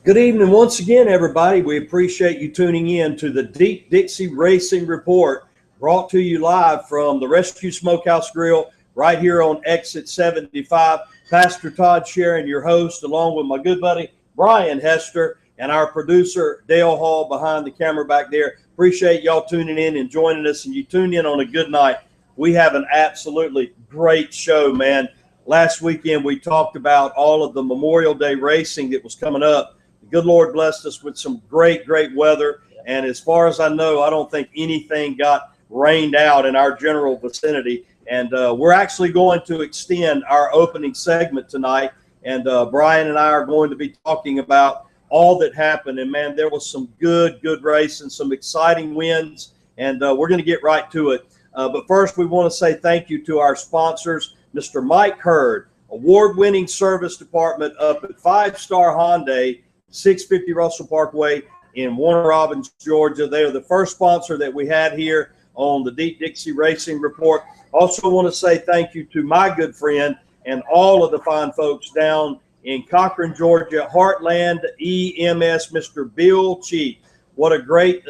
Good evening once again, everybody. We appreciate you tuning in to the Deep Dixie Racing Report, brought to you live from the Rescue Smokehouse Grill right here on Exit 75. Pastor Todd Sharon, your host, along with my good buddy Brian Hester and our producer Dale Hall behind the camera back there. Appreciate y'all tuning in and joining us, and you tuned in on a good night. We have an absolutely great show, man. Last weekend we talked about all of the Memorial Day racing that was coming up. The good Lord blessed us with some great weather. And as far as I know, I don't think anything got rained out in our general vicinity. And we're actually going to extend our opening segment tonight. And Brian and I are going to be talking about all that happened. And, man, there was some good race and some exciting wins. And we're going to get right to it. But first, we want to say thank you to our sponsors, Mr. Mike Hurd, award-winning service department up at 5 Star Hyundai, 650 Russell Parkway in Warner Robins, Georgia. They are the first sponsor that we had here on the Deep Dixie Racing Report. Also want to say thank you to my good friend and all of the fine folks down in Cochran, Georgia, Heartland EMS, Mr. Bill Cheek. What a great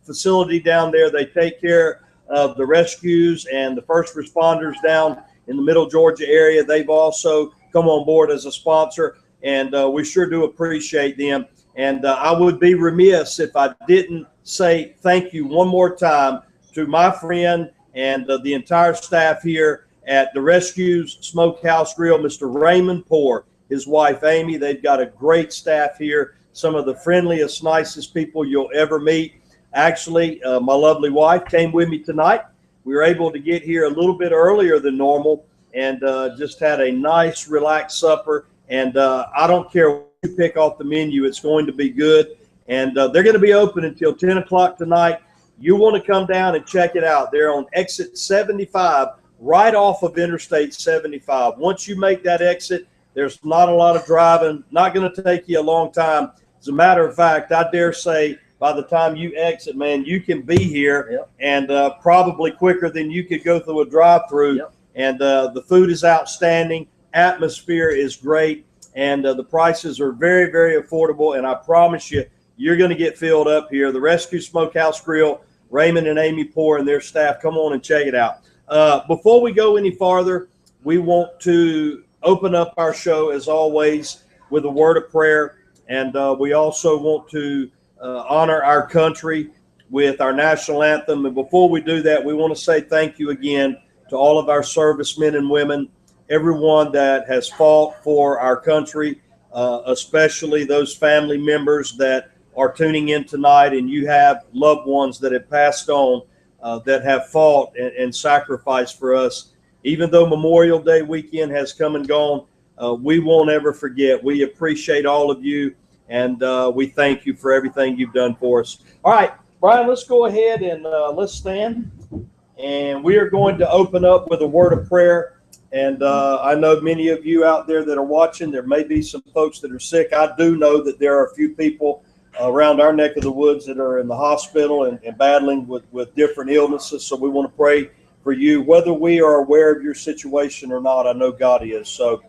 facility down there. They take care of the rescues and the first responders down in the middle Georgia area. They've also come on board as a sponsor. And we sure do appreciate them. And I would be remiss if I didn't say thank you one more time to my friend and the entire staff here at the Rescues Smokehouse Grill, Mr. Raymond Poor, his wife Amy. They've got a great staff here, some of the friendliest, nicest people you'll ever meet. Actually, my lovely wife came with me tonight. We were able to get here a little bit earlier than normal and just had a nice, relaxed supper. And I don't care what you pick off the menu, it's going to be good. And they're going to be open until 10 o'clock tonight. You want to come down and check it out. They're on exit 75, right off of Interstate 75. Once you make that exit, there's not a lot of driving, not going to take you a long time. As a matter of fact, I dare say by the time you exit, man, you can be here and probably quicker than you could go through a drive-through. And the food is outstanding. Atmosphere is great, and the prices are very affordable, and I promise you, you're going to get filled up here. The Rescue Smokehouse Grill, Raymond and Amy Poor and their staff, come on and check it out. Before we go any farther, we want to open up our show, as always, with a word of prayer, and we also want to honor our country with our national anthem. And before we do that, we want to say thank you again to all of our servicemen and women, everyone that has fought for our country, especially those family members that are tuning in tonight, and you have loved ones that have passed on that have fought and sacrificed for us. Even though Memorial Day weekend has come and gone, we won't ever forget. We appreciate all of you, and we thank you for everything you've done for us. All right, Brian, let's go ahead and let's stand, and we are going to open up with a word of prayer. And I know many of you out there that are watching, there may be some folks that are sick. I do know that there are a few people around our neck of the woods that are in the hospital and battling with different illnesses. So we want to pray for you. Whether we are aware of your situation or not, I know God is. So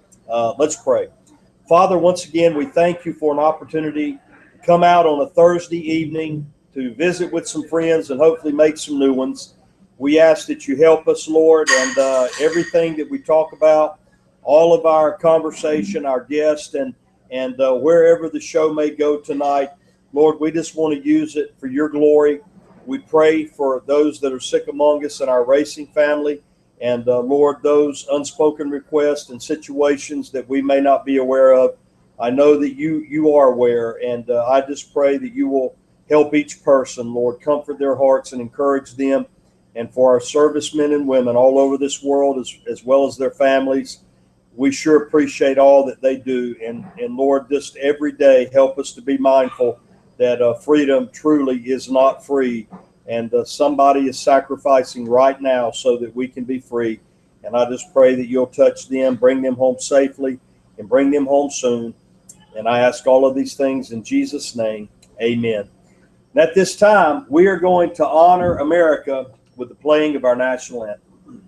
let's pray. Father, once again, we thank you for an opportunity to come out on a Thursday evening to visit with some friends and hopefully make some new ones. We ask that you help us, Lord, and everything that we talk about, all of our conversation, our guests, and wherever the show may go tonight, Lord, we just want to use it for your glory. We pray for those that are sick among us in our racing family, and Lord, those unspoken requests and situations that we may not be aware of. I know that you are aware, and I just pray that you will help each person, Lord, comfort their hearts and encourage them. And for our servicemen and women all over this world, as well as their families, we sure appreciate all that they do. And Lord, just every day, help us to be mindful that freedom truly is not free. And somebody is sacrificing right now so that we can be free. And I just pray that you'll touch them, bring them home safely, and bring them home soon. And I ask all of these things in Jesus' name. Amen. And at this time, we are going to honor America with the playing of our national anthem.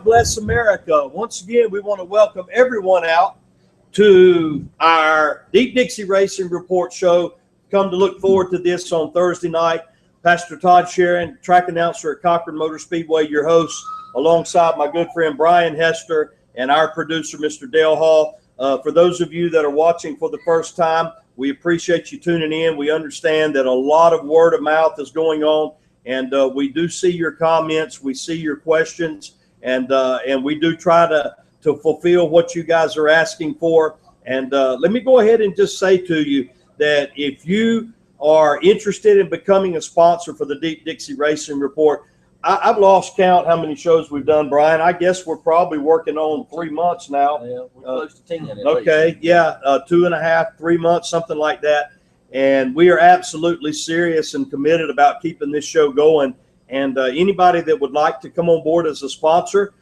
God bless America. Once again, we want to welcome everyone out to our Deep Dixie Racing Report show. Come to look forward to this on Thursday night. Pastor Todd Sharon, track announcer at Cochran Motor Speedway, your host, alongside my good friend Brian Hester and our producer, Mr. Dale Hall. For those of you that are watching for the first time, we appreciate you tuning in. We understand that a lot of word of mouth is going on, and we do see your comments. We see your questions, and we do try to fulfill what you guys are asking for. And let me go ahead and just say to you that if you are interested in becoming a sponsor for the Deep Dixie Racing Report, I've lost count how many shows we've done, Brian. I guess we're probably working on 3 months now. Yeah, we're close to 10. Okay, least. Yeah, 2.5, 3 months, something like that. And we are absolutely serious and committed about keeping this show going. And anybody that would like to come on board as a sponsor,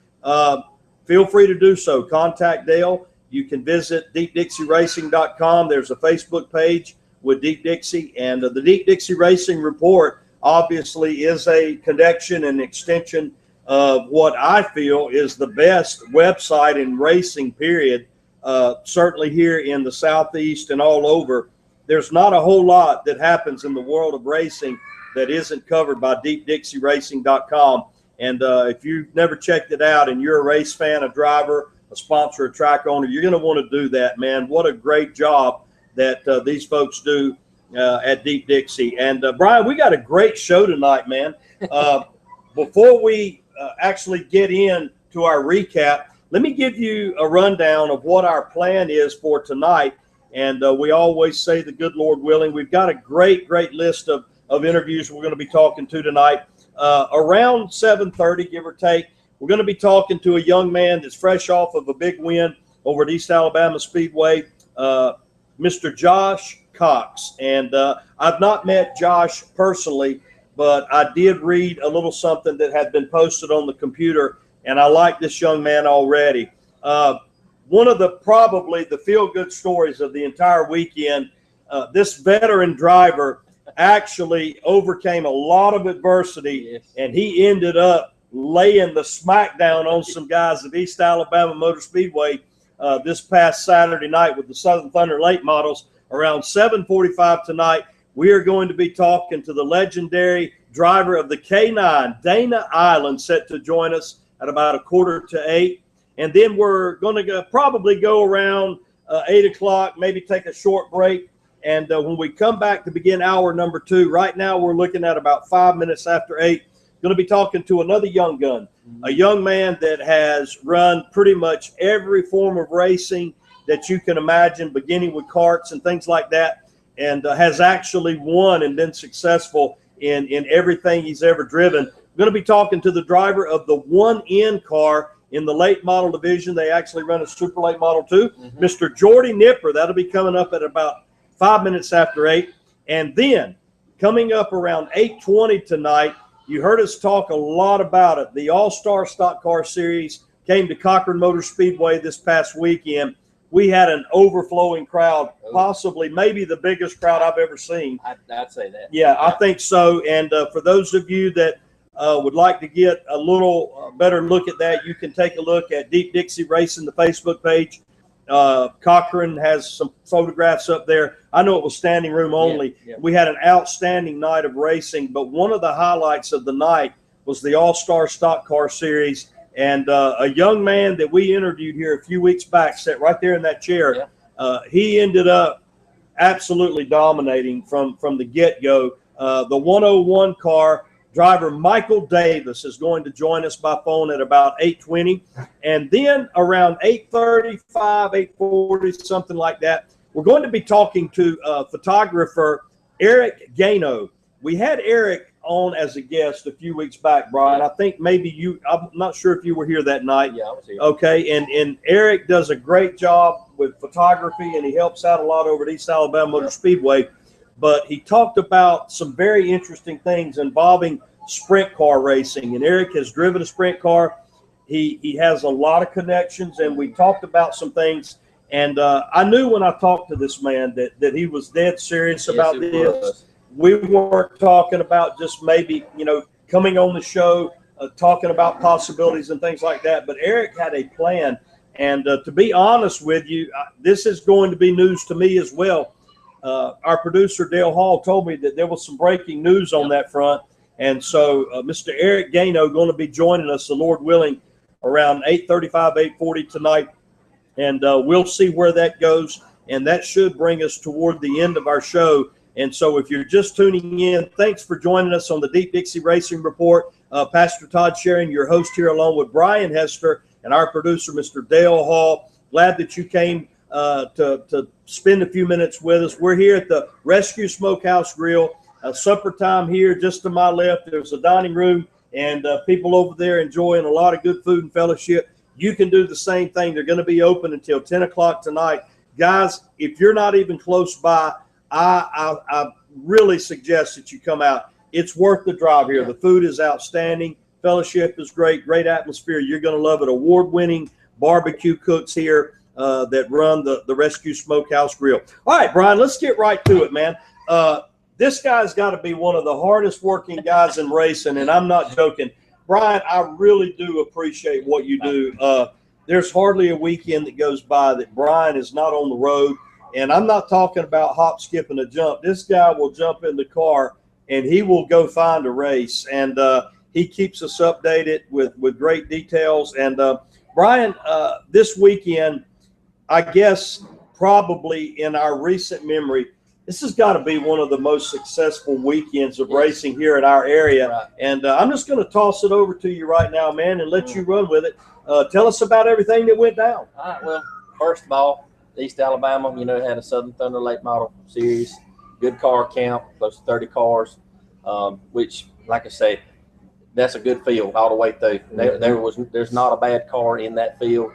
feel free to do so. Contact Dale. You can visit deepdixieracing.com. There's a Facebook page with Deep Dixie, and the Deep Dixie Racing Report obviously is a connection and extension of what I feel is the best website in racing, period. Certainly here in the Southeast and all over. There's not a whole lot that happens in the world of racing that isn't covered by deepdixieracing.com. And if you've never checked it out and you're a race fan, a driver, a sponsor, a track owner, you're going to want to do that, man. What a great job that these folks do at Deep Dixie. And Brian, we got a great show tonight, man. Before we actually get into our recap, let me give you a rundown of what our plan is for tonight. And we always say, the good Lord willing, we've got a great list of interviews we're going to be talking to tonight. Around 7:30, give or take, we're going to be talking to a young man that's fresh off of a big win over at East Alabama Speedway, Mr. Josh Cox. And I've not met Josh personally, but I did read a little something that had been posted on the computer, and I like this young man already. One of probably the feel-good stories of the entire weekend, this veteran driver actually overcame a lot of adversity, yes, and he ended up laying the smackdown on some guys at East Alabama Motor Speedway this past Saturday night with the Southern Thunder late models. Around 7:45 tonight, we are going to be talking to the legendary driver of the K9, Dana Eiland, set to join us at about 7:45. And then we're going to probably go around 8 o'clock, maybe take a short break. And when we come back to begin hour number 2, right now we're looking at about 5 minutes after 8, going to be talking to another young gun, a young man that has run pretty much every form of racing that you can imagine, beginning with karts and things like that, and has actually won and been successful in everything he's ever driven. We're going to be talking to the driver of the 1N car in the late model division. They actually run a super late model too, Mr. Jordy Nipper. That'll be coming up at about 5 minutes after 8. And then coming up around 8:20 tonight, you heard us talk a lot about it. The All-Star Stock Car Series came to Cochran Motor Speedway this past weekend. We had an overflowing crowd, possibly maybe the biggest crowd I've ever seen. I'd say that. Yeah, I think so. And for those of you that would like to get a little better look at that, you can take a look at Deep Dixie Racing, the Facebook page. Cochran has some photographs up there. I know it was standing room only. Yeah. We had an outstanding night of racing, but one of the highlights of the night was the All-Star Stock Car Series. And a young man that we interviewed here a few weeks back sat right there in that chair. Yeah. He ended up absolutely dominating from the get-go. The 101 car driver Michael Davis is going to join us by phone at about 8:20. And then around 8:35, 8:40, something like that, we're going to be talking to photographer Eric Gano. We had Eric on as a guest a few weeks back, Brian. I think maybe I'm not sure if you were here that night. Yeah, I was here. Okay, and Eric does a great job with photography, and he helps out a lot over at East Alabama Motor Speedway. But he talked about some very interesting things involving sprint car racing. And Eric has driven a sprint car. He has a lot of connections, and we talked about some things. And I knew when I talked to this man that he was dead serious about this. We weren't talking about just maybe, coming on the show talking about possibilities and things like that. But Eric had a plan. And to be honest with you, this is going to be news to me as well. Our producer, Dale Hall, told me that there was some breaking news on that front. And so Mr. Eric Gano going to be joining us, the Lord willing, around 8:35, 8:40 tonight. And we'll see where that goes. And that should bring us toward the end of our show. And so if you're just tuning in, thanks for joining us on the Deep Dixie Racing Report. Pastor Todd Sharon, your host here, along with Brian Hester and our producer, Mr. Dale Hall. Glad that you came to spend a few minutes with us. We're here at the Rescue Smokehouse Grill. Supper time here just to my left. There's a dining room and people over there enjoying a lot of good food and fellowship. You can do the same thing. They're going to be open until 10 o'clock tonight. Guys, if you're not even close by, I really suggest that you come out. It's worth the drive here. The food is outstanding. Fellowship is great. Great atmosphere. You're going to love it. Award-winning barbecue cooks here that run the Rescue Smokehouse Grill. All right, Brian, let's get right to it, man. This guy's got to be one of the hardest working guys in racing, and I'm not joking. Brian, I really do appreciate what you do. There's hardly a weekend that goes by that Brian is not on the road, and I'm not talking about hop, skip, and a jump. This guy will jump in the car, and he will go find a race, and he keeps us updated with great details. And Brian, this weekend, I guess probably in our recent memory, this has got to be one of the most successful weekends of racing here in our area. Right. And I'm just going to toss it over to you right now, man, and let you run with it. Tell us about everything that went down. All right. Well, first of all, East Alabama, had a Southern Thunder late model series, good car count, close to 30 cars, which, like I say, that's a good field all the way through. There's not a bad car in that field.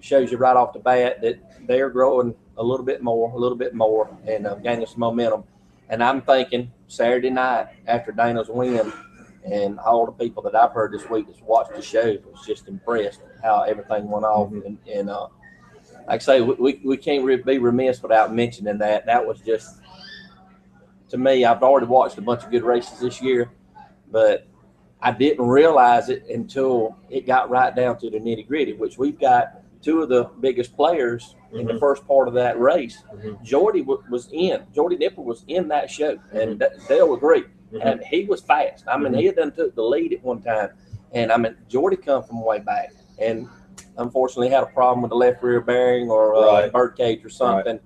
Shows you right off the bat that they're growing a little bit more, and gaining some momentum. And I'm thinking Saturday night after Dana's win, and all the people that I've heard this week that's watched the show was just impressed how everything went off. And like I say, we can't be remiss without mentioning that. That was just, to me, I've already watched a bunch of good races this year, but I didn't realize it until it got right down to the nitty gritty, which we've got two of the biggest players in the first part of that race. Jordy Nipper was in that show, and they'll agree. And he was fast. I mean, he had done took the lead at one time. And I mean, Jordy come from way back, and unfortunately had a problem with the left rear bearing or bird cage or something.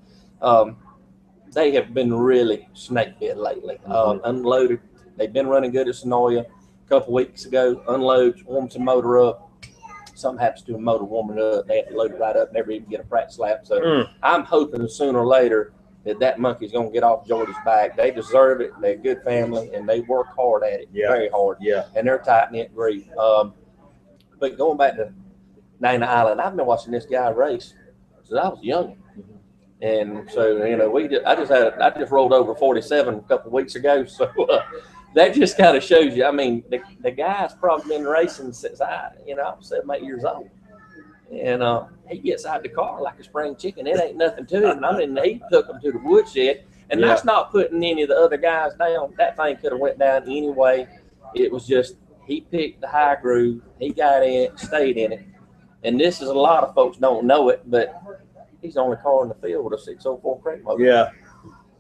They have been really snake bit lately. Unloaded. They've been running good at Sonoya. A couple weeks ago, unloads, warms the motor up. Something happens to a motor warming up, they have to load it right up, never even get a practice lap. So I'm hoping sooner or later that monkey's going to get off Jordy's back. They deserve it. They're a good family, and they work hard at it, very hard. And they're tight-knit group. But going back to Dana Eiland, I've been watching this guy race since I was young. And so, I just rolled over 47 a couple of weeks ago. So that just kind of shows you. I mean, the guy's probably been racing since I was 7, 8 years old. And he gets out the car like a spring chicken. It ain't nothing to him. I mean, he took him to the woodshed. And that's not putting any of the other guys down. That thing could have went down anyway. It was just he picked the high groove. He got in it, stayed in it. And this is a lot of folks don't know it, but he's the only car in the field with a 604 crate motor.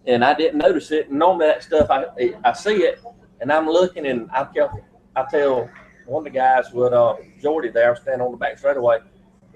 And I didn't notice it. And normally that stuff, I see it, and I'm looking, and I tell one of the guys with Jordy there, standing on the back straightaway,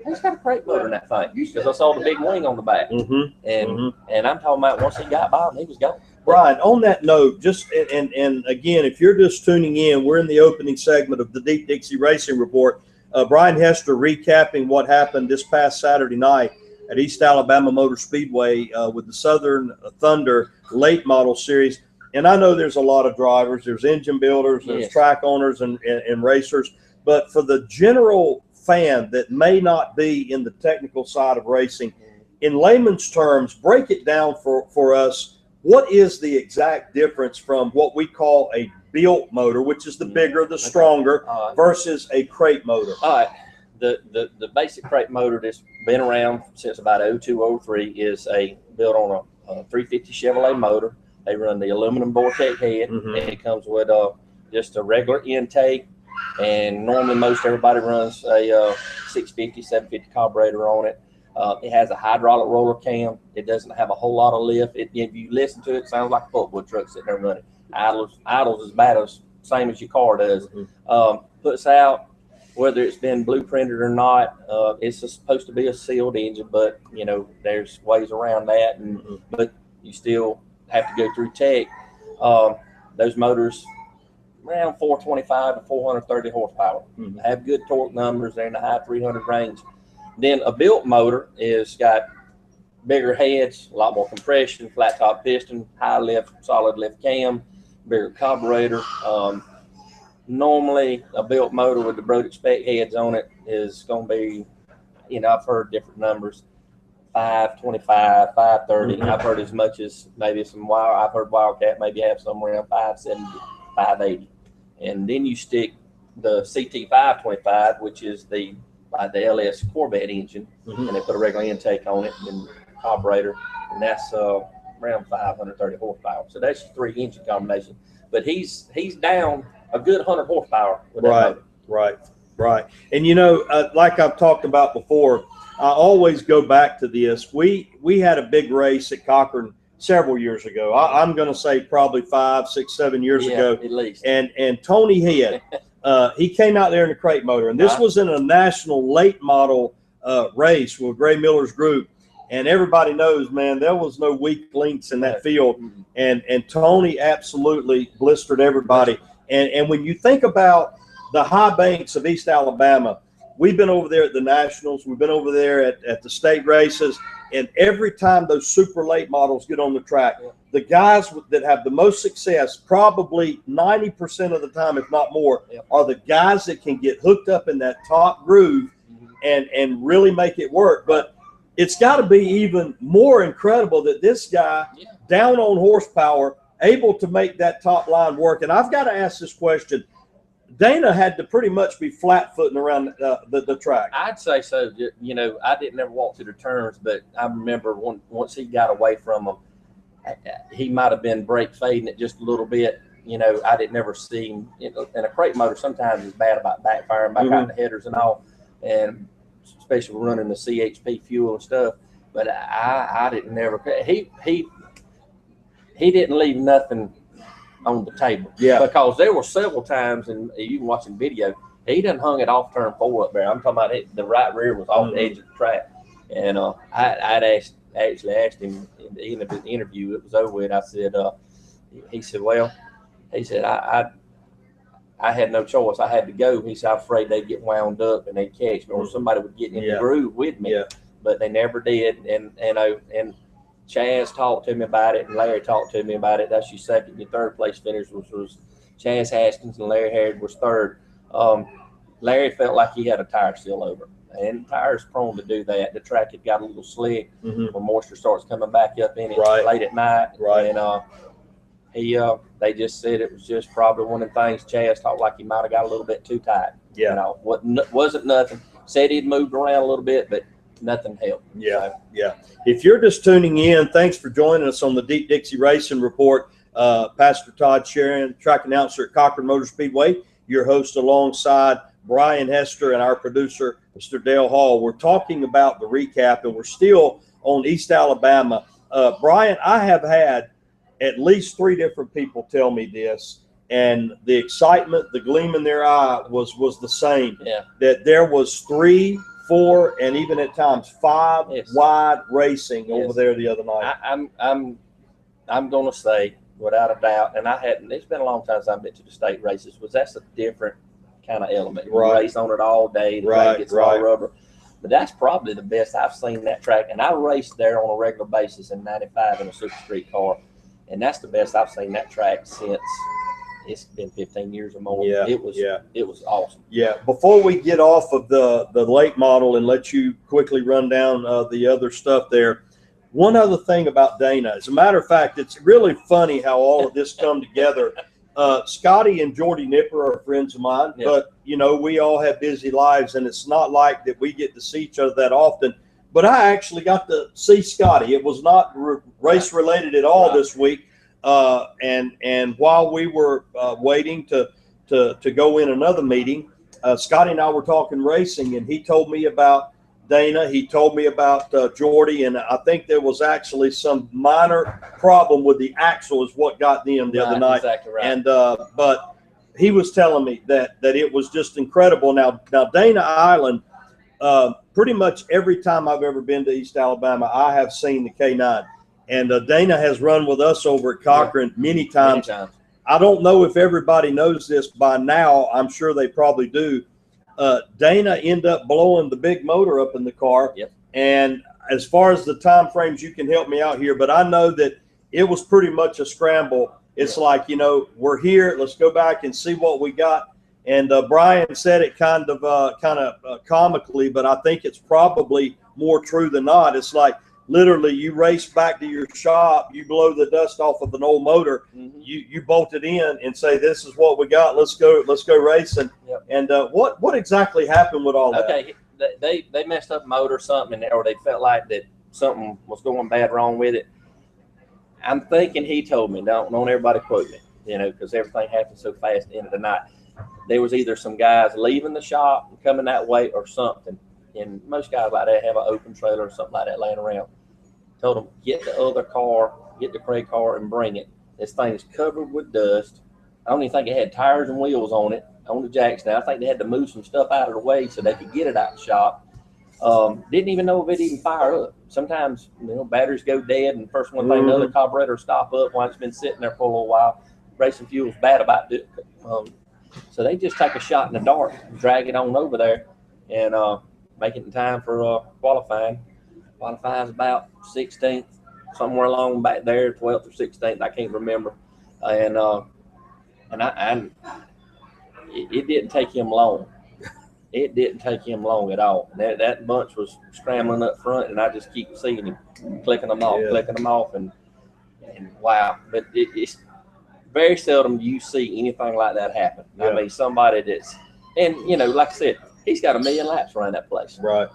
he's got a crate motor in that thing, because I saw the big wing on the back. And I'm talking about once he got by him, he was gone. Brian, on that note, just and again, if you're just tuning in, we're in the opening segment of the Deep Dixie Racing Report. Brian Hester recapping what happened this past Saturday night at East Alabama Motor Speedway with the Southern Thunder late model series. And I know there's a lot of drivers, there's engine builders, there's track owners and racers, but for the general fan that may not be in the technical side of racing, in layman's terms, break it down for us. What is the exact difference from what we call a built motor, which is the bigger, the stronger, versus a crate motor? All right. The basic crate motor that's been around since about 0203 is built on a 350 Chevrolet motor. They run the aluminum Vortec head, and it comes with just a regular intake, and normally most everybody runs a 650, 750 carburetor on it. It has a hydraulic roller cam. It doesn't have a whole lot of lift. If you listen to it, it sounds like a pulpwood truck sitting there running. Idles as bad as same as your car does. Puts out, whether it's been blueprinted or not, it's supposed to be a sealed engine, but you know there's ways around that, and but you still have to go through tech. Those motors around 425 to 430 horsepower. Have good torque numbers. They're in the high 300 range. Then a built motor is got bigger heads, a lot more compression, flat top piston, high lift, solid lift cam, bigger carburetor. Normally a built motor with the Brodick spec heads on it is going to be, you know, I've heard different numbers, 525, 530. I've heard as much as maybe I've heard Wildcat maybe have somewhere around 570, 580. And then you stick the CT 525, which is the LS Corvette engine, and they put a regular intake on it and carburetor, and that's around 530 horsepower. So that's your 3 engine combination. But he's down a good 100 horsepower with that motor. Right. And you know, like I've talked about before, I always go back to this. We had a big race at Cochran several years ago. I'm going to say probably 5, 6, 7 years ago, at least. And Tony Head, he came out there in a crate motor, and this was in a national late model race with Gray Miller's group. And everybody knows, man, there was no weak links in that field. And Tony absolutely blistered everybody. And when you think about the high banks of East Alabama, we've been over there at the Nationals, we've been over there at the state races, and every time those super late models get on the track, the guys that have the most success, probably 90% of the time, if not more, are the guys that can get hooked up in that top groove and really make it work. But it's got to be even more incredible that this guy, down on horsepower, able to make that top line work. And I've got to ask this question. Dana had to pretty much be flat-footing around the track. I'd say so. You know, I didn't ever walk through the turns, but I remember once he got away from them, he might have been brake fading it just a little bit. You know, I didn't ever see him. And a crate motor sometimes is bad about backfiring back out the headers and all, and especially running the CHP fuel and stuff. But I didn't ever. He didn't leave nothing on the table. Because there were several times, and you can watch the video, he done hung it off turn 4 up there. I'm talking about the right rear was off the edge of the track. And I'd actually asked him in the interview, it was over with. I said, he said, I had no choice. I had to go. He said, I'm afraid they'd get wound up and they'd catch me, or somebody would get in the groove with me. But they never did. And Chaz talked to me about it, and Larry talked to me about it. That's your second. Your third place finish was Chaz Haskins, and Larry Harrod was third. Larry felt like he had a tire seal over, and tires prone to do that. The track had got a little slick when moisture starts coming back up in it late at night. And they just said it was just probably one of the things. Chaz talked like he might have got a little bit too tight. You know, wasn't nothing. Said he'd moved around a little bit, but nothing helped. If you're just tuning in, thanks for joining us on the Deep Dixie Racing Report. Pastor Todd Sharon, track announcer at Cochran Motor Speedway, your host alongside Brian Hester and our producer, Mr. Dale Hall. We're talking about the recap, and we're still on East Alabama. Brian, I have had at least 3 different people tell me this, and the excitement, the gleam in their eye was the same. That there was 3, 4, and even at times 5 wide racing over there the other night. I'm going to say without a doubt, and it's been a long time since I've been to the state races, that's a different kind of element. You race on it all day, the track gets all rubber. But that's probably the best I've seen that track. And I raced there on a regular basis in '95 in a Super Street car. And that's the best I've seen that track since it's been 15 years or more. It was awesome. Before we get off of the late model and let you quickly run down the other stuff there, one other thing about Dana. As a matter of fact, it's really funny how all of this come together. Scotty and Jordy Nipper are friends of mine, but, you know, we all have busy lives, and it's not like that we get to see each other that often. But I actually got to see Scotty. It was not race related at all this week. And while we were waiting to to go in another meeting. Scotty and I were talking racing, and he told me about Dana. He told me about Jordy, and I think there was actually some minor problem with the axle is what got them the other night. Exactly right. And but he was telling me that it was just incredible. Now Dana Eiland, pretty much every time I've ever been to East Alabama, I have seen the K9. And Dana has run with us over at Cochran many times. I don't know if everybody knows this by now. I'm sure they probably do. Dana ended up blowing the big motor up in the car. Yep. And as far as the time frames, you can help me out here, but I know that it was pretty much a scramble. It's like, we're here. Let's go back and see what we got. And Brian said it kind of comically, but I think it's probably more true than not. It's like literally you race back to your shop, you blow the dust off of an old motor, you bolt it in and say, "This is what we got. Let's go racing." Yep. And what exactly happened with all that? Okay, they messed up a motor or something, or they felt like that something was going wrong with it. I'm thinking he told me. Don't everybody quote me, because everything happened so fast at the end of the night. There was either some guys leaving the shop and coming that way or something. And most guys like that have an open trailer or something like that laying around. Told them, get the other car, get the Craig car and bring it. This thing's covered with dust. I don't even think it had tires and wheels on it, on the jacks now. I think they had to move some stuff out of the way so they could get it out of the shop. Didn't even know if it even fire up. Sometimes, batteries go dead and first one thing, another carburetor stop up while it's been sitting there for a little while. Racing fuel's bad about it. So they just take a shot in the dark, drag it on over there, and make it in time for qualifying. Qualifying's about 16th, somewhere along back there, 12th or 16th. I can't remember. And it didn't take him long. It didn't take him long at all. That bunch was scrambling up front, and I just keep seeing him clicking them off, and wow. But it's very seldom you see anything like that happen. Yeah. I mean, somebody that's, and like I said, he's got 1 million laps around that place. Right.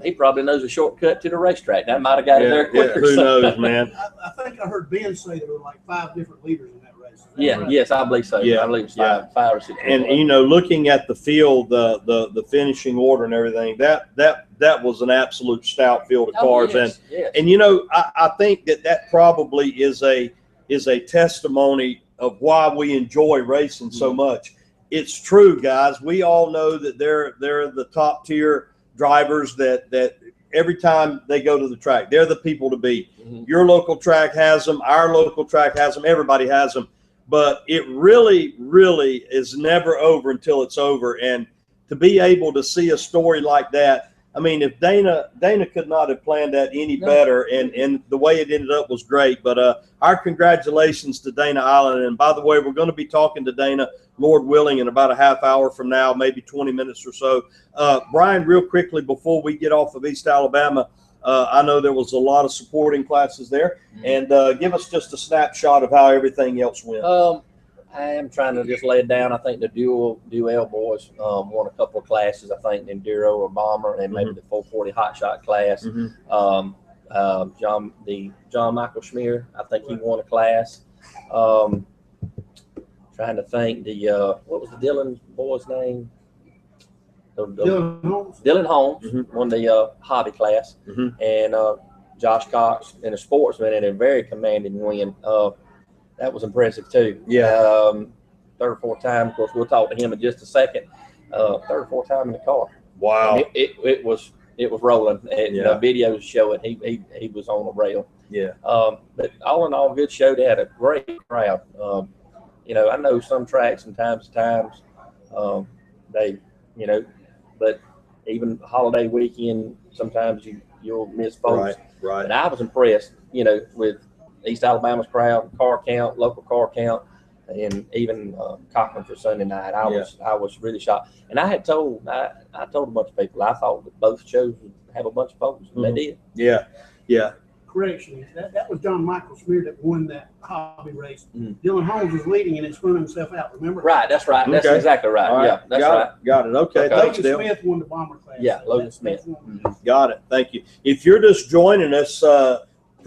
He probably knows a shortcut to the racetrack. That might have got him there quicker. Who knows, man? I think I heard Ben say there were like 5 different leaders in that race. Yeah. Right? Yes, I believe so. Yeah. I believe it's five or six. And looking at the field, the finishing order and everything, that was an absolute stout field of cars. Yes. And I think that probably is a testimony of why we enjoy racing so much. It's true, guys. We all know that they're the top tier drivers that every time they go to the track, they're the people to beat. Your local track has them. Our local track has them. Everybody has them. But it really, really is never over until it's over. And to be able to see a story like that, I mean, if Dana could not have planned that any better, and the way it ended up was great. But our congratulations to Dana Eiland. And by the way, we're going to be talking to Dana, Lord willing, in about a half hour from now, maybe 20 minutes or so. Brian, real quickly before we get off of East Alabama, I know there was a lot of supporting classes there, and give us just a snapshot of how everything else went. I am trying to just lay it down. I think the Dual boys won a couple of classes. I think the Enduro or Bomber, and maybe the 440 Hot Shot class. John Michael Schmier, I think he won a class. Trying to think what was the Dillon boy's name? Dylan Holmes won the hobby class, and Josh Cox in a sportsman in a very commanding win. That was impressive too. Yeah. Third or fourth time. Of course, we'll talk to him in just a second. Third or fourth time in the car. Wow. It was rolling. And videos show it. He was on the rail. Yeah. But all in all, good show. They had a great crowd. I know some tracks and times they, but even holiday weekend, sometimes you'll miss folks. Right. And I was impressed, with East Alabama's crowd, car count, local car count, and even Cochran for Sunday night. I was really shocked. And I told a bunch of people I thought that both shows would have a bunch of folks, and they did. Yeah. Correction. That was John Michael Schmier that won that hobby race. Dylan Holmes was leading and it spun himself out. Remember? Right. That's right. That's exactly right. Right. Yeah. That's right. Got it. Okay. Thanks, Dale. Logan Smith won the Bomber class. Yeah. Logan Smith. Got it. Thank you. If you're just joining us,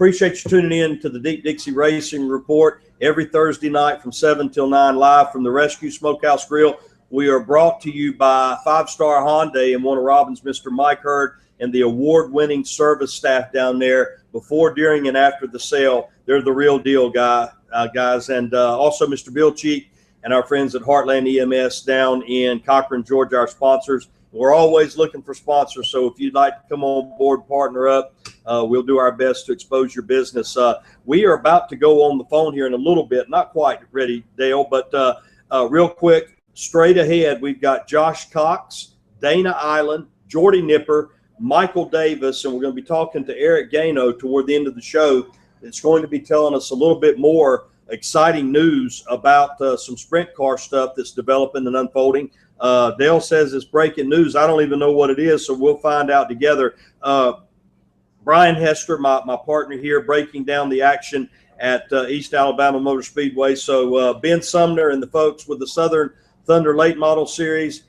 appreciate you tuning in to the Deep Dixie Racing Report every Thursday night from 7 till 9 live from the Rescue Smokehouse Grill. We are brought to you by 5-Star Hyundai and one of Robin's, Mr. Mike Hurd, and the award-winning service staff down there before, during, and after the sale. They're the real deal, guys. And also Mr. Bill Cheek and our friends at Heartland EMS down in Cochran, Georgia, our sponsors. We're always looking for sponsors, so if you'd like to come on board, partner up, we'll do our best to expose your business. We are about to go on the phone here in a little bit. Not quite ready, Dale, but real quick, straight ahead, we've got Josh Cox, Dana Eiland, Jordy Nipper, Michael Davis, and we're going to be talking to Eric Gano toward the end of the show. It's going to be telling us a little bit more exciting news about some sprint car stuff that's developing and unfolding. Dale says it's breaking news. I don't even know what it is, so we'll find out together. Brian Hester, my partner here, breaking down the action at East Alabama Motor Speedway. So Ben Sumner and the folks with the Southern Thunder Late Model Series,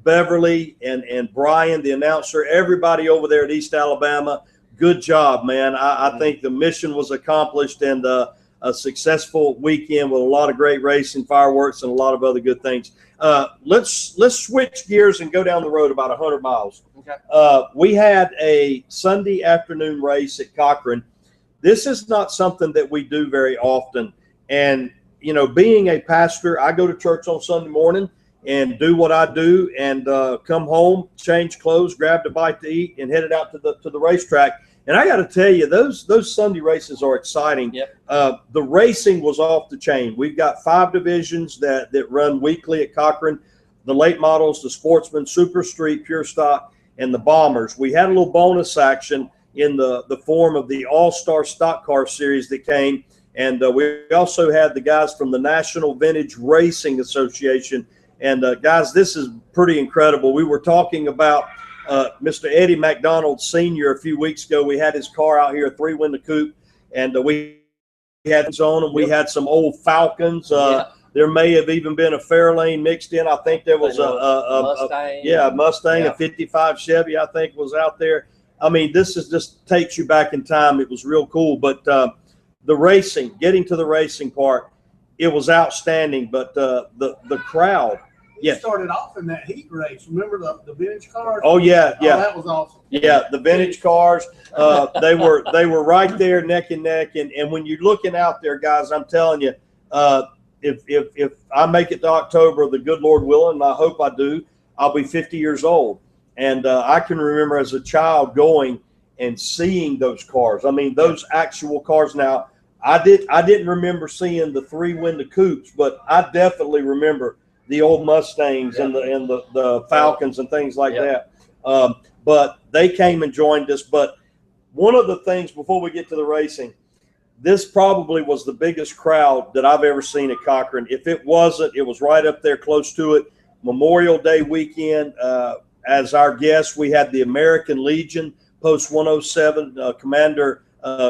Beverly and Brian, the announcer, everybody over there at East Alabama, good job, man. I think the mission was accomplished, and a successful weekend with a lot of great racing, fireworks, and a lot of other good things. Let's switch gears and go down the road about 100 miles. Okay. We had a Sunday afternoon race at Cochran. This is not something that we do very often. And, you know, being a pastor, I go to church on Sunday morning and do what I do, and come home, change clothes, grab a bite to eat, and headed out to the racetrack. And I got to tell you, those Sunday races are exciting. Yep. The racing was off the chain. We've got 5 divisions that run weekly at Cochran: the late models, the sportsman, super street, pure stock, and the bombers. We had a little bonus action in the form of the All-Star Stock Car Series that came, and we also had the guys from the National Vintage Racing Association. And guys, this is pretty incredible. We were talking about Mr. Eddie McDonald Sr. a few weeks ago. We had his car out here, a 3-window coupe, and we had his on, and we had some old Falcons. There may have even been a Fairlane mixed in. I think there was a Mustang. Mustang, a 55 Chevy, I think, was out there. I mean, this is just takes you back in time. It was real cool. But the racing, getting to the racing part, it was outstanding. But the crowd. You started off in that heat race. Remember the vintage cars? Oh yeah. Oh, that was awesome. Yeah, the vintage cars. They were right there neck and neck. And when you're looking out there, guys, I'm telling you, if I make it to October, the good Lord willing, and I hope I do, I'll be 50 years old. And I can remember as a child going and seeing those cars. I mean, those actual cars. Now, I didn't remember seeing the 3-window coupes, but I definitely remember the old Mustangs and the Falcons and things like that. But they came and joined us. But one of the things, before we get to the racing, this probably was the biggest crowd that I've ever seen at Cochran. If it wasn't, it was right up there close to it. Memorial Day weekend, as our guest, we had the American Legion Post 107. Commander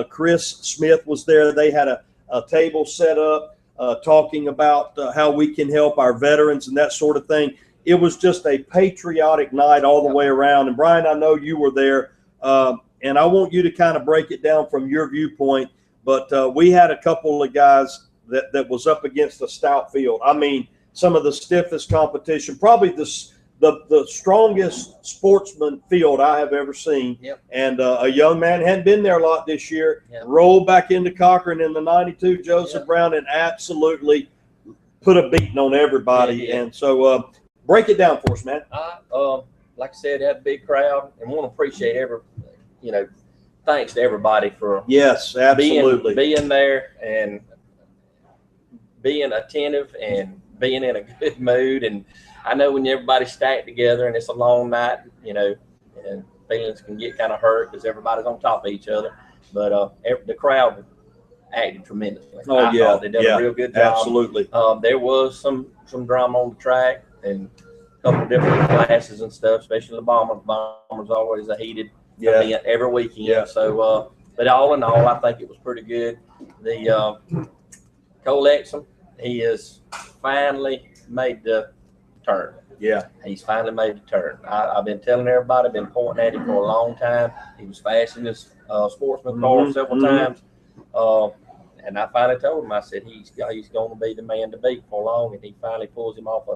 Chris Smith was there. They had a table set up, talking about how we can help our veterans and that sort of thing. It was just a patriotic night all the way around. And Brian, I know you were there, and I want you to kind of break it down from your viewpoint. But we had a couple of guys that was up against a stout field. I mean, some of the stiffest competition, probably the strongest sportsman field I have ever seen. Yep. And a young man hadn't been there a lot this year. Yep. Rolled back into Cochran in the 92 Joseph Brown and absolutely put a beating on everybody. And so break it down for us, man. Like I said, had a big crowd, and want to appreciate thanks to everybody for absolutely being there and being attentive and being in a good mood. And I know when everybody's stacked together and it's a long night, and feelings can get kind of hurt because everybody's on top of each other. But the crowd acted tremendously. I thought they did a real good job. Absolutely. There was some drama on the track and a couple of different classes and stuff, especially the bomber. The bomber's always a heated event every weekend. Yeah. So, but all in all, I think it was pretty good. The Cole Exum, he has finally made the turn. Yeah. He's finally made the turn. I've been telling everybody, been pointing at him for a long time. He was fast in his sportsman car several times. And I finally told him, I said, he's going to be the man to beat for long. And he finally pulls him off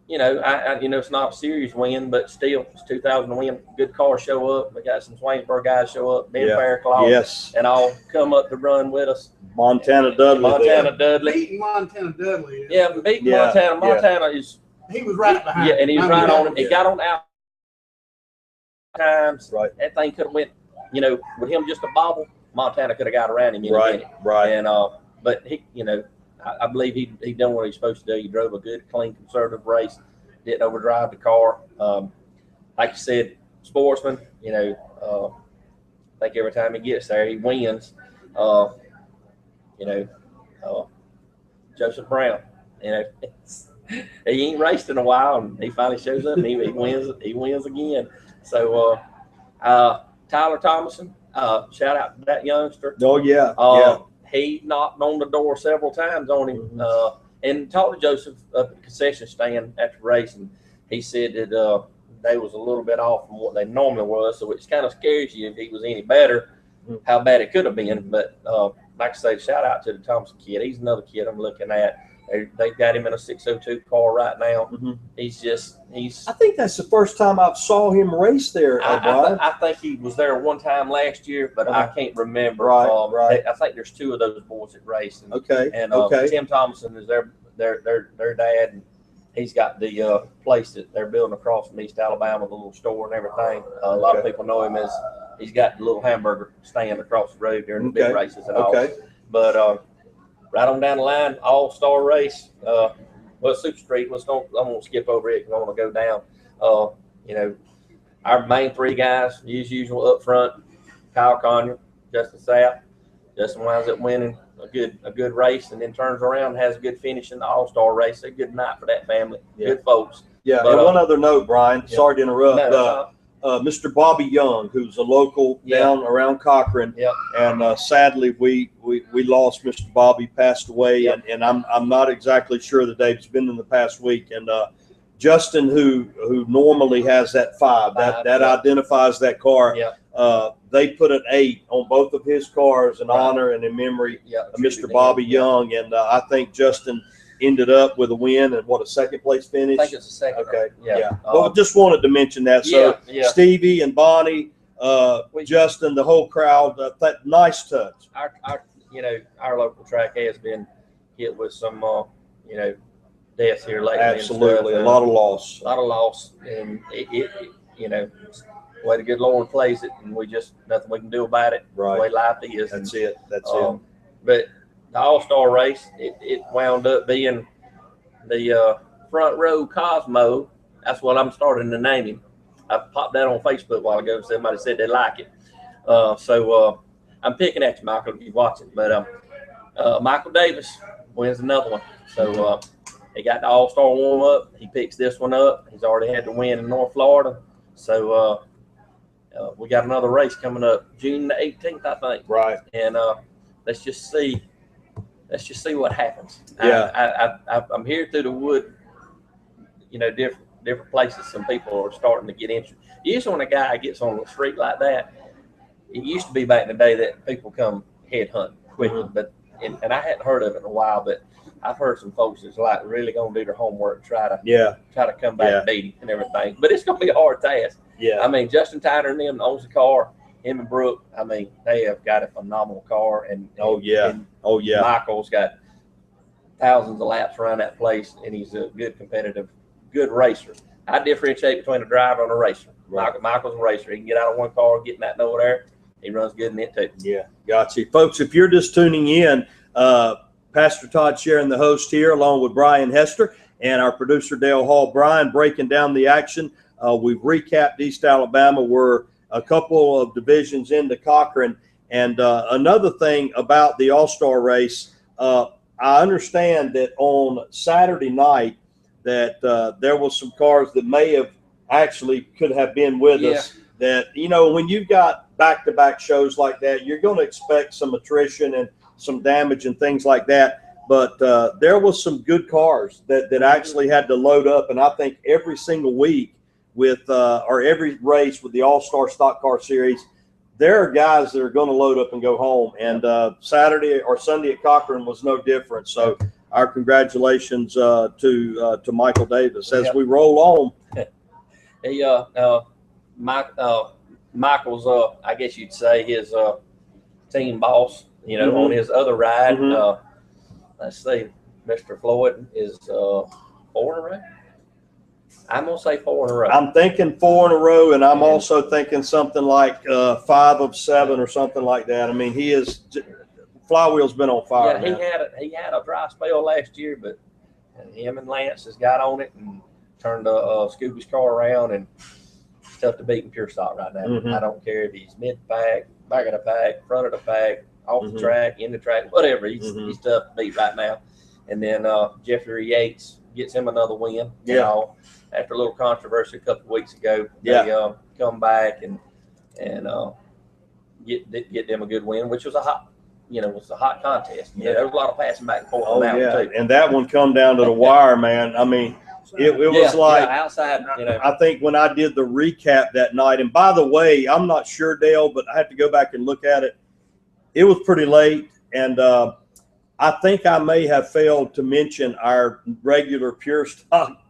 you know, it's not a serious win, but still, it's 2,000 to win. Good cars show up. We got some Swainsboro guys show up, Ben Fairclough, yes, and all come up to run with us. Montana Dudley. Dudley. Beating Montana Dudley. Yeah, beating Montana. Montana is. He was right behind. Yeah, and he was right on him. He got on out times. Right. That thing could have went, you know, with him just a bobble, Montana could have got around him in a minute. Right. And but he, you know, I believe he done what he's supposed to do. He drove a good, clean, conservative race. Didn't overdrive the car. Like you said, sportsman. You know, I think every time he gets there, he wins. You know, Joseph Brown. You know, he ain't raced in a while, and he finally shows up and he wins. He wins again. So Tyler Thomason, shout out to that youngster. Oh yeah. He knocked on the door several times on him, and talked to Joseph up at the concession stand after racing. He said that they was a little bit off from what they normally was, so it kind of scares you if he was any better, how bad it could have been. But like I say, shout out to the Thompson kid. He's another kid I'm looking at. They got him in a 602 car right now. He's. I think that's the first time I saw him race there. I think he was there one time last year, but I can't remember. Right. I think there's two of those boys that race. And, Okay. Tim Thompson is their dad, and he's got the place that they're building across from East Alabama, the little store and everything. A lot of people know him as he's got the little hamburger stand across the road during the big races and all. But right on down the line, all-star race. Super Street. I'm gonna skip over it because I want to go down. You know, our main three guys, as usual, up front: Kyle Conyer, Justin Sapp. Justin winds up winning a good race, and then turns around and has a good finish in the all-star race. A good night for that family. Good folks. Yeah. But, and one other note, Brian. Sorry to interrupt. No, Mr. Bobby Young, who's a local down around Cochran, and sadly we lost Mr. Bobby, passed away, and I'm not exactly sure the date. It's been in the past week. And Justin, who normally has that 5, that identifies that car. They put an 8 on both of his cars in honor and in memory of Mr. Bobby Young, and I think Justin ended up with a win and a second place finish. I think it's a second. Okay. Well, just wanted to mention that. So Stevie and Bonnie, Justin, the whole crowd, that nice touch. Our local track has been hit with some deaths here lately. Absolutely, a lot of loss. And it the way the good Lord plays it, and we just nothing we can do about it. Right. The way life is. That's it. But the All-Star race, it wound up being the Front Row Cosmo. That's what I'm starting to name him. I popped that on Facebook a while ago. Somebody said they like it. So I'm picking at you, Michael, if you're watching. But Michael Davis wins another one. So he got the All-Star warm-up. He picks this one up. He's already had the win in North Florida. So we got another race coming up June the 18th, I think. Right. And let's just see what happens. I'm here through the wood, different places. Some people are starting to get interested. Usually when a guy gets on the street like that, it used to be back in the day that people come head hunting quickly, but and I hadn't heard of it in a while, but I've heard some folks that's like really gonna do their homework, try to come back and beat him and everything. But it's gonna be a hard task. Yeah. I mean, Justin Tyner and them owns the car. Him and Brooke, I mean, they have got a phenomenal car. And Michael's got thousands of laps around that place, and he's a good racer. I differentiate between a driver and a racer. Right. Michael's a racer. He can get out of one car, get in that over there. He runs good in it too. Yeah, gotcha. Folks, if you're just tuning in, Pastor Todd sharing the host here along with Brian Hester and our producer Dale Hall. Brian breaking down the action. We've recapped East Alabama. We're a couple of divisions into Cochran. And another thing about the All-Star race, I understand that on Saturday night that there was some cars that may have actually could have been with us that, when you've got back-to-back shows like that, you're going to expect some attrition and some damage and things like that. but there was some good cars that actually had to load up. And I think every single week with or every race with the All-Star Stock Car Series, there are guys that are going to load up and go home. And Saturday or Sunday at Cochran was no different. So our congratulations to Michael Davis as we roll on. He Michael's I guess you'd say his team boss, on his other ride. Let's see, Mr. Floyd is 4 in a row. I'm gonna say 4 in a row. I'm thinking 4 in a row, and I'm also thinking something like 5 of 7 or something like that. I mean, he is flywheel's been on fire. Yeah, he had a dry spell last year, but him and Lance has got on it and turned Scooby's car around, and it's tough to beat in pure stock right now. I don't care if he's mid pack, back of the pack, front of the pack, off the track, in the track, whatever. He's tough to beat right now. And then Jeffrey Yates gets him another win. After a little controversy a couple of weeks ago, they come back and get them a good win, which was a hot, was a hot contest. There was a lot of passing back and forth on that one too. And that one come down to the wire, man. I mean, it was like outside. I think when I did the recap that night, and by the way, I'm not sure, Dale, but I have to go back and look at it. It was pretty late, and I think I may have failed to mention our regular pure stock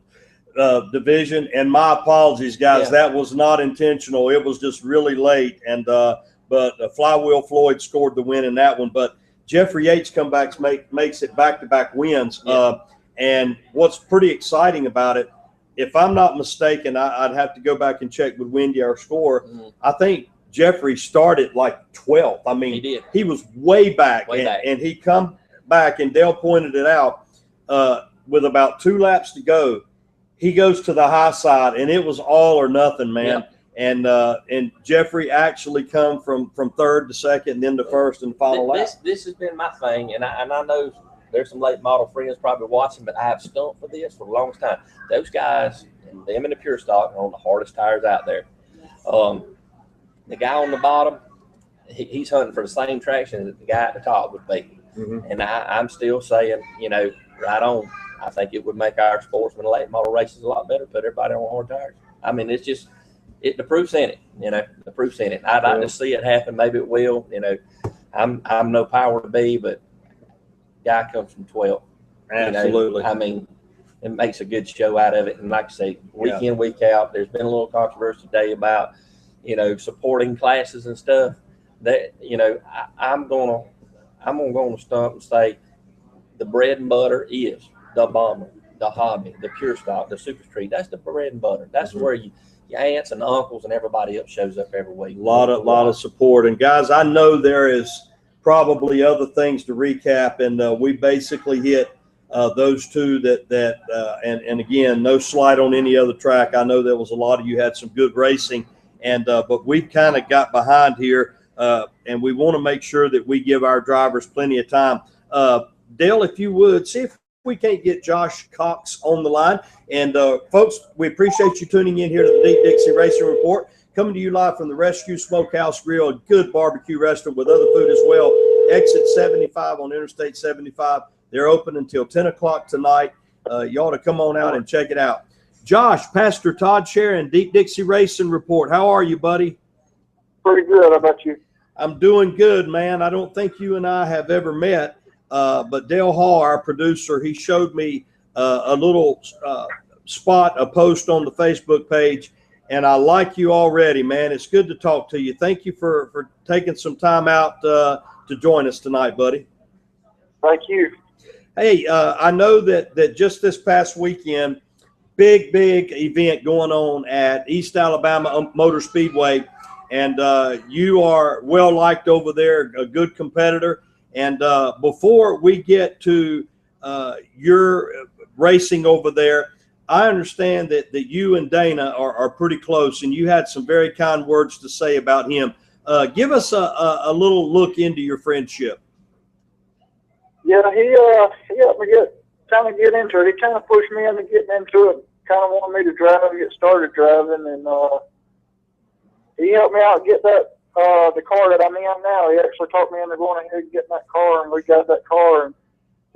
division, and my apologies, guys. That was not intentional. It was just really late, and but Flywheel Floyd scored the win in that one. But Jeffrey Yates makes it back-to-back wins. And what's pretty exciting about it, if I'm not mistaken, I'd have to go back and check with Wendy our score. I think Jeffrey started like 12th. I mean, he was way back, and he come back, and Dale pointed it out with about 2 laps to go. He goes to the high side, and it was all or nothing, man. And Jeffrey actually come from 3rd to 2nd, and then to 1st in the final lap. This has been my thing, and I know there's some late model friends probably watching, but I have stumped for this for the longest time. Those guys, them in the pure stock, are on the hardest tires out there. The guy on the bottom, he's hunting for the same traction that the guy at the top would be. And I'm still saying, right on. I think it would make our sportsman late model races a lot better, put everybody on hard tires. I mean, it's just the proof's in it. The proof's in it. I'd like to see it happen. Maybe it will. I'm no power to be, but guy comes from 12. Absolutely. I mean, it makes a good show out of it. And like I say, week in, week out, there's been a little controversy today about, supporting classes and stuff. That I'm gonna go on a stump and say the bread and butter is the bomber, the hobby, the pure stock, the super street. That's the bread and butter. That's where your aunts and uncles and everybody else shows up every week. A lot of support. And guys, I know there is probably other things to recap, and we basically hit those two and again, no slight on any other track. I know there was a lot of you had some good racing, and but we've kind of got behind here, and we want to make sure that we give our drivers plenty of time. Dale, if you would, see if we can't get Josh Cox on the line. And folks, we appreciate you tuning in here to the Deep Dixie Racing Report, coming to you live from the Rescue Smokehouse Grill, a good barbecue restaurant with other food as well. Exit 75 on Interstate 75. They're open until 10 o'clock tonight. You ought to come on out and check it out. Josh, Pastor Todd Sharon, Deep Dixie Racing Report. How are you, buddy? Pretty good. How about you? I'm doing good, man. I don't think you and I have ever met, but Dale Hall, our producer, he showed me a little a post on the Facebook page, and I like you already, man. It's good to talk to you. Thank you for taking some time out to join us tonight, buddy. Thank you. Hey, I know that just this past weekend, big event going on at East Alabama Motor Speedway, and you are well liked over there, a good competitor. And before we get to your racing over there, I understand that you and Dana are pretty close, and you had some very kind words to say about him. Give us a little look into your friendship. Yeah, he helped me get into it. He kind of pushed me into getting into it. Kind of wanted me to get started driving, and he helped me out get that the car that I'm in now. He actually talked me into going ahead and getting that car, and we got that car. And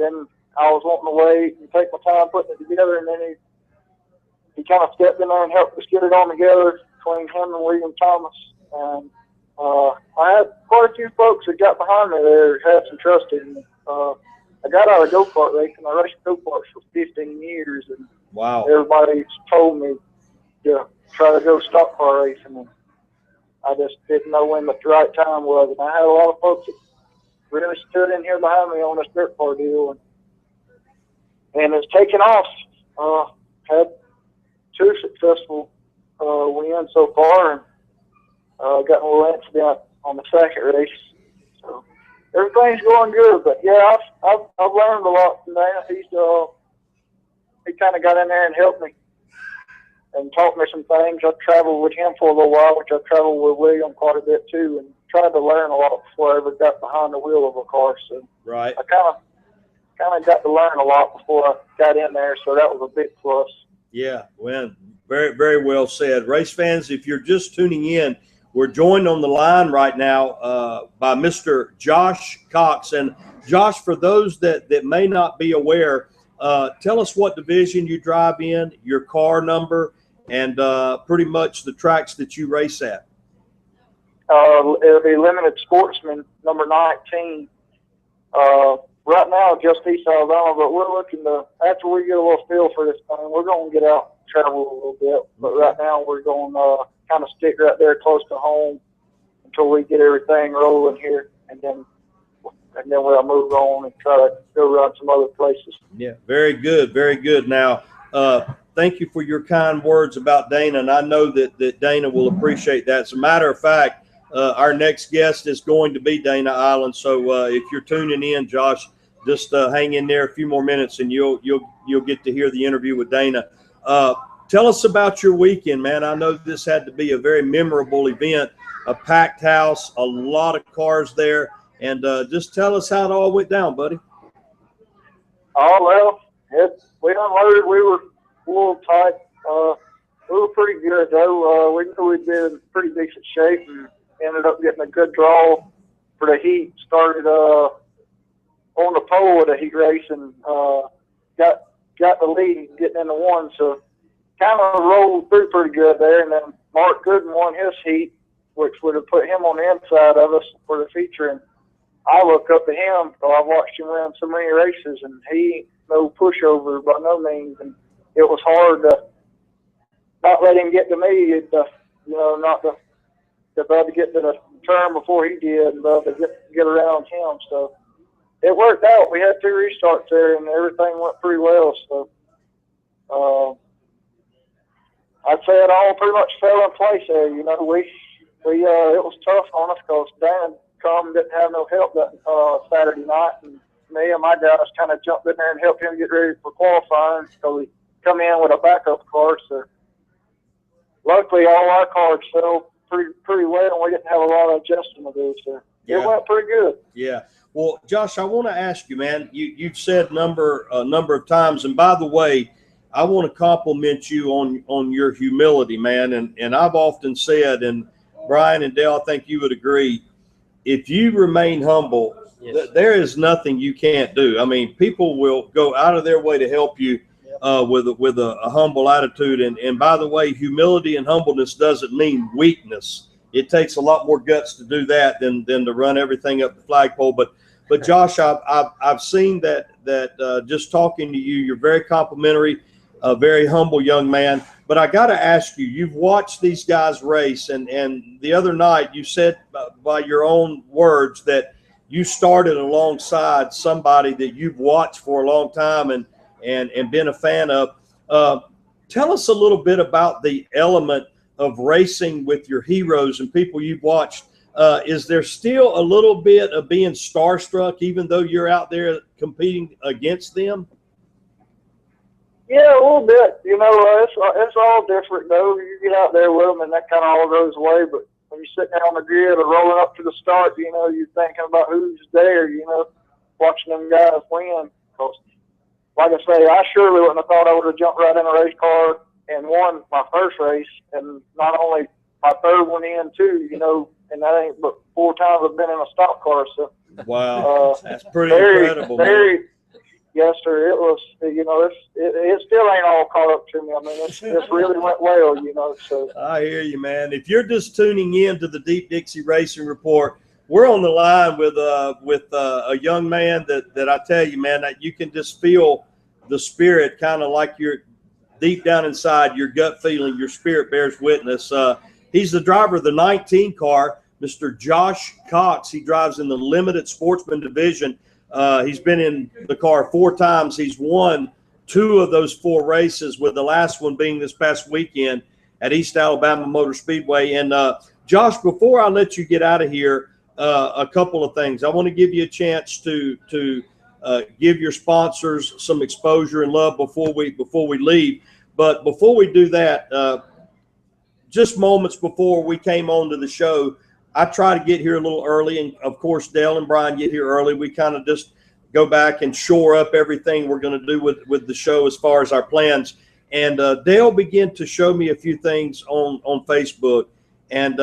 then I was wanting to wait and take my time putting it together, and then he kind of stepped in there and helped us get it on together between him and William Thomas. And I had quite a few folks that got behind me there, had some trust in me. I got out of go-kart racing. I raced go-karts for 15 years, and Wow. everybody told me to try to go stock car racing, and I just didn't know when the right time was. And I had a lot of folks that really stood in here behind me on this dirt car deal, and it's taken off. Had 2 successful wins so far, and got a little incident on the second race. So everything's going good, but yeah, I've learned a lot from Dana. He kind of got in there and helped me and taught me some things. I traveled with him for a little while, which I traveled with William quite a bit too, and tried to learn a lot before I ever got behind the wheel of a car. So Right. I kind of got to learn a lot before I got in there, so that was a big plus. Yeah, well, very, very well said. Race fans, if you're just tuning in, we're joined on the line right now by Mr. Josh Cox. And Josh, for those that may not be aware, tell us what division you drive in, your car number, and pretty much the tracks that you race at. It'll be Limited Sportsman, number 19. Right now, just East Alabama, but we're looking to, after we get a little feel for this thing, we're going to get out and travel a little bit. But right now, we're going to kind of stick right there close to home until we get everything rolling here, and then we'll move on and try to go around some other places. Yeah, very good, very good. Now, thank you for your kind words about Dana, and I know that Dana will appreciate that. As a matter of fact, our next guest is going to be Dana Eiland. So if you're tuning in, Josh, just hang in there a few more minutes, and you'll get to hear the interview with Dana. Tell us about your weekend, man. I know this had to be a very memorable event, a packed house, a lot of cars there, and just tell us how it all went down, buddy. Oh, well, we unloaded. We were a little tight. We were pretty good, though. We knew we'd been in pretty decent shape and ended up getting a good draw for the heat. Started on the pole of the heat race and got the lead getting into one. So kind of rolled through pretty good there. And then Mark Gooden won his heat, which would have put him on the inside of us for the feature. And I look up to him, so I've watched him win so many races, and he ain't no pushover by no means. And it was hard to not let him get to me, not to about to get to the turn before he did, and to get around him. So it worked out. We had 2 restarts there, and everything went pretty well. So I'd say it all pretty much fell in place there. You know, we it was tough on us because Dan didn't have no help that Saturday night, and me and my guys kind of jumped in there and helped him get ready for qualifying. So we come in with a backup car. So luckily, all our cars fell pretty well, and we didn't have a lot of adjusting to do. So it went pretty good. Yeah. Well, Josh, I want to ask you, man. You've said a number of times, and by the way, I want to compliment you on your humility, man. And I've often said, and Brian and Dale, I think you would agree, if you remain humble, Yes. there is nothing you can't do. I mean, people will go out of their way to help you with a humble attitude. And by the way, humility and humbleness doesn't mean weakness. It takes a lot more guts to do that than to run everything up the flagpole. But Josh, I've seen that just talking to you, you're very complimentary, a very humble young man. But I got to ask you, you've watched these guys race, and the other night you said by your own words that you started alongside somebody that you've watched for a long time and been a fan of. Tell us a little bit about the element of racing with your heroes and people you've watched. Is there still a little bit of being starstruck, even though you're out there competing against them? Yeah, a little bit. You know, it's all different, though. You get out there with them, and that kind of all goes away. But when you're sitting there on the grid or rolling up to the start, you know, you're thinking about who's there, you know, watching them guys win. Because, like I say, I surely wouldn't have thought I would have jumped right in a race car and won my first race, and not only my third one in, too, you know, and that ain't but 4 times I've been in a stock car. So wow, that's pretty incredible, man. Yes, sir. It was, it still ain't all caught up to me. I mean, it's really went well, so. I hear you, man. If you're just tuning in to the Deep Dixie Racing Report, we're on the line with a young man that I tell you, man, that you can just feel the spirit, kind of like you're deep down inside, your gut feeling, your spirit bears witness. He's the driver of the 19 car, Mr. Josh Cox. He drives in the limited sportsman division. He's been in the car 4 times. He's won 2 of those 4 races, with the last one being this past weekend at East Alabama Motor Speedway. And Josh, before I let you get out of here, a couple of things. I want to give you a chance to give your sponsors some exposure and love before we leave. But before we do that, just moments before we came on to the show, I try to get here a little early, and of course Dale and Brian get here early. We kind of just go back and shore up everything we're going to do with the show as far as our plans. And Dale began to show me a few things on Facebook, and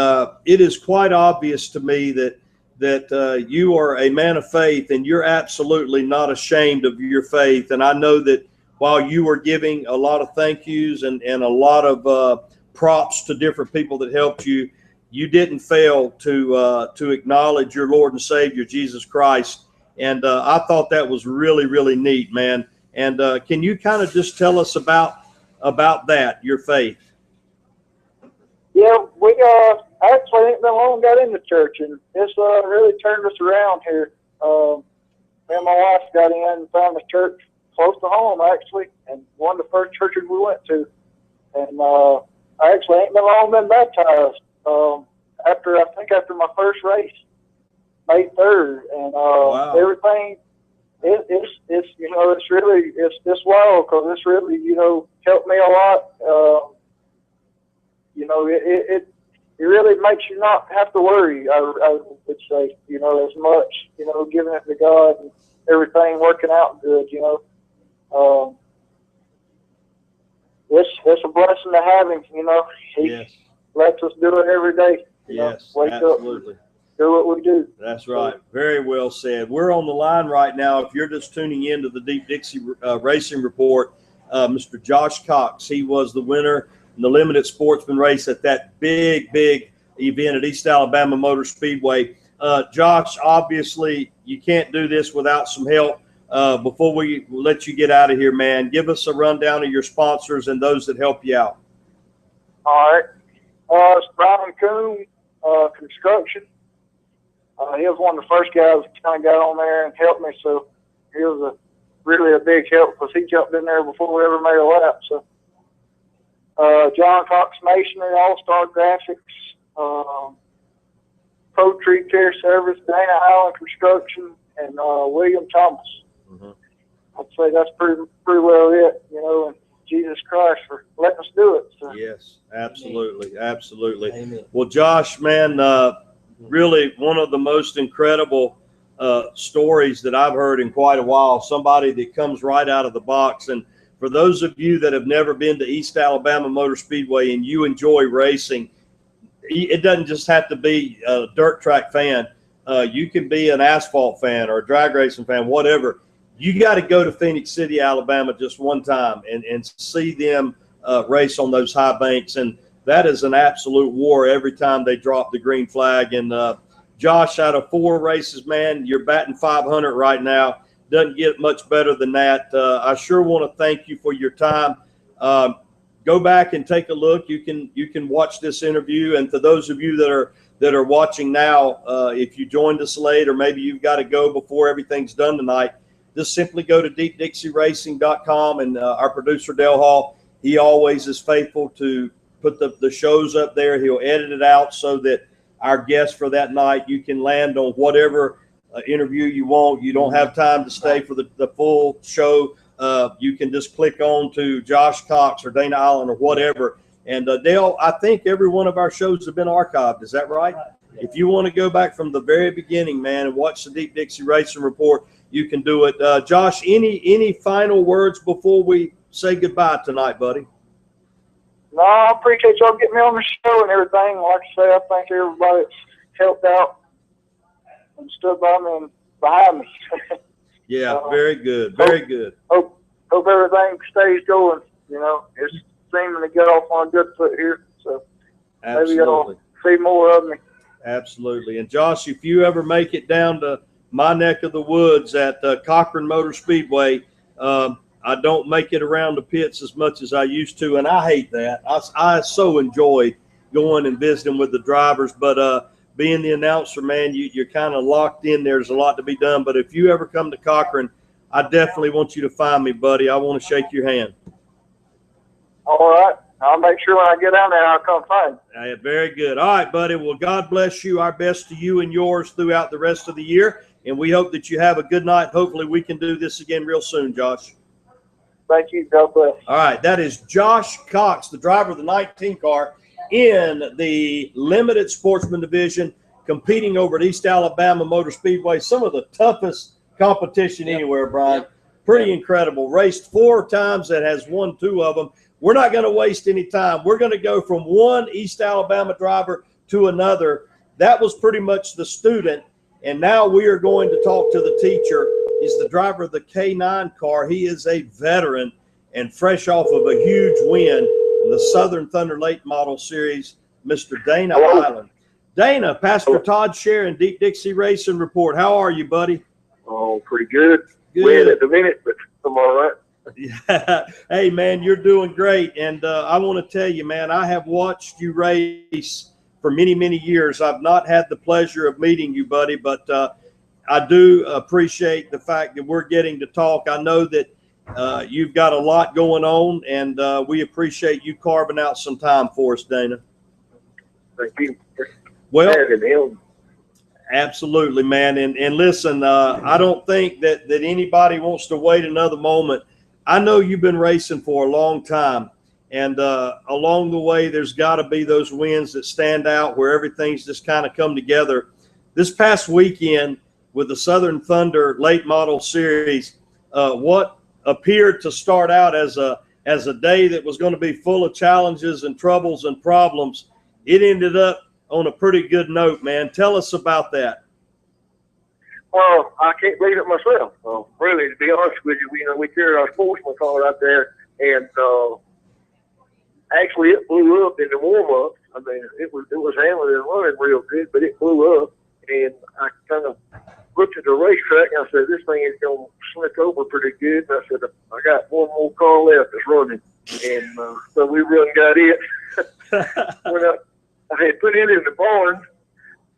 it is quite obvious to me that you are a man of faith, and you're absolutely not ashamed of your faith. And I know that while you were giving a lot of thank yous and a lot of props to different people that helped you, you didn't fail to acknowledge your Lord and Savior, Jesus Christ. And I thought that was really, really neat, man. And can you kind of just tell us about that, your faith? Yeah, we actually ain't been long got into church, and it's really turned us around here. Me and my wife got in and found a church close to home, actually, and one of the first churches we went to. And I actually ain't been long been baptized. After my first race, May 3rd, and wow. Everything, it's really wild, because it's really helped me a lot. It really makes you not have to worry. I would say as much giving it to God and everything working out good. It's a blessing to have him. He Yes. lets us do it every day. Yes, wake absolutely. up, do what we do. That's right. Very well said. We're on the line right now. If you're just tuning in to the Deep Dixie Racing Report, Mr. Josh Cox, he was the winner in the limited sportsman race at that big event at East Alabama Motor Speedway. Josh, obviously you can't do this without some help. Before we let you get out of here, man, give us a rundown of your sponsors and those that help you out. All right. It's Brian Coon Construction. He was one of the first guys that kind of got on there and helped me, so he was really a big help, because he jumped in there before we ever made a lap. So John Cox Masonry, All-Star Graphics, Pro Tree Care Service, Dana Eiland Construction, and William Thomas. Mm-hmm. I'd say that's pretty well it, and Jesus Christ for letting us do it. So. Yes, absolutely. Absolutely. Amen. Well, Josh, man, really one of the most incredible stories that I've heard in quite a while, somebody that comes right out of the box. And for those of you that have never been to East Alabama Motor Speedway and you enjoy racing, it doesn't just have to be a dirt track fan. You can be an asphalt fan or a drag racing fan, whatever. You got to go to Phoenix City, Alabama just one time and see them race on those high banks. And that is an absolute war every time they drop the green flag. And Josh, out of 4 races, man, you're batting 500 right now. Doesn't get much better than that. I sure want to thank you for your time. Go back and take a look. You can watch this interview. And for those of you that are watching now, if you joined us late or maybe you've got to go before everything's done tonight, just simply go to deepdixieracing.com, and our producer, Dale Hall, he always is faithful to put the shows up there. He'll edit it out so that our guests for that night, you can land on whatever interview you want. You don't have time to stay for the full show. You can just click on to Josh Cox or Dana Eiland or whatever. And Dale, I think every one of our shows have been archived. Is that right? If you want to go back from the very beginning, man, and watch the Deep Dixie Racing Report, you can do it. Josh, any final words before we say goodbye tonight, buddy? No, I appreciate y'all getting me on the show and everything. Like I say, I thank everybody that's helped out and stood by me and behind me. Yeah, very good, very good. Hope everything stays going. You know, it's seeming to get off on a good foot here. So maybe you'll see more of me. Absolutely. And Josh, if you ever make it down to my neck of the woods at Cochran Motor Speedway, I don't make it around the pits as much as I used to, and I hate that. I so enjoy going and visiting with the drivers, but being the announcer, man, you're kind of locked in. There's a lot to be done. But if you ever come to Cochran, I definitely want you to find me, buddy. I want to shake your hand. All right. I'll make sure when I get down there, I'll come find you. Very good. All right, buddy. Well, God bless you. Our best to you and yours throughout the rest of the year. And we hope that you have a good night. Hopefully we can do this again real soon, Josh. Thank you. God bless. All right. That is Josh Cox, the driver of the 19 car in the limited sportsman division, competing over at East Alabama Motor Speedway. Some of the toughest competition anywhere, Brian. Pretty incredible. Raced 4 times and has won 2 of them. We're not going to waste any time. We're going to go from one East Alabama driver to another. That was pretty much the student. And now we are going to talk to the teacher. He's the driver of the K9 car. He is a veteran and fresh off of a huge win in the Southern Thunder Late Model Series, Mr. Dana Eiland. Dana, Pastor Todd Sharon, Deep Dixie Racing Report. How are you, buddy? Oh, pretty good. Good. Win at the minute, but I'm all right. Yeah. Hey, man, you're doing great. And I want to tell you, man, I have watched you race for many, many years. I've not had the pleasure of meeting you, buddy, but I do appreciate the fact that we're getting to talk. I know that you've got a lot going on, and we appreciate you carving out some time for us, Dana. Thank you. Well, absolutely, man. And listen, I don't think that anybody wants to wait another moment. I know you've been racing for a long time, and along the way, there's got to be those wins that stand out where everything's just kind of come together. This past weekend with the Southern Thunder Late Model Series, what appeared to start out as a day that was going to be full of challenges and troubles and problems, it ended up on a pretty good note, man. Tell us about that. Well, I can't believe it myself. Really, to be honest with you, we carried our sportsman car out there, and actually it blew up in the warm-up. I mean, it was handling and running real good, but it blew up, and I kind of looked at the racetrack, and I said, this thing is going to slick over pretty good. And I said, I got one more car left that's running, and so we really got it. When I had put it in the barn,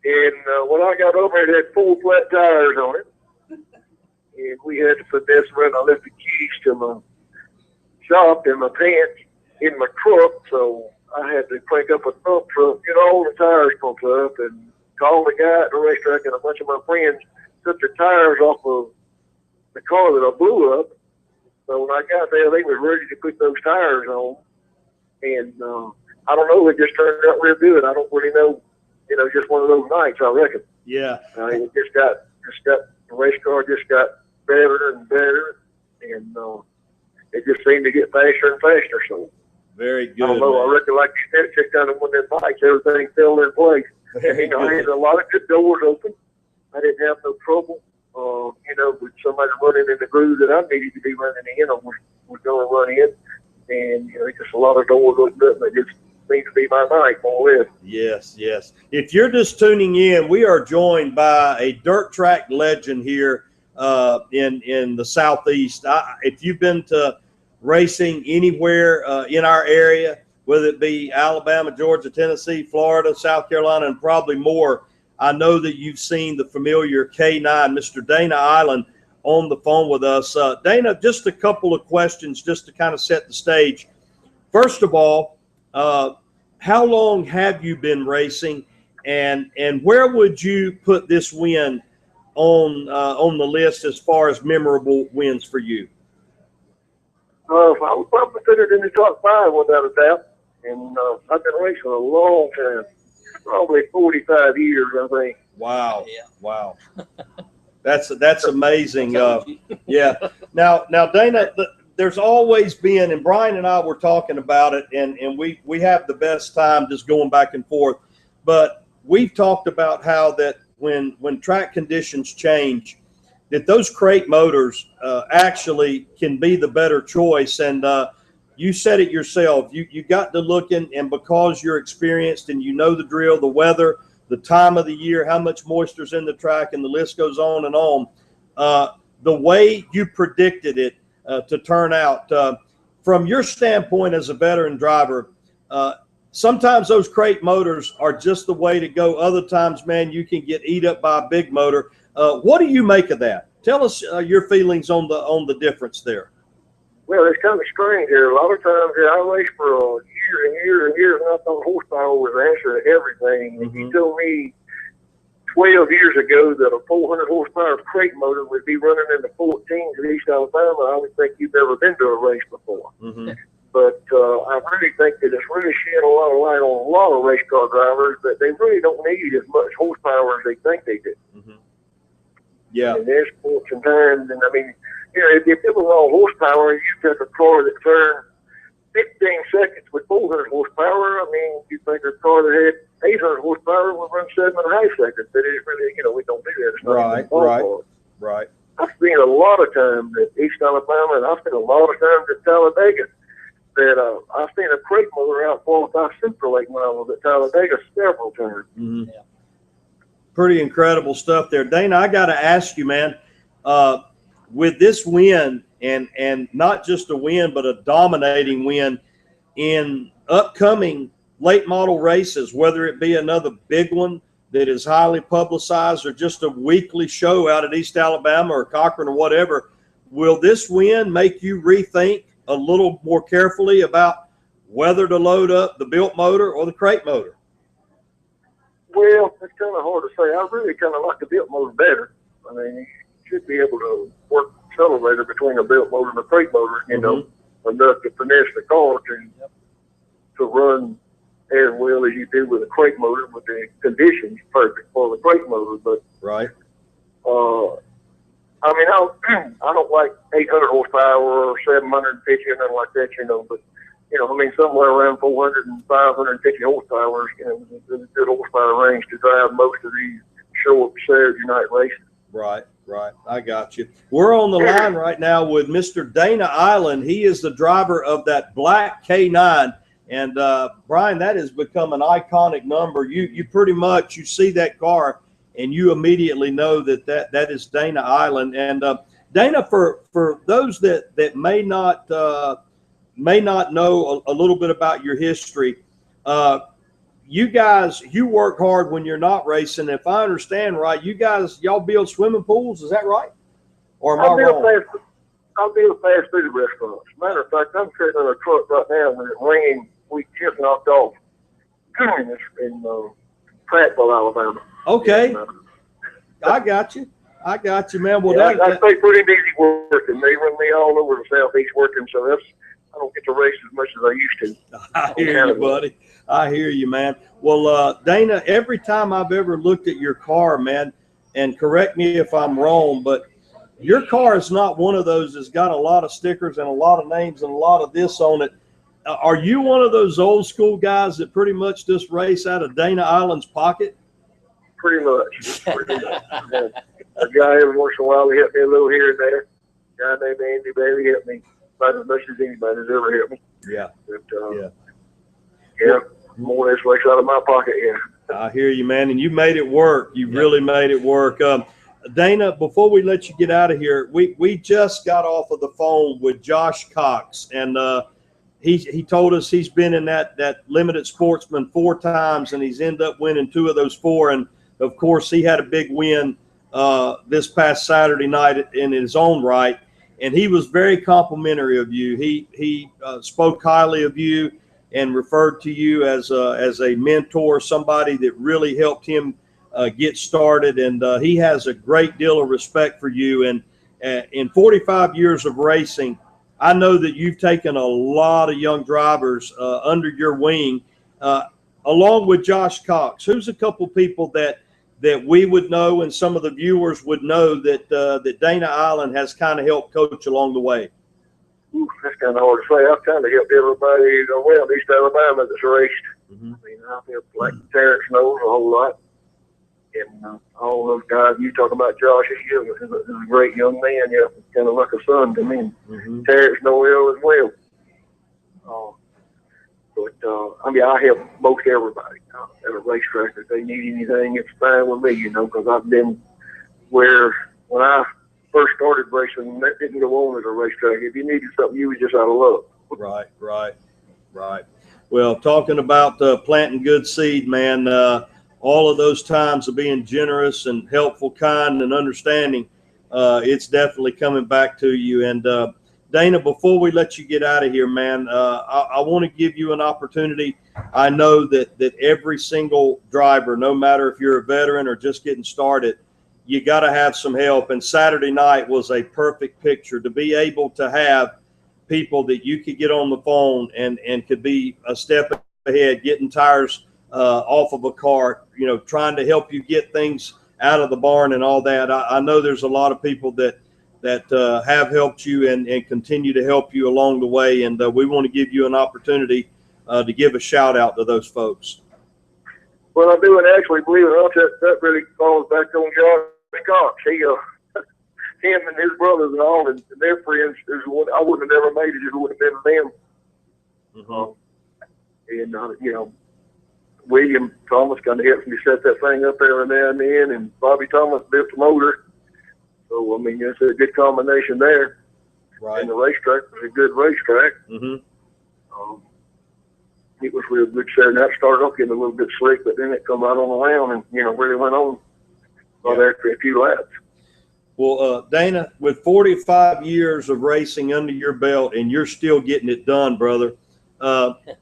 and when I got over, it had 4 flat tires on it. And we had to put this around. I left the keys to my shop and my pants in my truck, so I had to crank up a dump truck, get all the tires pumped up, and call the guy at the racetrack, and a bunch of my friends took the tires off of the car that I blew up. So when I got there, they were ready to put those tires on. And I don't know, it just turned out real good. I don't really know. Just one of those nights, I reckon. Yeah. It just got the race car just got better and better, and it just seemed to get faster and faster. So very good. I don't know. Man. I reckon, like you said, just kind of when them bikes, everything fell in place. And, I had a lot of good doors open. I didn't have no trouble. With somebody running in the groove that I needed to be running in, or was going to run in, and just a lot of doors opened up. And it just seemed to be my night, more or less. Yes, yes. If you're just tuning in, we are joined by a dirt track legend here in the Southeast. If you've been to racing anywhere in our area, whether it be Alabama, Georgia, Tennessee, Florida, South Carolina, and probably more, I know that you've seen the familiar K9, Mr. Dana Eiland, on the phone with us. Dana, just a couple of questions just to kind of set the stage. First of all, how long have you been racing, and where would you put this win on the list as far as memorable wins for you? I would probably put it in the top 5 without a doubt. And I've been racing a long time, probably 45 years, I think. Wow. Yeah. Wow. That's amazing. Yeah. Now, Dana, there's always been, and Brian and I were talking about it, and we have the best time just going back and forth. But we've talked about how that when track conditions change, that those crate motors actually can be the better choice. And you said it yourself. You got to looking, and because you're experienced and you know the drill, the weather, the time of the year, how much moisture's in the track, and the list goes on and on. The way you predicted it to turn out, from your standpoint as a veteran driver, sometimes those crate motors are just the way to go. Other times, man, you can get eat up by a big motor. What do you make of that? Tell us your feelings on the difference there. Well, it's kind of strange here. A lot of times, I raced for years and years and years, and I thought horsepower was the answer to everything. If you told me 12 years ago that a 400 horsepower crate motor would be running in the 14s in East Alabama, I would think you've never been to a race before. But I really think that it's really shed a lot of light on a lot of race car drivers that they really don't need as much horsepower as they think they do. Yeah. And there's points and times, and I mean, you know, if it was all horsepower, you took a car that turned 15 seconds with 400 horsepower. I mean, you think a car that had 800 horsepower would run 7.5 seconds. But it's really, you know, we don't do that. It's not right. I've spent a lot of time at East Alabama, and I've spent a lot of time at Talladega. That I've seen a crate motor out qualify Super Lake miles at Talladega several times. Pretty incredible stuff there. Dana, I got to ask you, man, with this win, and not just a win, but a dominating win in upcoming late model races, whether it be another big one that is highly publicized or just a weekly show out at East Alabama or Cochran or whatever, will this win make you rethink a little more carefully about whether to load up the built motor or the crate motor? Well, it's kind of hard to say. I really kind of like the built motor better. I mean, you should be able to work the accelerator between a built motor and a crate motor, you know, enough to finesse the car to run as well as you do with a crate motor, with the conditions perfect for the crate motor. But I mean, I don't like 800 horsepower or 750 or nothing like that, you know. But you know, I mean, somewhere around 400 and 550 horsepower, you know, is a good horsepower range to drive most of these show-up Saturday night races. Right. I got you. We're on the line right now with Mr. Dana Eiland. He is the driver of that black K9. And Brian, that has become an iconic number. You pretty much, you see that car and you immediately know that is Dana Eiland. And Dana, for those that may not know a little bit about your history, you guys, you work hard when you're not racing. If I understand right, y'all build swimming pools. Is that right? Or am I wrong? I build fast food restaurants. Matter of fact, I'm sitting in a truck right now when it's raining. We just knocked off in Prattville, Alabama. Okay. And, I got you, man. Well, I stay pretty busy working. They run me all over the Southeast working, so I don't get to race as much as I used to. I hear you, buddy. I hear you, man. Well, Dana, every time I've ever looked at your car, man, and correct me if I'm wrong, but your car is not one of those that's got a lot of stickers and a lot of names and a lot of this on it. Are you one of those old school guys that pretty much just race out of Dana Eiland's pocket? Pretty much. A guy every once in a while, he helped me a little here and there. A guy named Andy Bailey helped me about as much as anybody's ever helped me. Yeah. But, more or less race out of my pocket, I hear you, man, and you made it work. You really made it work. Dana, before we let you get out of here, we just got off of the phone with Josh Cox, and he told us he's been in that limited sportsman 4 times, and he's ended up winning 2 of those 4. And of course, he had a big win this past Saturday night in his own right, and he was very complimentary of you. He spoke highly of you and referred to you as a mentor, somebody that really helped him get started. And he has a great deal of respect for you. And in 45 years of racing, I know that you've taken a lot of young drivers under your wing, along with Josh Cox. Who's a couple people that we would know and some of the viewers would know that Dana Eiland has kind of helped coach along the way? That's kind of hard to say. I've kind of helped everybody around East Alabama that's raced. I mean, I've helped like Terrence knows a whole lot. And all those guys you talk about, Josh, is a great young man. Yeah, kind of like a son to me. Mm-hmm. Terrence Noel as well. But I mean, I help most everybody at a racetrack. If they need anything, it's fine with me, because I've been where when I first started racing, that didn't go on at a racetrack. If you needed something, you was just out of love. Right. Well, talking about planting good seed, man, all of those times of being generous and helpful, kind, and understanding, it's definitely coming back to you. And Dana, before we let you get out of here, man, I want to give you an opportunity. I know that every single driver, no matter if you're a veteran or just getting started, you got to have some help. And Saturday night was a perfect picture to be able to have people that you could get on the phone and could be a step ahead, getting tires off of a car, trying to help you get things out of the barn and all that. I know there's a lot of people that have helped you and continue to help you along the way. And we want to give you an opportunity to give a shout out to those folks. Well, I do, and actually, believe it or not, that really falls back on Josh Cox. Him and his brothers and all, and their friends, I wouldn't have never made it if it wouldn't have been them. Mm-hmm. And, William Thomas kind of helps me set that thing up every now and then, and Bobby Thomas built the motor. So, I mean, it's a good combination there. Right. And the racetrack was a good racetrack. Mm-hmm. It was real good Saturday night. Started off getting a little bit slick, but then it come right on around and, really went on there for a few laps. Well, Dana, with 45 years of racing under your belt, and you're still getting it done, brother,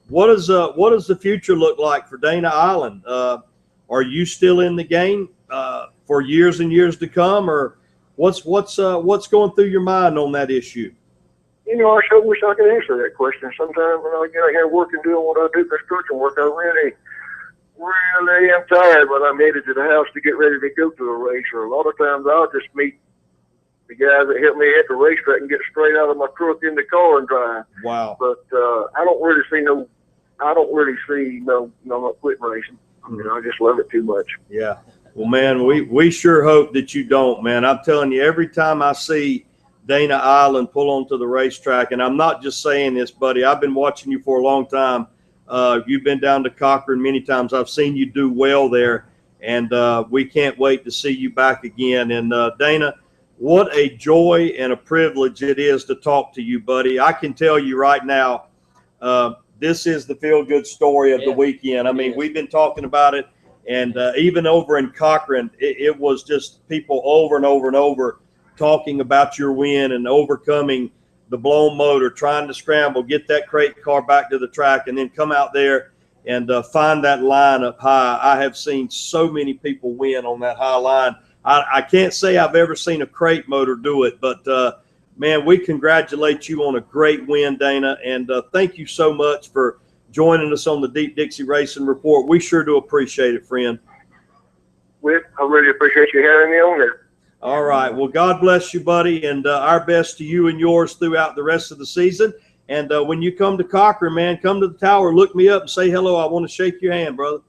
what does the future look like for Dana Eiland? Are you still in the game for years and years to come, or what's going through your mind on that issue? I sure wish I could answer that question. Sometimes when I get out here working, doing what I do, construction work, I really am tired when I'm headed to the house to get ready to go to a race. Or a lot of times I'll just meet the guys that help me at the racetrack and get straight out of my truck in the car and drive. Wow. But I don't really see no quitting racing. I just love it too much. Yeah. Well, man, we sure hope that you don't, man. I'm telling you, every time I see Dana Eiland pull onto the racetrack, and I'm not just saying this, buddy, I've been watching you for a long time. You've been down to Cochran many times. I've seen you do well there, and we can't wait to see you back again. And Dana, what a joy and a privilege it is to talk to you, buddy. I can tell you right now, this is the feel-good story of the weekend. I mean, we've been talking about it, and even over in Cochran, it was just people over and over and over talking about your win and overcoming the blown motor, trying to scramble, get that crate car back to the track, and then come out there and find that line up high. I have seen so many people win on that high line. I can't say I've ever seen a crate motor do it, but man, we congratulate you on a great win, Dana, and thank you so much for joining us on the Deep Dixie Racing Report. We sure do appreciate it, friend. Well, I really appreciate you having me on there. All right. Well, God bless you, buddy, and our best to you and yours throughout the rest of the season. And when you come to Cochran, man, come to the tower, look me up and say hello. I want to shake your hand, brother.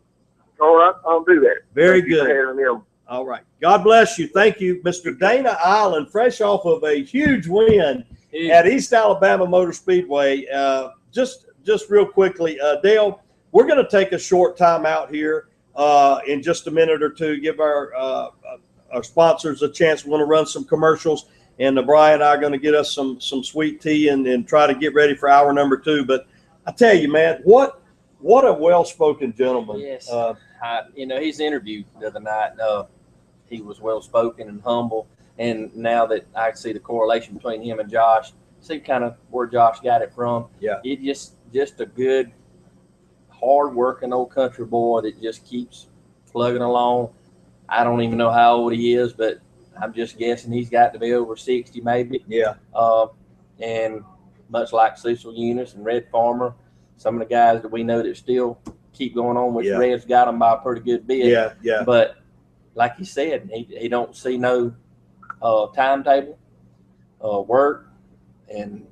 All right. I'll do that. Very Thank you good. for having me on. All right. God bless you. Thank you, Mr. Dana Eiland, fresh off of a huge win at East Alabama Motor Speedway. Just real quickly, Dale, we're going to take a short time out here in just a minute or two, give our sponsors a chance. We want to run some commercials, and Brian and I are going to get us some sweet tea and try to get ready for hour number 2. But I tell you, man, what a well-spoken gentleman. Yes. His interview the other night, he was well-spoken and humble. And now that I see the correlation between him and Josh, see kind of where Josh got it from. Yeah. It just a good, hard-working old country boy that just keeps plugging along. I don't even know how old he is, but I'm just guessing he's got to be over 60 maybe. Yeah. And much like Cecil Eunice and Red Farmer, some of the guys that we know that still keep going on, which Red's got them by a pretty good bit. Yeah, yeah. But like he said, he don't see no timetable, work, and,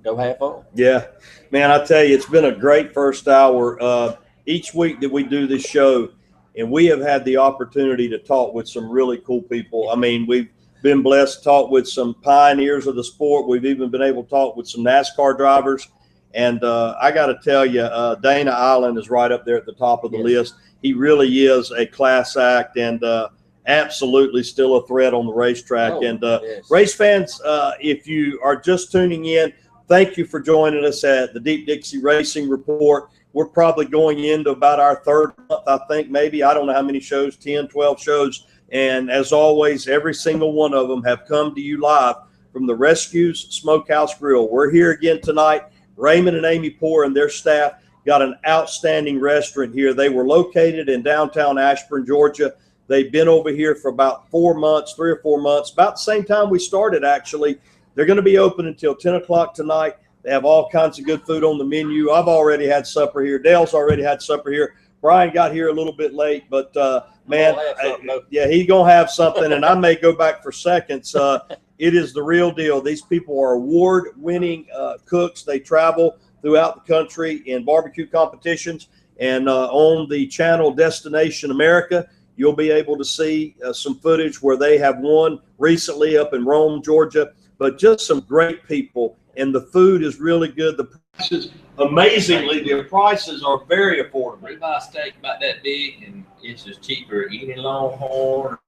go have fun. Yeah. Man, I tell you, it's been a great first hour. Each week that we do this show, and we have had the opportunity to talk with some really cool people. I mean, we've been blessed to talk with some pioneers of the sport. We've even been able to talk with some NASCAR drivers. And I got to tell you, Dana Eiland is right up there at the top of the list. He really is a class act and absolutely still a threat on the racetrack. Race fans, if you are just tuning in, thank you for joining us at the Deep Dixie Racing Report. We're probably going into about our third month, I think, maybe. I don't know how many shows, 10, 12 shows. And as always, every single one of them have come to you live from the Rescues Smokehouse Grill. We're here again tonight. Raymond and Amy Poore and their staff got an outstanding restaurant here. They were located in downtown Ashburn, Georgia. They've been over here for about 4 months, 3 or 4 months, about the same time we started, actually. They're going to be open until 10 o'clock tonight. They have all kinds of good food on the menu. I've already had supper here. Dale's already had supper here. Brian got here a little bit late, but man, yeah, he's going to have something, and I may go back for seconds. It is the real deal. These people are award-winning cooks. They travel throughout the country in barbecue competitions, and on the channel Destination America, you'll be able to see some footage where they have won recently up in Rome, Georgia, but just some great people, and the food is really good. The prices, amazingly, the prices are very affordable. Ribeye steak about that big, and it's just cheaper eating Longhorn.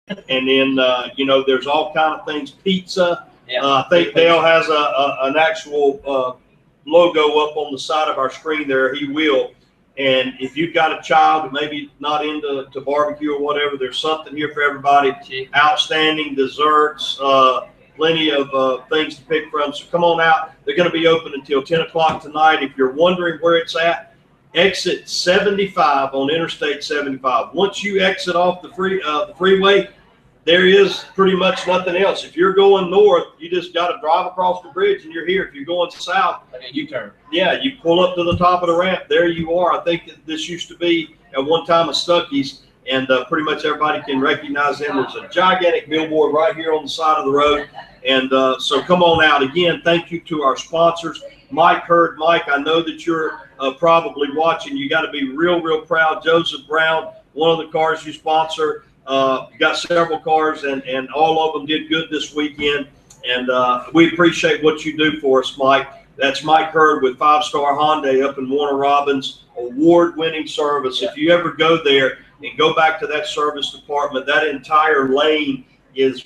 And then, you know, there's all kind of things, pizza. I think Dale has an actual logo up on the side of our screen there. He will. And if you've got a child who maybe not into barbecue or whatever, there's something here for everybody. Outstanding desserts, plenty of things to pick from. So come on out. They're going to be open until 10 o'clock tonight. If you're wondering where it's at, exit 75 on Interstate 75. Once you exit off the freeway, there is pretty much nothing else. If you're going north, you just got to drive across the bridge and you're here. If you're going south, you turn. Yeah, you pull up to the top of the ramp. There you are. I think that this used to be at one time a Stuckey's, and pretty much everybody can recognize them. There's a gigantic billboard right here on the side of the road. And so come on out. Again, thank you to our sponsors. Mike Hurd. Mike, I know that you're probably watching. You got to be real proud. Joseph Brown, one of the cars you sponsor. You got several cars, and all of them did good this weekend. And we appreciate what you do for us, Mike. That's Mike Hurd with 5-Star Hyundai up in Warner Robins, award-winning service. If you ever go there and go back to that service department, that entire lane is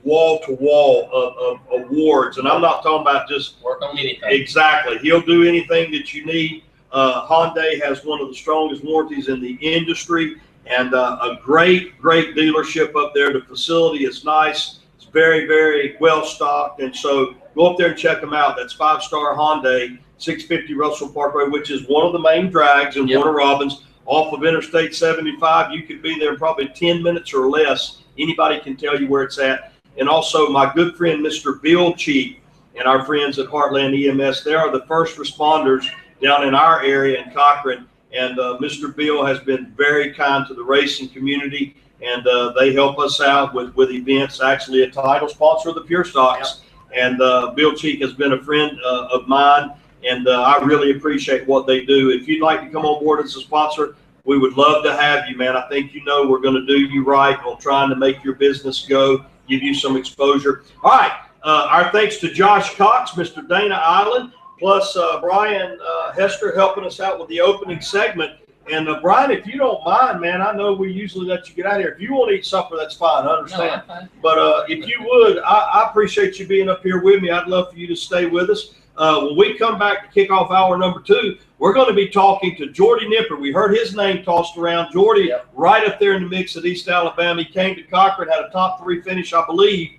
wall to wall of awards. And I'm not talking about just work on anything. Exactly. He'll do anything that you need. Hyundai has one of the strongest warranties in the industry, and a great dealership up there. The facility is nice. It's very well stocked, and so go up there and check them out. That's 5-Star Hyundai, 650 Russell Parkway, which is one of the main drags in Warner Robins off of Interstate 75. You could be there in probably 10 minutes or less. Anybody can tell you where it's at. And also my good friend, Mr. Bill Cheek, and our friends at Heartland EMS, they are the first responders down in our area in Cochran. And Mr. Bill has been very kind to the racing community, and they help us out with events, actually a title sponsor of the Pure Stocks. And Bill Cheek has been a friend of mine, and I really appreciate what they do. If you'd like to come on board as a sponsor, we would love to have you, man. I think you know we're going to do you right on trying to make your business go, give you some exposure. All right, our thanks to Josh Cox, Mr. Dana Eiland, plus Brian Hester helping us out with the opening segment. And Brian, if you don't mind, man, I know we usually let you get out of here. If you want to eat supper, that's fine. I understand. No, but if you would, I appreciate you being up here with me. I'd love for you to stay with us. When we come back to kick off hour number 2, we're going to be talking to Jordy Nipper. We heard his name tossed around. Jordy, right up there in the mix at East Alabama. He came to Cochran, had a top 3 finish, I believe,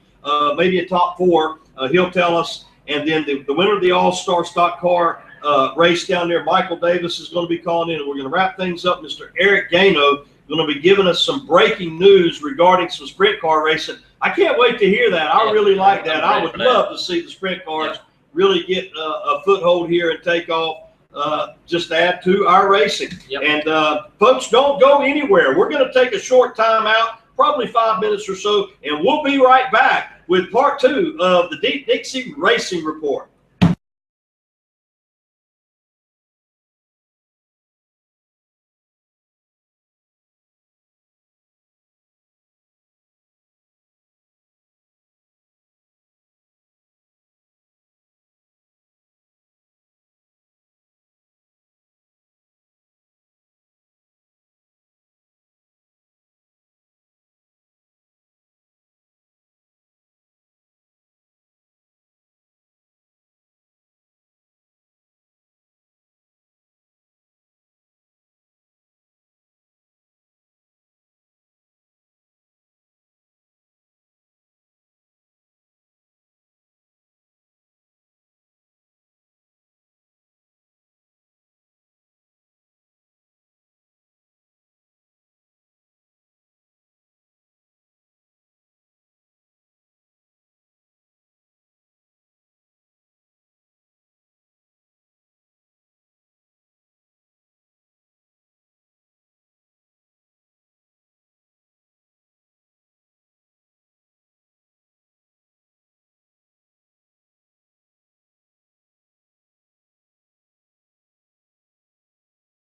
maybe a top 4. He'll tell us. And then the winner of the All-Star Stock Car race down there, Michael Davis, is going to be calling in. And we're going to wrap things up. Mr. Eric Gano going to be giving us some breaking news regarding some sprint car racing. I can't wait to hear that. I really like that. I would love to see the sprint cars really get a foothold here and take off, just add to our racing. And folks, don't go anywhere. We're going to take a short time out, probably 5 minutes or so, and we'll be right back with part 2 of the Deep Dixie Racing Report.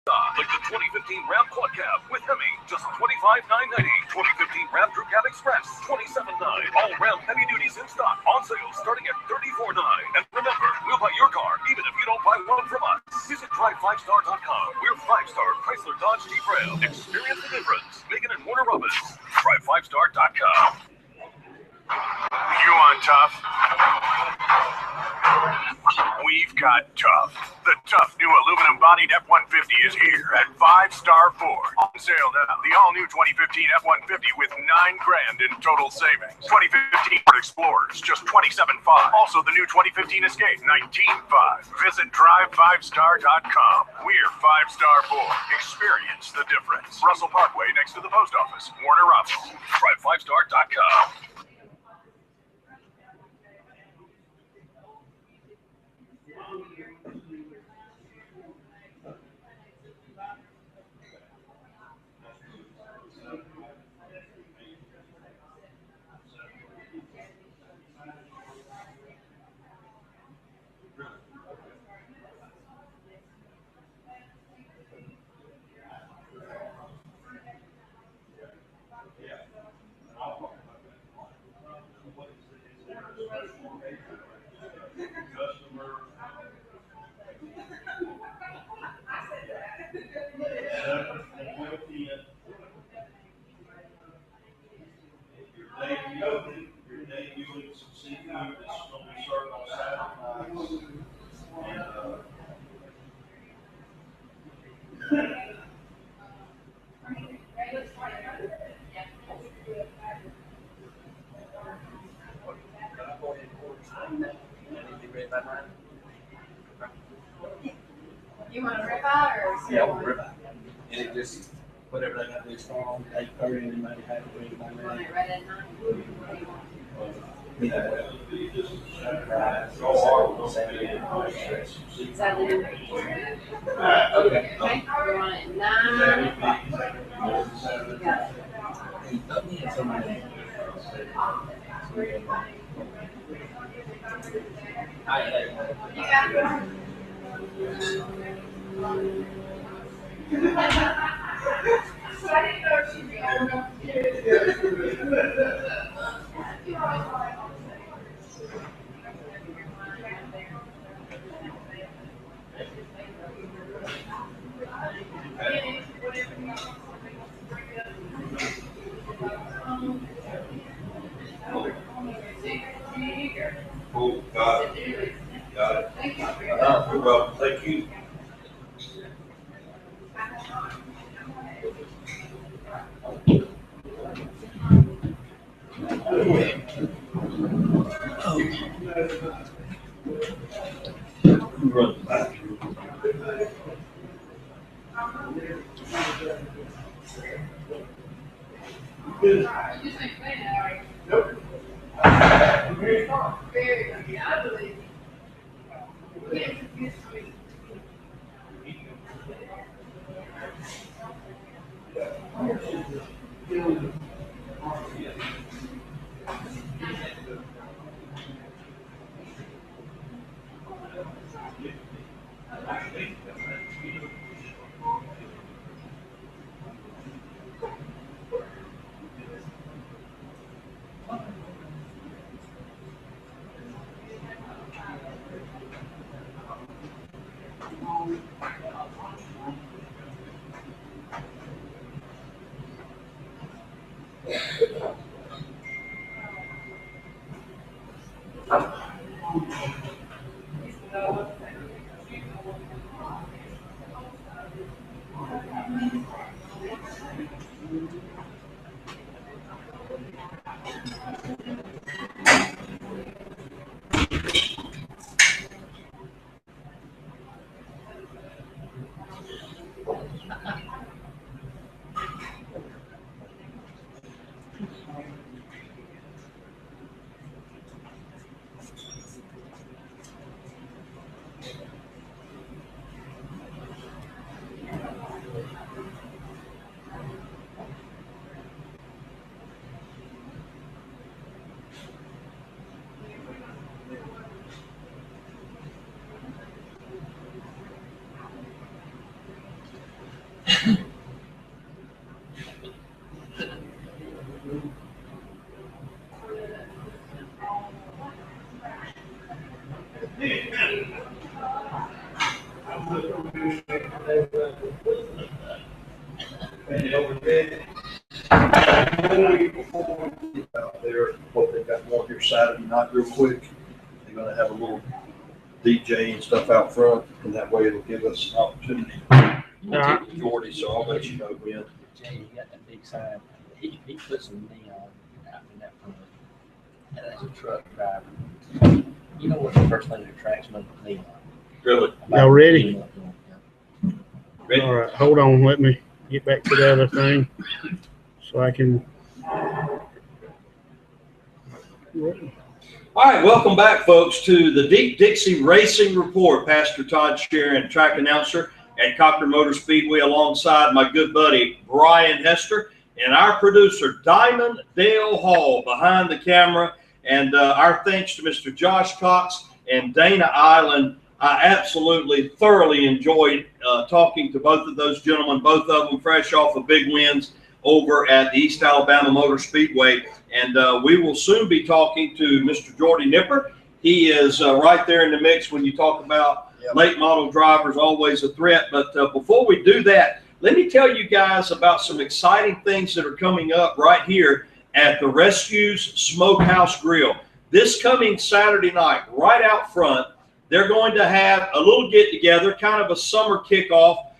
Like the 2015 Ram Quad Cab with Hemi, just $25,990. 2015 Ram Crew Cab Express, $27,990. All Ram heavy duties in stock, on sale starting at $34,990. And remember, we'll buy your car even if you don't buy one from us. Visit try5star.com. We're 5-star Chrysler Dodge Jeep Ram. Experience the difference. Make it in Warner Robins. Try5star.com. You want tough? We've got tough. The tough new aluminum bodied F-150 is here at 5-Star Ford. On sale now. The all-new 2015 F-150 with $9,000 in total savings. 2015 Ford Explorers, just $27,500. Also the new 2015 Escape, $19,500. Visit drive5star.com. We're 5-Star Ford. Experience the difference. Russell Parkway next to the post office. Warner Robins. Try5star.com. You want to rip out or? Yeah, I want to rip out. And it just, whatever they got to do, start on 8:30 and anybody have to read by You want now. it right at 9? Is that the new? Okay. Okay, you want it at 9? You got it. You got it. So I didn't know if she'd be old enough to do it. Cool, got it. Got it. You're welcome. Thank you. Nope. Very good. I believe you. Out there, what they got going here Saturday night, real quick. They're going to have a little DJ and stuff out front, and that way it'll give us an opportunity to get to Jordy. So I'll let you know when. Jay, you got that big sign. He put some neon out in that front. And that's a truck driver. You know what the first thing that attracts me? Neon. Really? Y'all ready? Ready? All right, hold on. Let me get back to the other thing so I can. All right, welcome back, folks, to the Deep Dixie Racing Report. Pastor Todd Sharon, track announcer at Cochran Motor Speedway, alongside my good buddy Brian Hester and our producer Diamond Dale Hall behind the camera. And our thanks to Mr. Josh Cox and Dana Eiland. I absolutely thoroughly enjoyed talking to both of those gentlemen, both of them fresh off of big wins over at the East Alabama Motor Speedway. And we will soon be talking to Mr. Jordy Nipper. He is right there in the mix when you talk about late model drivers, always a threat. But before we do that, let me tell you guys about some exciting things that are coming up right here at the Rescues Smokehouse Grill. This coming Saturday night, right out front, they're going to have a little get-together, kind of a summer kickoff.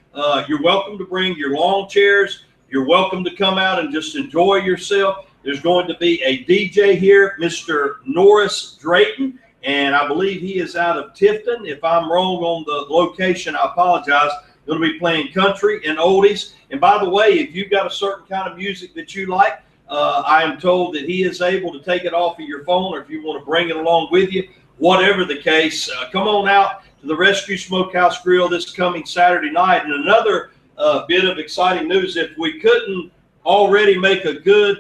You're welcome to bring your lawn chairs. You're welcome to come out and just enjoy yourself. There's going to be a DJ here, Mr. Norris Drayton, and I believe he is out of Tifton. If I'm wrong on the location, I apologize. Going to be playing country and oldies. And by the way, if you've got a certain kind of music that you like, I am told that he is able to take it off of your phone, or if you want to bring it along with you, whatever the case, come on out to the Rescue Smokehouse Grill this coming Saturday night. And another bit of exciting news, if we couldn't already make a good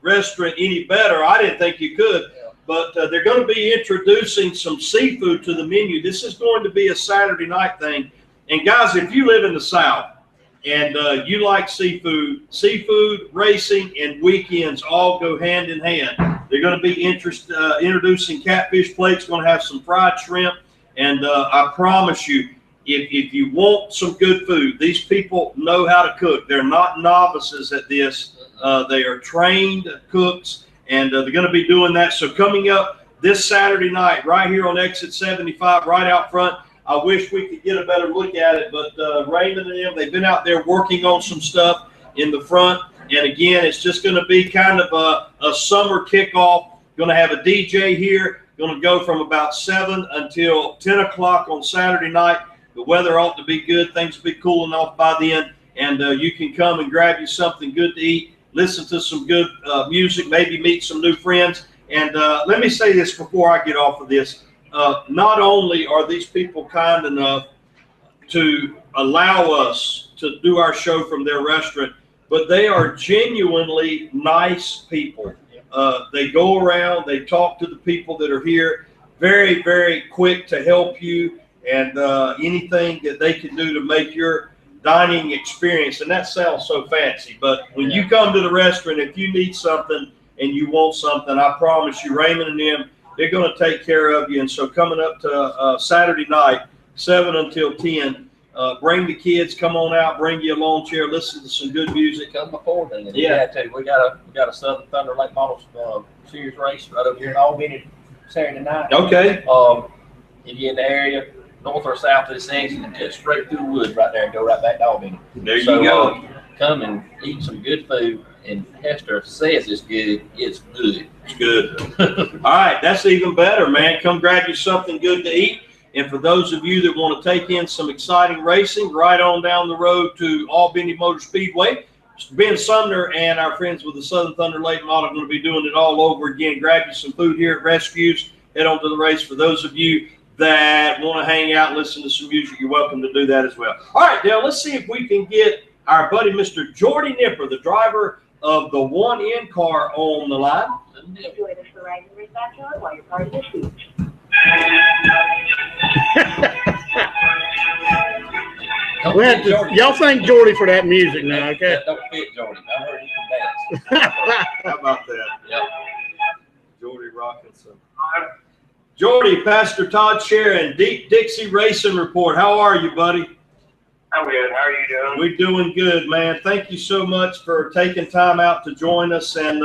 restaurant any better, I didn't think you could, but they're going to be introducing some seafood to the menu. This is going to be a Saturday night thing. And guys, if you live in the South and you like seafood, racing, and weekends all go hand in hand. They're going to be introducing catfish plates, going to have some fried shrimp. And I promise you, if you want some good food, these people know how to cook. They're not novices at this. They are trained cooks, and they're going to be doing that. So coming up this Saturday night, right here on Exit 75, right out front. I wish we could get a better look at it, but Raymond and them, they've been out there working on some stuff in the front. And again, it's just going to be kind of a summer kickoff. Going to have a DJ here. Going to go from about 7 until 10 o'clock on Saturday night. The weather ought to be good. Things will be cooling off by then. And you can come and grab you something good to eat, listen to some good music, maybe meet some new friends. And let me say this before I get off of this. Not only are these people kind enough to allow us to do our show from their restaurant, but they are genuinely nice people. They go around, they talk to the people that are here, very, very quick to help you, and anything that they can do to make your dining experience. And that sounds so fancy, but when you come to the restaurant, if you need something and you want something, I promise you, Raymond and them, they're going to take care of you. And so coming up to Saturday night, 7 until 10, bring the kids, come on out, bring you a lawn chair, listen to some good music. Come before then. Yeah, I tell you, we got a Southern Thunder Late Models Series race right over here in Albany Saturday night. Okay. If you're in the area, north or south of this exit, and just straight through the woods right there and go right back to Albany. There you go. Come and eat some good food. And Hester says it's good. It's good. It's good. All right, that's even better, man. Come grab you something good to eat. And for those of you that want to take in some exciting racing, right on down the road to Albany Motor Speedway, Ben Sumner and our friends with the Southern Thunder Late Model are going to be doing it all over again. Grab you some food here at Rescues. Head on to the race. For those of you that want to hang out and listen to some music, you're welcome to do that as well. All right, Dale, let's see if we can get our buddy Mr. Jordy Nipper, the driver of the one-in car, on the line. Join us for riding with that while you're part of the speech. We have to, y'all thank Jordy for that music now, okay? That don't fit Jordy. I heard he can dance. How about that? Yep. Jordy Rockinson. Jordy, Pastor Todd Sharon, Deep Dixie Racing Report. How are you, buddy? I'm good. How are you doing? We're doing good, man. Thank you so much for taking time out to join us. And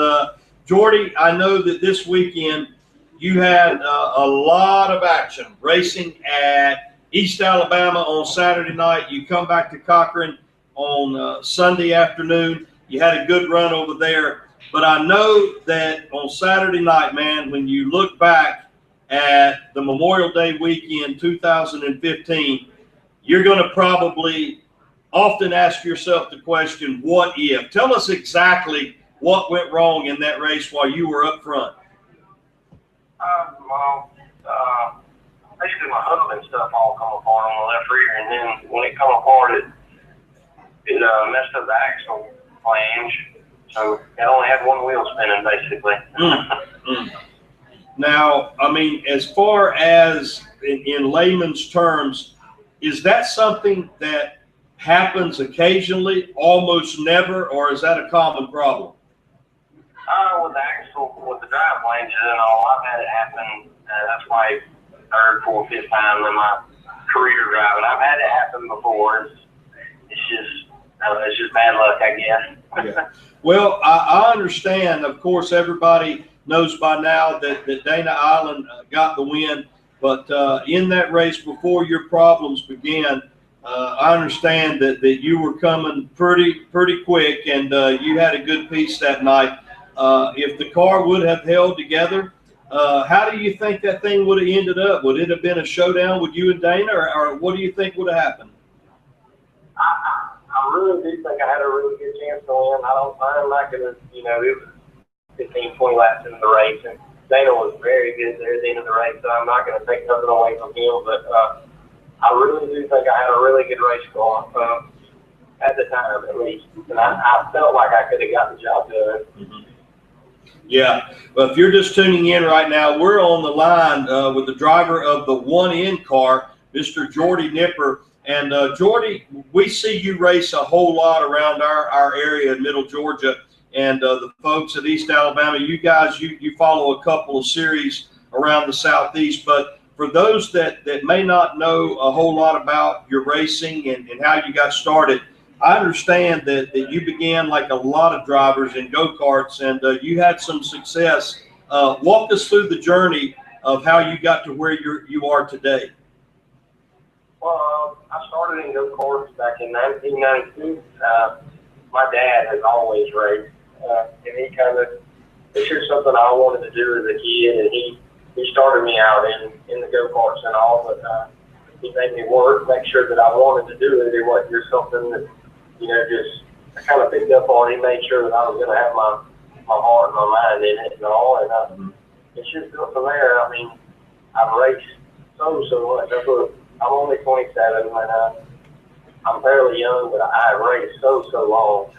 Jordy, I know that this weekend you had a lot of action racing at East Alabama on Saturday night. You come back to Cochran on Sunday afternoon. You had a good run over there. But I know that on Saturday night, man, when you look back at the Memorial Day weekend 2015, you're going to probably often ask yourself the question, what if? Tell us exactly what went wrong in that race while you were up front. Basically my hub and stuff all come apart on the left rear, and then when it come apart, it messed up the axle flange, so it only had one wheel spinning, basically. Now, I mean, as far as in layman's terms, is that something that happens occasionally, almost never, or is that a common problem? With the axle, with the drive flanges and all, I've had it happen. That's my third, fourth, fifth time in my career driving. I've had it happen before. It's just bad luck, I guess. Yeah. Well, I understand. Of course, everybody knows by now that Dana Eiland got the win. But in that race, before your problems began, I understand that you were coming pretty quick, and you had a good piece that night. If the car would have held together, how do you think that thing would have ended up? Would it have been a showdown with you and Dana, or what do you think would have happened? I really do think I had a really good chance to win. I'm not going to, it was 15, 20 laps into the race, and Dana was very good there at the end of the race, so I'm not going to take nothing away from him. But I really do think I had a really good race car at the time, at least. And I felt like I could have got the job done. Mm-hmm. Yeah. Well, if you're just tuning in right now, we're on the line with the driver of the one-in car, Mr. Jordy Nipper. And Jordy, we see you race a whole lot around our area in Middle Georgia. And the folks at East Alabama, you guys, you follow a couple of series around the Southeast. But for those that may not know a whole lot about your racing and how you got started, I understand that you began like a lot of drivers in go-karts, and you had some success. Walk us through the journey of how you got to where you are today. Well, I started in go-karts back in 1992. My dad has always raced. And he it's just something I wanted to do as a kid, and he started me out in the go-karts and all, but he made me work, make sure that I wanted to do it. It wasn't just something that, just I kind of picked up on. He made sure that I was going to have my heart and my mind in it and all, and it's just built from there. I mean, I've raced so much. I'm only 27, and I'm fairly young, but I've raced so long.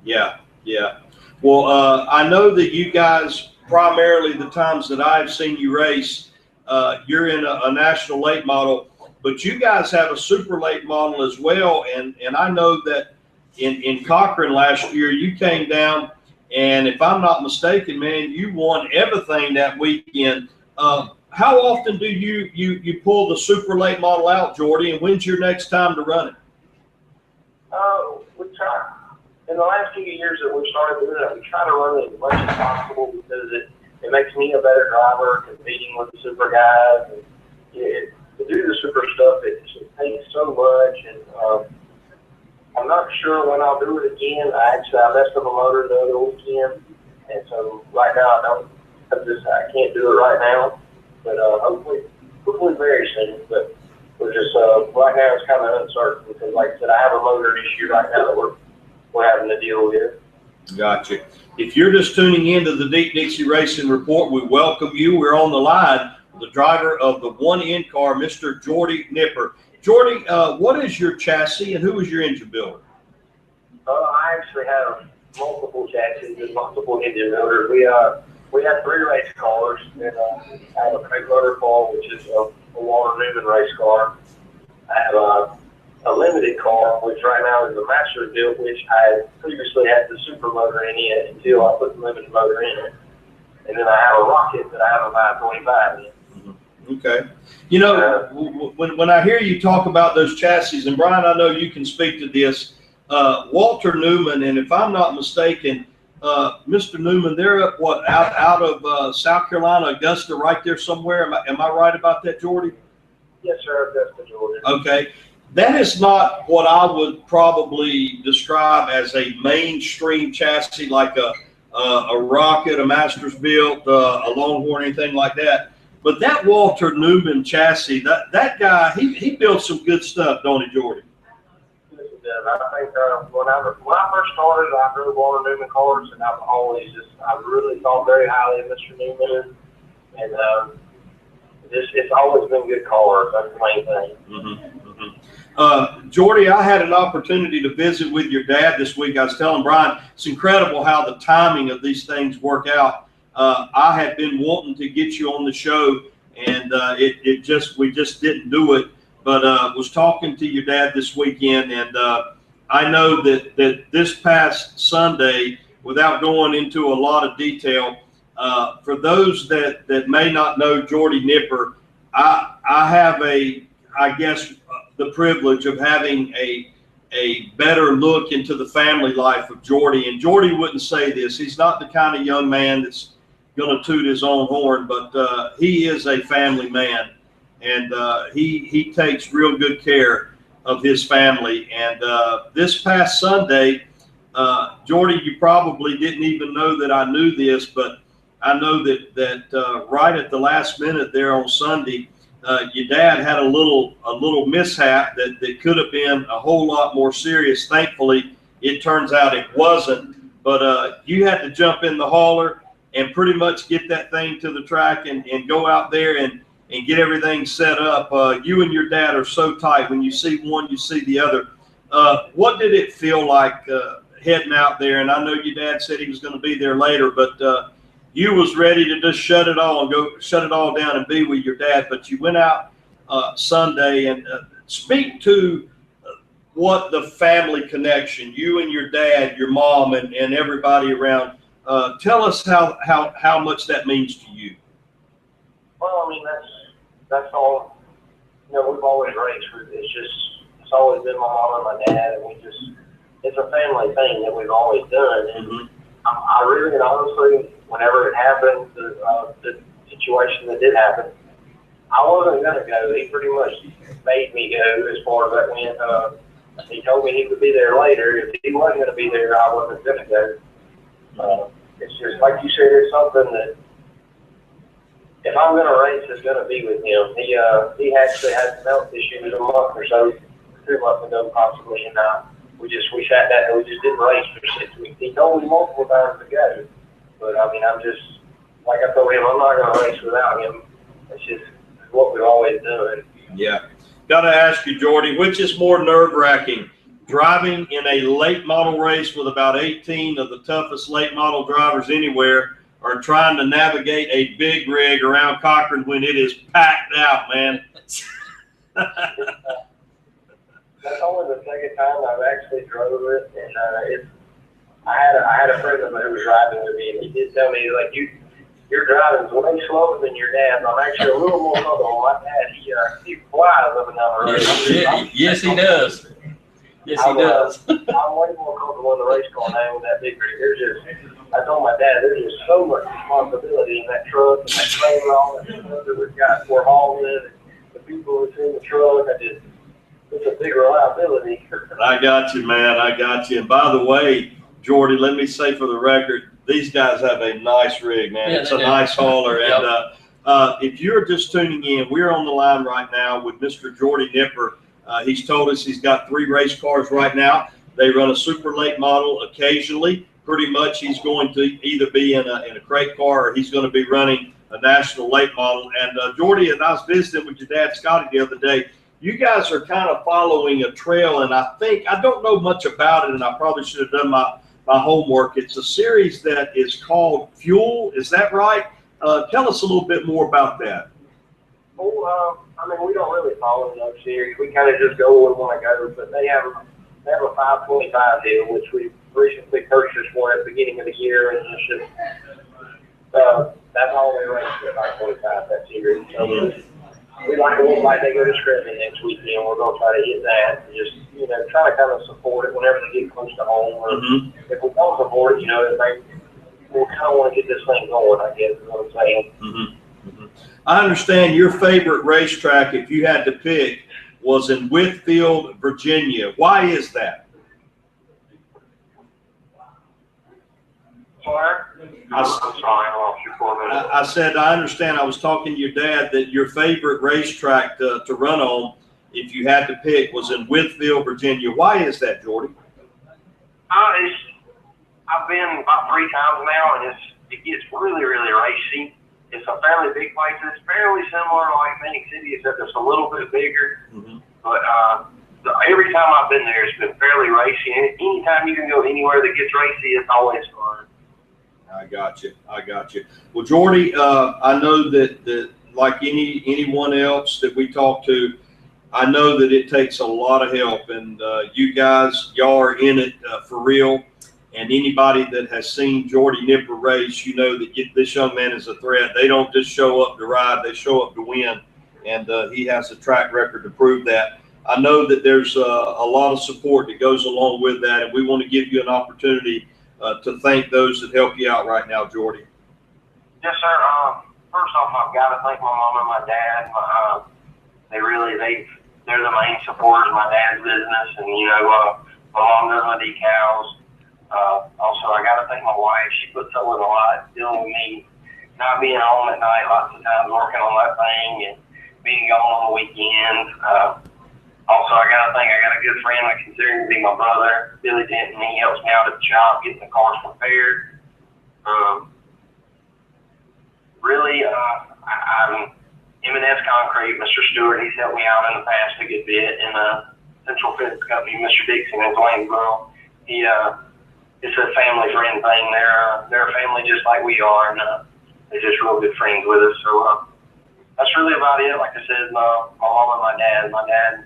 Yeah. Well, I know that you guys, primarily the times that I've seen you race, you're in a national late model, but you guys have a super late model as well. And I know that in Cochran last year, you came down, and if I'm not mistaken, man, you won everything that weekend. How often do you pull the super late model out, Jordy, and when's your next time to run it? We try. In the last few years that we've started doing it, we try to run it as much as possible because it makes me a better driver competing with the super guys. And to do the super stuff, it takes so much. And I'm not sure when I'll do it again. I messed up a motor the other weekend, and so right now I can't do it right now. But hopefully very soon. But we're just right now it's kind of uncertain because, like I said, I have a motor issue right now that we're having to deal with. Gotcha. If you're just tuning into the Deep Dixie Racing Report, we welcome you. We're on the line with the driver of the one-in car, Mr. Jordy Nipper. Jordy, what is your chassis and who is your engine builder? I actually have multiple chassis and multiple engine builders. we had 3 race cars, and I have a Craig Butterfall, which is a Walter Newman race car. I have a limited car, which right now is a master built, which I previously had the super motor in it until I put the limited motor in it. And then I have a Rocket that I have a 525 in. Okay. You know, when I hear you talk about those chassis, and Brian, I know you can speak to this, Walter Newman, and if I'm not mistaken, Mr. Newman, they're up, what, out of South Carolina, Augusta, right there somewhere. Am I right about that, Jordy? Yes, sir, Augusta, Georgia. Okay. That is not what I would probably describe as a mainstream chassis, like a Rocket, a Masters built, a Longhorn, anything like that. But that Walter Newman chassis, that guy, he built some good stuff, don't he, Jordy? Yes, he does. I think when I first started, I drove Walter Newman cars, and I've always I really thought very highly of Mr. Newman, and it's always been good cars. That's the main thing. Jordy, I had an opportunity to visit with your dad this week. I was telling Brian, it's incredible how the timing of these things work out. I had been wanting to get you on the show, and we just didn't do it. But was talking to your dad this weekend, and I know that this past Sunday, without going into a lot of detail, for those that may not know Jordy Nipper, I have I guess the privilege of having a better look into the family life of Jordy. And Jordy wouldn't say this. He's not the kind of young man that's going to toot his own horn, but he is a family man, and he takes real good care of his family. And this past Sunday, Jordy, you probably didn't even know that I knew this, but I know that right at the last minute there on Sunday, your dad had a little mishap that could have been a whole lot more serious. Thankfully, it turns out it wasn't. But you had to jump in the hauler and pretty much get that thing to the track and go out there and get everything set up. You and your dad are so tight. When you see one, you see the other. What did it feel like heading out there? And I know your dad said he was going to be there later, but you was ready to just shut it all down and be with your dad. But you went out Sunday, and speak to what the family connection, you and your dad, your mom, and everybody around. Tell us how much that means to you. Well, I mean, that's all. You know, we've always raced. It's always been my mom and my dad, and it's a family thing that we've always done. And I really and honestly, whenever it happened, the situation that did happen, I wasn't going to go. He pretty much made me go as far as that went. He told me he would be there later. If he wasn't going to be there, I wasn't going to go. It's just, like you said, it's something that if I'm going to race, it's going to be with him. He actually had some health issues a month or so, 2 months ago possibly, and we sat down and we just didn't race for 6 weeks. He told me multiple times to go, but I mean, I'm just, like I told him, I'm not going to race without him. It's just what we've always done. Yeah. Got to ask you, Jordy, which is more nerve-wracking, driving in a late model race with about 18 of the toughest late model drivers anywhere, or trying to navigate a big rig around Cochran when it is packed out, man? That's only the second time I've actually drove it, and I had a friend of mine who was driving with me, and he did tell me, like, your driving's way slower than your dad's. I'm actually a little more comfortable. My dad, he flies up and down the road. Yes, he does. Yes, he does. I'm way more comfortable in the race car now with that big rig. I told my dad, there's just so much responsibility in that truck and that trailer, all that stuff that we've got. We're hauling it, the people that's in the truck. It's a big reliability. I got you, man. I got you. And by the way, Jordy, let me say for the record, these guys have a nice rig, man. It's a nice hauler. Yep. And if you're just tuning in, we're on the line right now with Mr. Jordy Nipper. He's told us he's got 3 race cars right now. They run a super late model occasionally. Pretty much he's going to either be in a crate car or he's going to be running a national late model. And Jordy, and I was visiting with your dad, Scotty, the other day. You guys are kind of following a trail, and I don't know much about it, and I probably should have done my my homework. It's a series that is called Fuel. Is that right? Tell us a little bit more about that. Well, I mean, we don't really follow no series. We kind of just go where we want to go. But they have a 525 deal, which we recently purchased one at the beginning of the year, and it's just that's all they race at 525 that series. So we like they go to Screaming next weekend. We're going to try to hit that and just try to kind of support it whenever they get close to home. Or if we don't support it, we kind of want to get this thing going, I guess is what I'm saying. I understand your favorite racetrack, if you had to pick, was in Whitfield, Virginia. Why is that? Sorry? I'm sorry, I lost you for a minute. I said, I understand. I was talking to your dad that your favorite racetrack to run on, if you had to pick, was in Whitfield, Virginia. Why is that, Jordy? I've been about 3 times now, and it gets really, really racy. It's a fairly big place. It's fairly similar to like Phoenix City, except it's a little bit bigger. But every time I've been there, it's been fairly racy. And anytime you can go anywhere that gets racy, it's always fun. I got you. Well, Jordy, I know that like anyone else that we talk to, I know that it takes a lot of help, and you guys, y'all are in it for real. And anybody that has seen Jordy Nipper race, you know that this young man is a threat. They don't just show up to ride; they show up to win, and he has a track record to prove that. I know that there's a lot of support that goes along with that, and we want to give you an opportunity to thank those that help you out right now, Jordy. Yes, sir. First off, I've got to thank my mom and my dad. They're the main supporters of my dad's business, and my mom does my decals. Also, I got to thank my wife. She puts up with a lot, dealing with me not being home at night lots of times, working on that thing, and being gone on the weekends. Also, I got a good friend I consider to be my brother, Billy Denton. He helps me out at the shop, getting the cars prepared. I'm M&S Concrete, Mr. Stewart. He's helped me out in the past a good bit, and Central Fence Company, Mr. Dixie in Waynesboro. It's a family friend thing. They're a family just like we are, and they're just real good friends with us. So that's really about it. Like I said, my mom and my dad. My dad,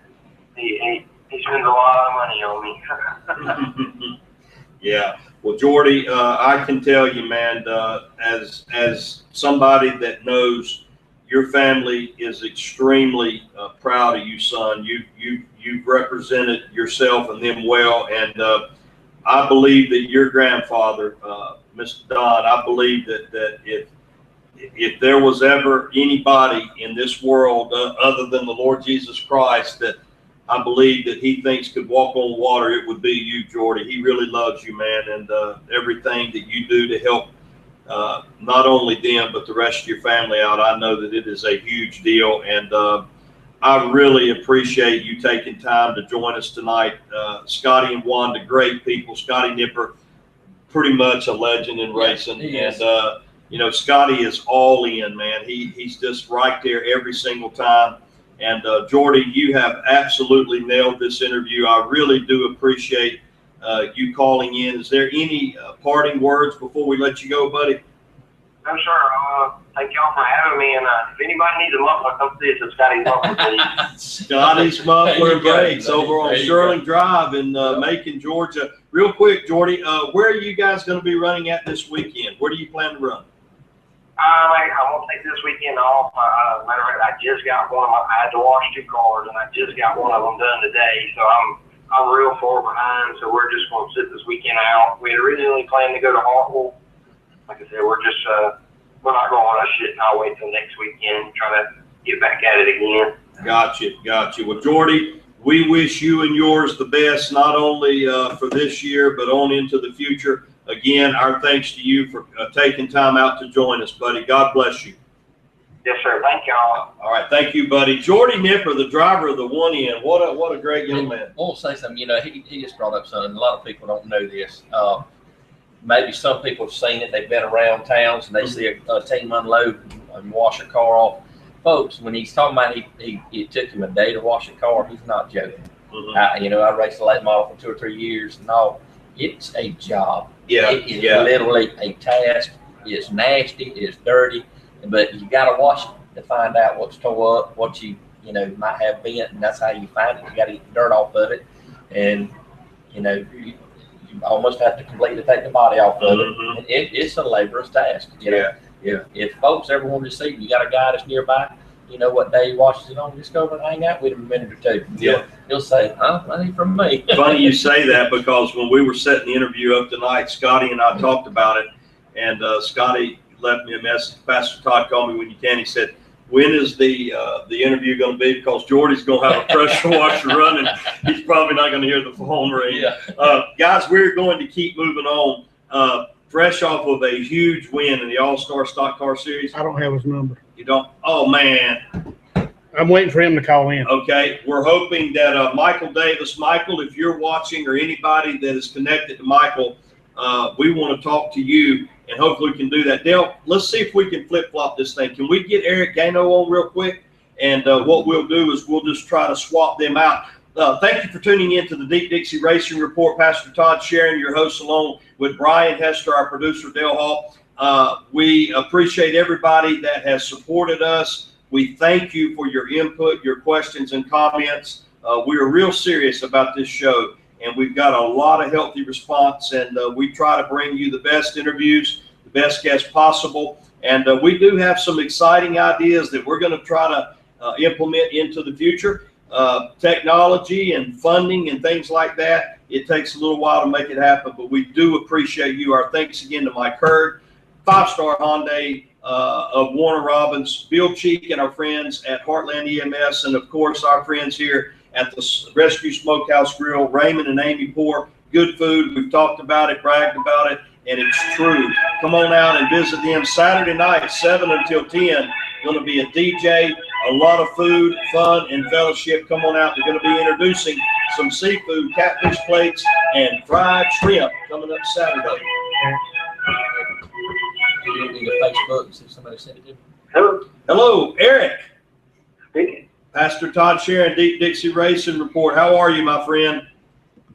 he spends a lot of money on me. Yeah. Well, Jordy, I can tell you, man, as somebody that knows your family is extremely proud of you, son. You've represented yourself and them well, and I believe that your grandfather, Mr. Don, I believe that if there was ever anybody in this world other than the Lord Jesus Christ that I believe that he thinks could walk on water, it would be you, Jordy. He really loves you, man, and everything that you do to help not only them but the rest of your family out, I know that it is a huge deal, and I really appreciate you taking time to join us tonight. Scotty and Wanda, great people. Scotty Nipper, pretty much a legend in racing. And, Scotty is all in, man. He's just right there every single time. And, Jordy, you have absolutely nailed this interview. I really do appreciate you calling in. Is there any parting words before we let you go, buddy? No, sir. Thank y'all for having me. And if anybody needs a muffler, come see us at Scotty's Muffler, please. Scotty's Muffler Breaks over on Sterling Drive in Macon, Georgia. Real quick, Jordy, where are you guys going to be running at this weekend? Where do you plan to run? I won't take this weekend off. Matter of fact, I just got one. I had to wash 2 cars, and I just got one of them done today. So I'm real far behind. So we're just going to sit this weekend out. We had originally planned to go to Hartwell. Like I said, we're not going to rush it, and I'll wait till next weekend, try to get back at it again. Gotcha. Well, Jordy, we wish you and yours the best, not only for this year, but on into the future. Again, our thanks to you for taking time out to join us, buddy. God bless you. Yes, sir. Thank y'all. All right. Thank you, buddy. Jordy Nipper, the driver of the 1N. What a great young man. I want to say something. He just brought up something. A lot of people don't know this. Maybe some people have seen it. They've been around towns and they see a team unload and wash a car off. Folks, when he's talking about it took him a day to wash a car, he's not joking. I raced a late model for 2 or 3 years and all. it's a job. Yeah, It is literally a task. It's nasty, it's dirty, but you got to wash it to find out what's tore up, what you might have bent, and that's how you find it. You got to get the dirt off of it, and you almost have to completely take the body off of it. And it's a laborious task. If folks ever want to see, you got a guy that's nearby. You know what day he washes it on? Just go over and hang out with him a minute or two. He'll say, "Huh, that ain't from me." Funny you say that, because when we were setting the interview up tonight, Scotty and I talked about it, and Scotty left me a message. Pastor Todd called me when you can. He said, "When is the interview going to be? Because Jordy's going to have a pressure washer running. He's probably not going to hear the phone ring." Guys, we're going to keep moving on. Fresh off of a huge win in the All-Star Stock Car Series. I don't have his number. You don't? Oh, man. I'm waiting for him to call in. Okay. We're hoping that Michael Davis, Michael, if you're watching, or anybody that is connected to Michael, we want to talk to you, and hopefully we can do that. Dale, let's see if we can flip-flop this thing. Can we get Eric Gano on real quick? And what we'll do is we'll just try to swap them out. Thank you for tuning in to the Deep Dixie Racing Report. Pastor Todd Sharon, your host, along with Brian Hester, our producer, Dale Hall. We appreciate everybody that has supported us. We thank you for your input, your questions, and comments. We are real serious about this show, and we've got a lot of healthy response, and we try to bring you the best interviews, the best guests possible. And we do have some exciting ideas that we're going to try to implement into the future. Technology and funding and things like that, it takes a little while to make it happen, but we do appreciate you. Our thanks again to Mike Hurd, 5-Star Hyundai of Warner Robins, Bill Cheek, and our friends at Heartland EMS, and of course our friends here at the Rescue Smokehouse Grill, Raymond and Amy Poor. Good food. We've talked about it, bragged about it, and it's true. Come on out and visit them Saturday night, 7 until 10. Going to be a DJ, a lot of food, fun, and fellowship. Come on out. They're going to be introducing some seafood, catfish plates, and fried shrimp coming up Saturday. You need a Facebook, see if somebody sent it to you. Hello. Hello, Eric. Speaking. Pastor Todd Sharon, Deep Dixie Racing Report. How are you, my friend?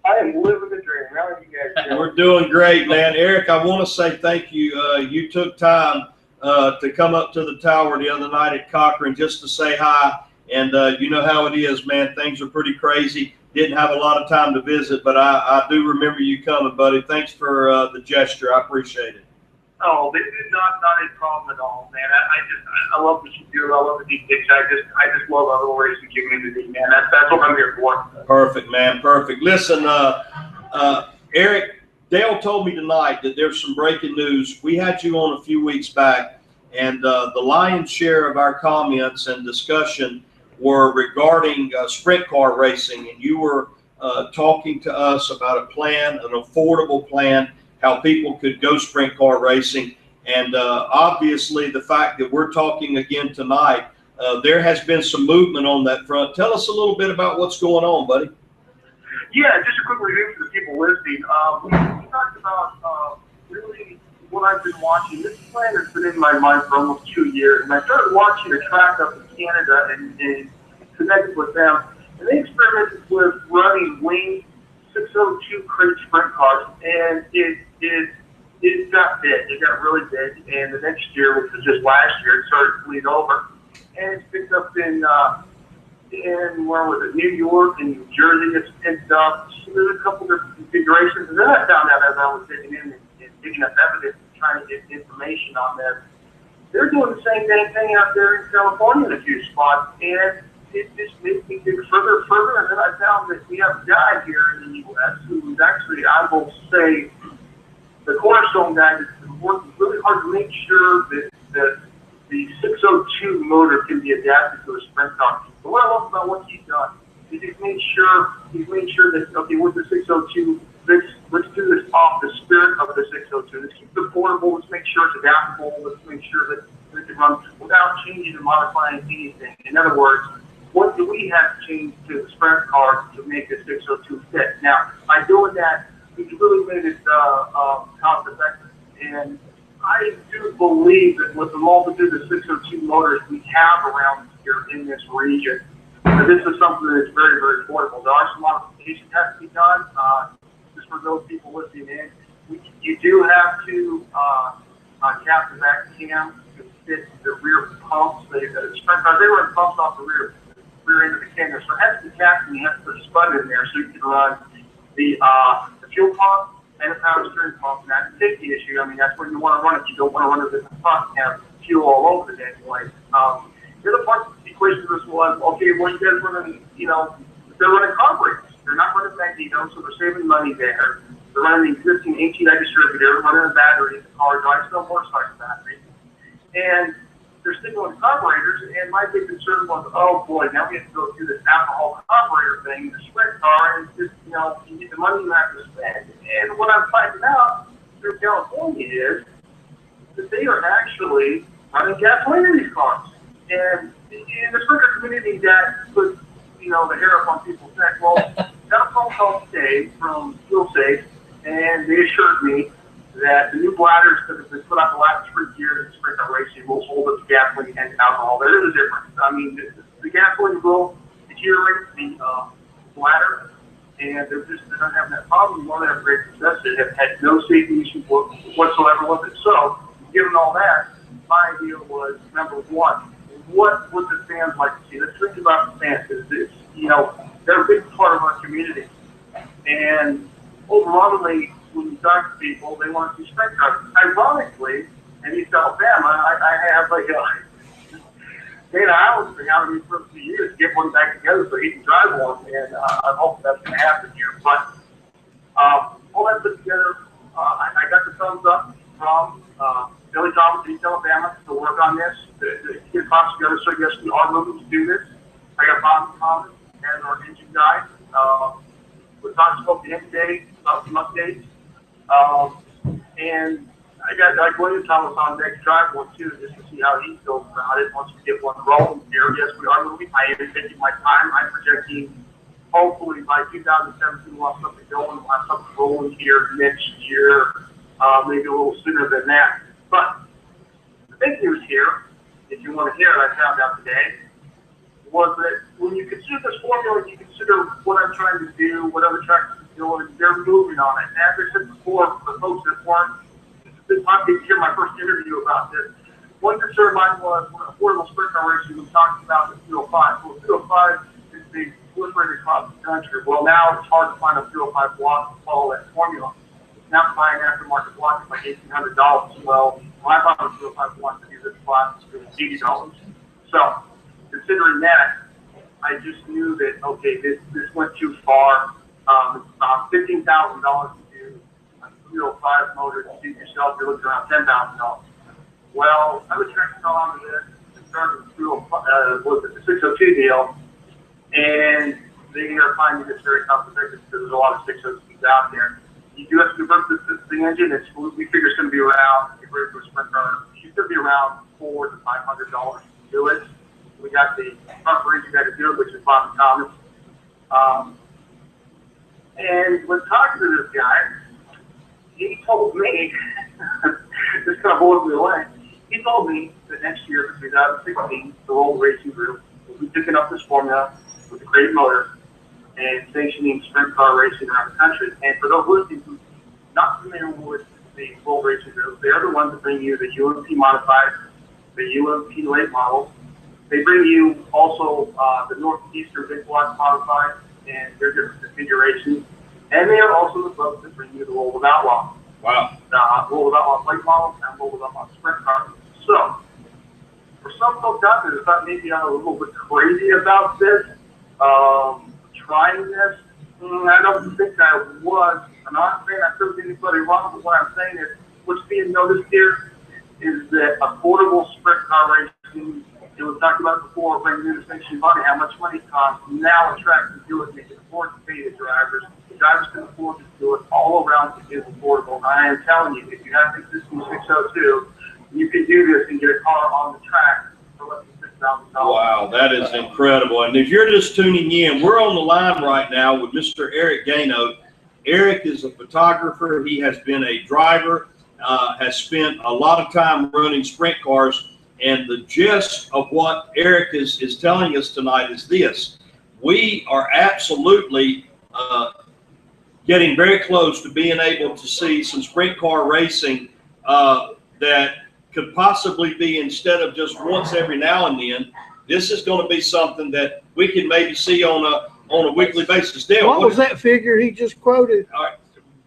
I am living the dream. How are you guys doing? We're doing great, man. Eric, I want to say thank you. You took time to come up to the tower the other night at Cochran just to say hi. And you know how it is, man. Things are pretty crazy. Didn't have a lot of time to visit, but I do remember you coming, buddy. Thanks for the gesture. I appreciate it. Oh, this is not a problem at all, man. I love what you do. I love the Deep Dixie. I just love our little racing community, man. That's what I'm here for. Perfect, man. Perfect. Listen, Eric, Dale told me tonight that there's some breaking news. We had you on a few weeks back, and the lion's share of our comments and discussion were regarding sprint car racing, and you were talking to us about a plan, an affordable plan, how people could go sprint car racing. And obviously the fact that we're talking again tonight, there has been some movement on that front. Tell us a little bit about what's going on, buddy. Yeah, just a quick review for the people listening. We talked about really what I've been watching. This plan has been in my mind for almost 2 years, and I started watching a track up in Canada and connected with them. And they experimented with running winged 602 crate sprint cars, and it got big. It got really big. And the next year, which was just last year, it started to bleed over, and it's picked up in where was it? New York and New Jersey. It's picked up. So there's a couple different configurations, and then I found out as I was digging in and digging up evidence and trying to get information on this. They're doing the same thing out there in California in a few spots, and it just makes me dig further and further. And then I found that we have a guy here in the U.S. who is actually, I will say, the cornerstone guy that's been working really hard to make sure that the 602 motor can be adapted to a sprint car. But what I love about what he's done is he's made sure that, okay, with the 602, let's do this off the spirit of the 602. Let's keep it affordable. Let's make sure it's adaptable. Let's make sure that we can run without changing and modifying anything. In other words, what do we have to change to the sprint car to make the 602 fit? Now, by doing that, we've really made it cost effective. And I do believe that with the multitude of 602 motors we have around here in this region, this is something that's very, very affordable. There are some modifications that have to be done. This for those people listening in, you do have to cap the back cam to fit the rear pumps. Sprint cars, they run pumps off the rear end of the cam. So it has to be capped, and you have to put a spud in there so you can run the fuel pump and the power steering pump. And that's a safety issue. I mean, that's when you want to run it. You don't want to run it with the pump and have fuel all over the damn place. The other part of the equation of this was, okay, well, you guys running, they're running carburetors. They're not running Magneto, so they're saving money there. They're running the existing HEI distributor, running a battery in the car, drives no motorcycle battery. And they're sticking with carburetors, and my big concern was, oh boy, now we have to go through this alcohol carburetor thing in the sprint car, and it's just, you get the money you have to spend. And what I'm finding out through California is that they are actually running gasoline in these cars. And in the sprint car community, that puts, the hair up on people's neck. Well, got a phone call today from Fuel Safe, and they assured me that the new bladders that have been put on the last 3 years in sprint car racing will hold up to gasoline and alcohol. There is a difference. I mean, the gasoline will deteriorate the bladder, and they're not having that problem anymore. They have great success. They have had no safety issues whatsoever with it. So, given all that, my idea was, number one, what would the fans like to see? Let's think about the fans. They're a big part of our community. And overwhelmingly, when you talk to people, they want to see sprint cars. Ironically, in East Alabama, I have like Dana Eiland thing out of me for a few years to get one back together so he can drive one, and I'm hoping that's going to happen here. But all that put together, I got the thumbs up from Billy Thomas in East Alabama to work on this, to get costs together. So yes, we are moving to do this. I got Bob Thomas as our engine guy. We spoke to him today about some updates. And I got William Thomas on next drive one too, just to see how he feels about it once we get one rolling here. Yes, we are moving. I am taking my time. I'm projecting hopefully by 2017 we'll have something going. We'll have something rolling here next year, maybe a little sooner than that. But the big news here, if you want to hear it, I found out today, was that when you consider this formula, you consider what I'm trying to do, what other tracks are doing, they're moving on it. And as I said before, for the folks that weren't, I didn't hear my first interview about this. One concern of mine was when affordable sprint car racing, we talked about the 205. Well, 205 is being proliferated across the country. Well, now it's hard to find a 205 block to follow that formula. Now buying aftermarket block is like $1,800. Well, when I bought a 205 block to use this block, it's $80. So, considering that, I just knew that, okay, this went too far. It's about $15,000 to do a 305 motor to suit yourself. You're looking around $10,000. Well, other tracks fell onto this and started with the 602 deal, and they are finding this very cost-effective because there's a lot of 602s out there. You do have to convert the engine. We figure it's going to be around, if we're for a sprint car, it's going to be around $400 to $500 to do it. We got the front bridge you got to do it, which is Bobby Thomas. And when talking to this guy, he told me, this kind of blows me away, he told me that next year, for 2016, the World Racing Group will be picking up this formula with a great motor and sanctioning sprint car racing around the country. And for those listening who are not familiar with the World Racing Group, they're the ones that bring you the UMP modified, the UMP late models. They bring you also the Northeastern big block modified and their different configurations. And they are also the folks that bring you the Roll of Outlaw. Wow. Roll of Outlaw late models and Roll of Outlaw sprint cars. So, for some folks out there that thought maybe I'm a little bit crazy about this, trying this, I don't think I was. I'm not saying I proved anybody wrong, but what I'm saying is what's being noticed here is that affordable sprint car racing, it was talked about before, bringing in the sanctioned money, how much money it costs. Now a track can do it, they can afford to pay the drivers. The drivers can afford to do it all around. It is affordable. I am telling you, if you have an existing 602, you can do this and get a car on the track for less than $6,000. Wow, that is incredible. And if you're just tuning in, we're on the line right now with Mr. Eric Gano. Eric is a photographer. He has been a driver, has spent a lot of time running sprint cars. And the gist of what Eric is telling us tonight is this. We are absolutely getting very close to being able to see some sprint car racing that could possibly be, instead of just once every now and then, this is going to be something that we can maybe see on a weekly basis. Dale, What was that figure he just quoted? All right,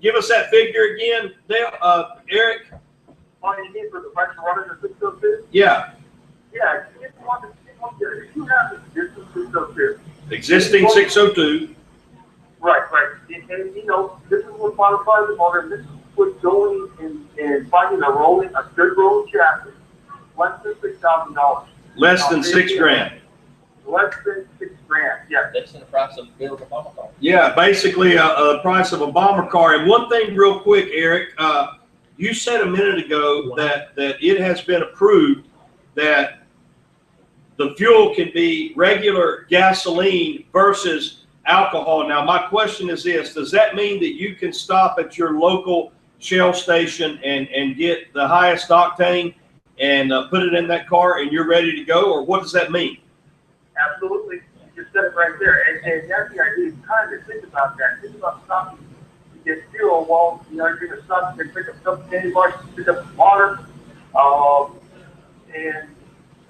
give us that figure again, Dale. Eric. What do you need for the price of running the 602? Yeah. Yeah, if you have the existing 602. Existing 602. Right. And you know, this is what modifies the motor. This is what's going and finding a good rolling chassis. Less than $6,000. Less than $6 grand. Less than $6 grand. Yeah. That's in the price of building a bomber car. Yeah, basically a price of a bomber car. And one thing real quick, Eric, you said a minute ago that it has been approved that the fuel can be regular gasoline versus alcohol. Now, my question is this: does that mean that you can stop at your local Shell station and get the highest octane and put it in that car and you're ready to go, or what does that mean? Absolutely. You just said it right there. And that's the idea. You kind of think about that. Think about stopping to get fuel. Well, you know, you're going to stop and pick up some candy bars, pick up some water, and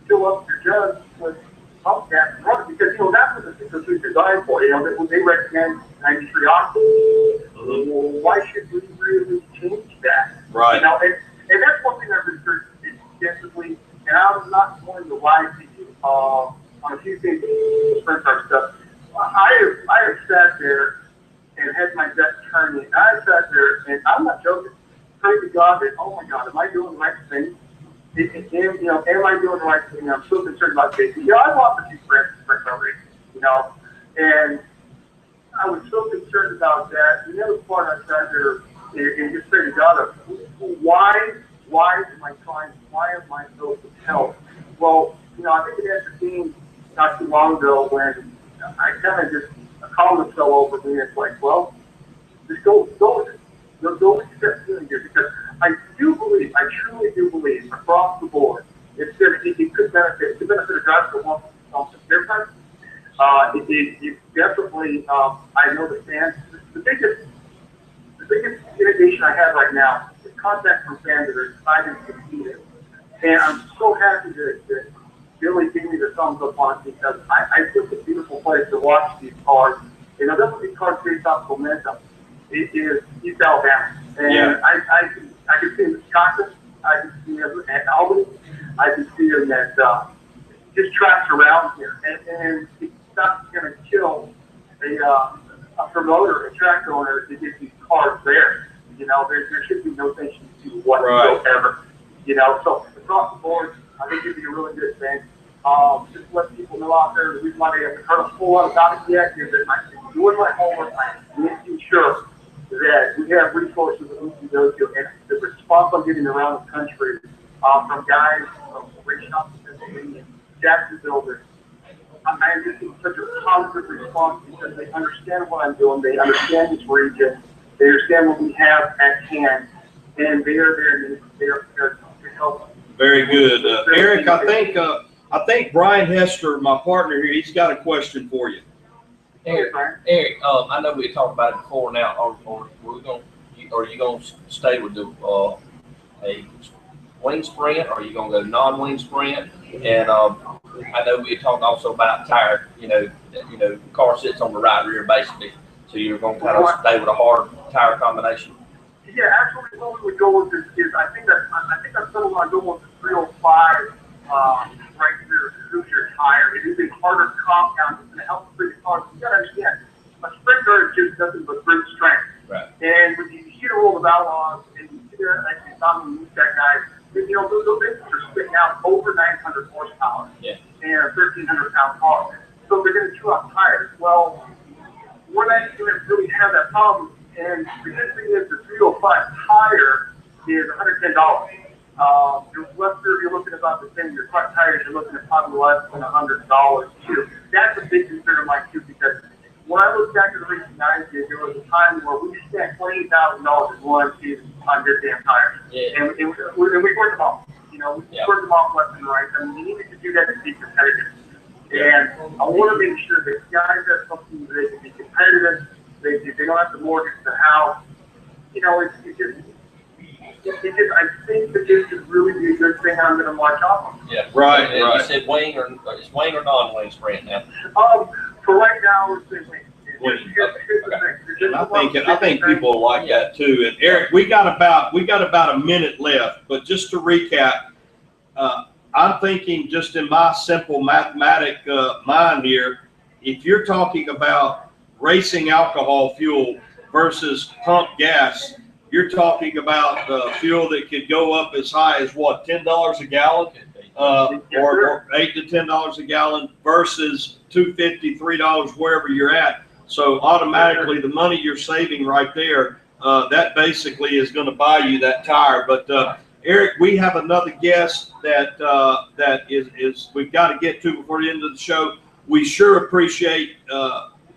fill up your jugs with pump gas and run it. Because, you know, that's what the 602 is designed for. You know, they recommend 93 octane. Well, why should we really change that? Right. You know, and that's one thing I researched extensively, and I'm not going to lie to you on a few things, sprint car stuff. I have sat there and had my desk turned in. I sat there, and I'm not joking. Pray to God that, oh my God, am I doing the right thing? You know, am I doing the right thing? I'm so concerned about safety. Yeah, I want to do sprint car racing, you know, and I was so concerned about that. And the other part I sat there and just prayed to God, why am I trying? Why am I so compelled? Well, you know, I think it has to be not too long ago when I kind of just a comment fell over me. It's like, well, just go with it. Go accept doing it, because I truly do believe across the board, it could benefit a driver to want some different. It definitely, I know the fans. The biggest innovation I have right now is contact from fans that are excited to see it. And I'm so happy that Billy gave me the thumbs up on it, because I think it's a beautiful place to watch these cars. You know, that's what these cars based off momentum. It is East Alabama. And yeah. I can see them in Wisconsin. I can see them at Albany. I can see them at just tracks around here. And it's not going to kill a promoter, a track owner, to get these cars there. You know, there should be no tension to whatsoever. Right. You know, so across the board, I think it'd be a really good thing. Just let people know out there, the reason why they haven't heard a whole lot about it yet is that I'm doing my homework. I'm making sure that we have resources that we can go to, and the response I'm getting around the country from guys from Richmond, Pennsylvania, Jacksonville, I'm just getting such a positive response, because they understand what I'm doing, they understand this region, they understand what we have at hand, and they are there to help. Very good, Eric. I think Brian Hester, my partner here, he's got a question for you. Eric, I know we talked about it before. Now, are you gonna stay with the a wing sprint, or are you gonna go non-wing sprint? And I know we talked also about tire. You know, car sits on the right rear basically, so you're gonna kind of stay with a hard tire combination. Yeah, actually, what we would go with is I think I'm still going to go with the 305 right there, your tire. It is a harder compound. It's going to help bring the car. You got to understand, a sprint car is just nothing but brute strength. Right. And when you see the roll of outlaws and you see that, like the Dominic that guy, you know, those engines are spitting out over 900 horsepower. Yeah. And a 1,300-pound car. So they're going to chew out tires. Well, we're not going to really have that problem. And the good thing is the 305 tire is $110. Your Webster, you're looking about the same. Your front tires, you're looking at probably less than $100 too. That's a big concern of mine too, because when I look back at the recent 90s, there was a time where we spent $20,000 in one season on good damn tires. Yeah. And we worked them off. You know, we worked them off left and right. I mean, you needed to do that to be competitive. And I want to make sure that guys have something that they can be competitive. They don't have to mortgage the house. You know, it just, I think that this could really be a good thing. I'm going to march off on. Yeah. Right, And right. You said Wayne or is Wayne or non-Wayne sprint now? For right now, it's been Wayne. And I think people like that too. And Eric, we got about a minute left, but just to recap, I'm thinking just in my simple mathematic mind here, if you're talking about racing alcohol fuel versus pump gas, you're talking about fuel that could go up as high as what, $10 a gallon, or $8 to $10 a gallon versus $2.50, $3 wherever you're at. So automatically, the money you're saving right there, that basically is going to buy you that tire. But Eric, we have another guest that is we've got to get to before the end of the show. We sure appreciate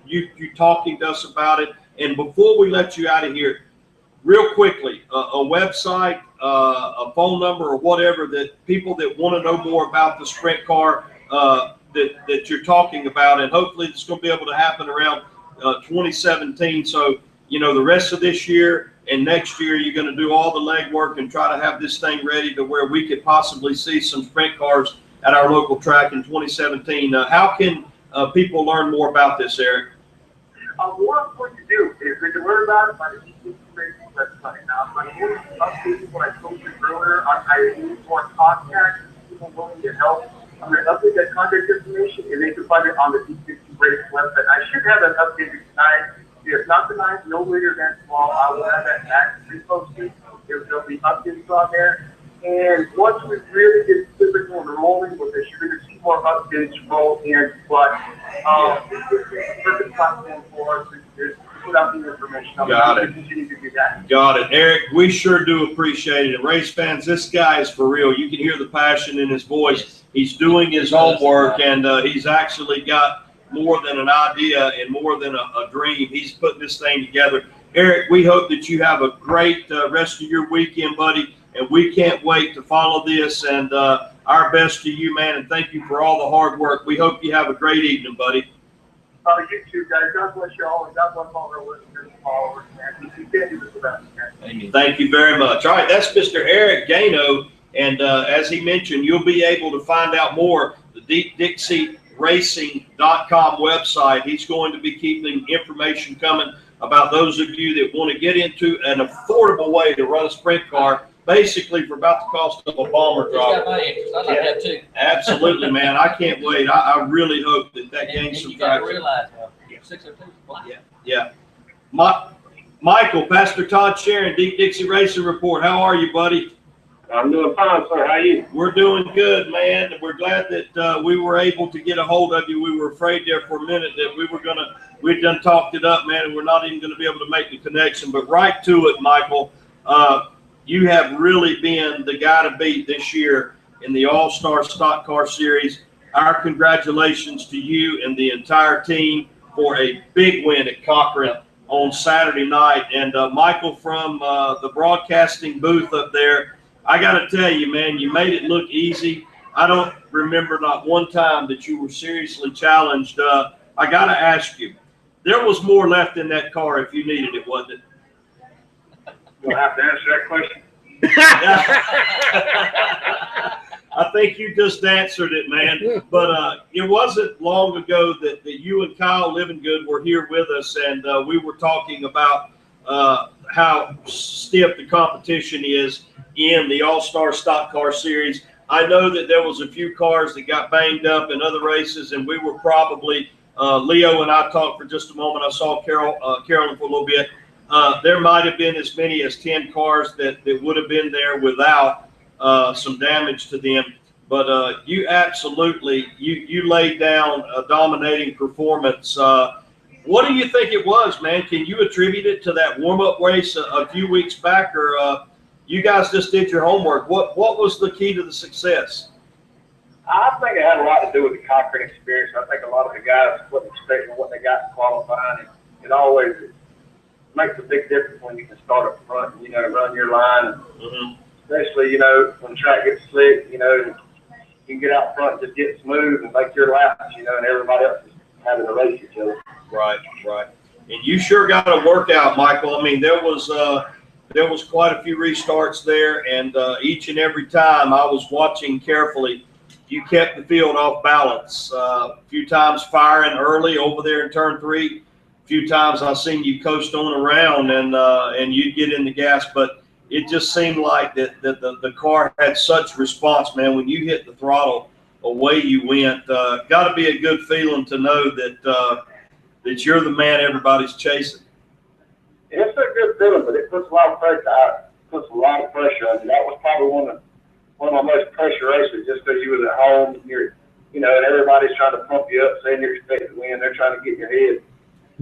you talking to us about it. And before we let you out of here, real quickly, a website, a phone number, or whatever that people that want to know more about the sprint car that you're talking about, and hopefully it's going to be able to happen around 2017. So, you know, the rest of this year and next year, you're going to do all the legwork and try to have this thing ready to where we could possibly see some sprint cars at our local track in 2017. How can people learn more about this, Eric? What I'm going to do is they can learn about it by the Dixie Racing website. Now, I'm going to update what I told you earlier. I need more contact, people willing to help. I'm going to update that contact information, and they can find it on the Dixie Racing website. I should have that updated tonight. If not tonight, no later than tomorrow, I will have that back reposted. There'll be updates on there. And once we really get physical and rolling with this, you're going to see more updates roll in. But this is a perfect platform for us to put out the information. Got it. Continue to do that. Got it. Eric, we sure do appreciate it. And race fans, this guy is for real. You can hear the passion in his voice. He's doing his homework, and he's actually got more than an idea and more than a dream. He's putting this thing together. Eric, we hope that you have a great rest of your weekend, buddy, and we can't wait to follow this. And our best to you, man, and thank you for all the hard work. We hope you have a great evening, buddy. You too, guys. God bless you all, and God bless all our listeners and followers, man. You can't do this without us, man. Thank you very much. All right, that's Mr. Eric Gano, and as he mentioned, you'll be able to find out more. The Dixie Racing.com website. He's going to be keeping information coming about those of you that want to get into an affordable way to run a sprint car, basically for about the cost of a bomber driver. Got my interest. I like that too. Absolutely, man. I can't wait. I really hope that gains some traction. You got to realize, 602 black. Yeah. Michael, Pastor Todd Sharon, Deep Dixie Racing Report. How are you, buddy? I'm doing fine, sir. How are you? We're doing good, man. We're glad that we were able to get a hold of you. We were afraid there for a minute that we'd done talked it up, man, and we're not even going to be able to make the connection. But right to it, Michael, you have really been the guy to beat this year in the All-Star Stock Car Series. Our congratulations to you and the entire team for a big win at Cochran on Saturday night. And Michael, from the broadcasting booth up there, I got to tell you, man, you made it look easy. I don't remember not one time that you were seriously challenged. I got to ask you, there was more left in that car if you needed it, wasn't it? You'll have to answer that question. I think you just answered it, man. But it wasn't long ago that you and Kyle Livingood were here with us, and we were talking about how stiff the competition is in the All-Star Stock Car Series. I know that there was a few cars that got banged up in other races, and we were probably Leo and I talked for just a moment. I saw Carolyn for a little bit. There might have been as many as 10 cars that would have been there without some damage to them. But you absolutely, you laid down a dominating performance. What do you think it was, man? Can you attribute it to that warm-up race a few weeks back, or you guys just did your homework? What was the key to the success? I think it had a lot to do with the Cochran experience. I think a lot of the guys wasn't expecting what they got in qualifying. And it always makes a big difference when you can start up front and, run your line. Especially, when the track gets slick, you can get out front and just get smooth and make your laps, and everybody else is having to race each other. Right. And you sure got a workout, Michael. I mean, there was quite a few restarts there, and each and every time I was watching carefully, you kept the field off balance. A few times firing early over there in turn 3. A few times I seen you coast on around and you'd get in the gas, but it just seemed like that the car had such response, man. When you hit the throttle, away you went. Got to be a good feeling to know that you're the man everybody's chasing. It's a good feeling, but it puts a lot of pressure. Puts a lot of pressure on you. That was probably one of my most pressure races, just because you was at home, and and everybody's trying to pump you up, saying you're expected to win. They're trying to get in your head.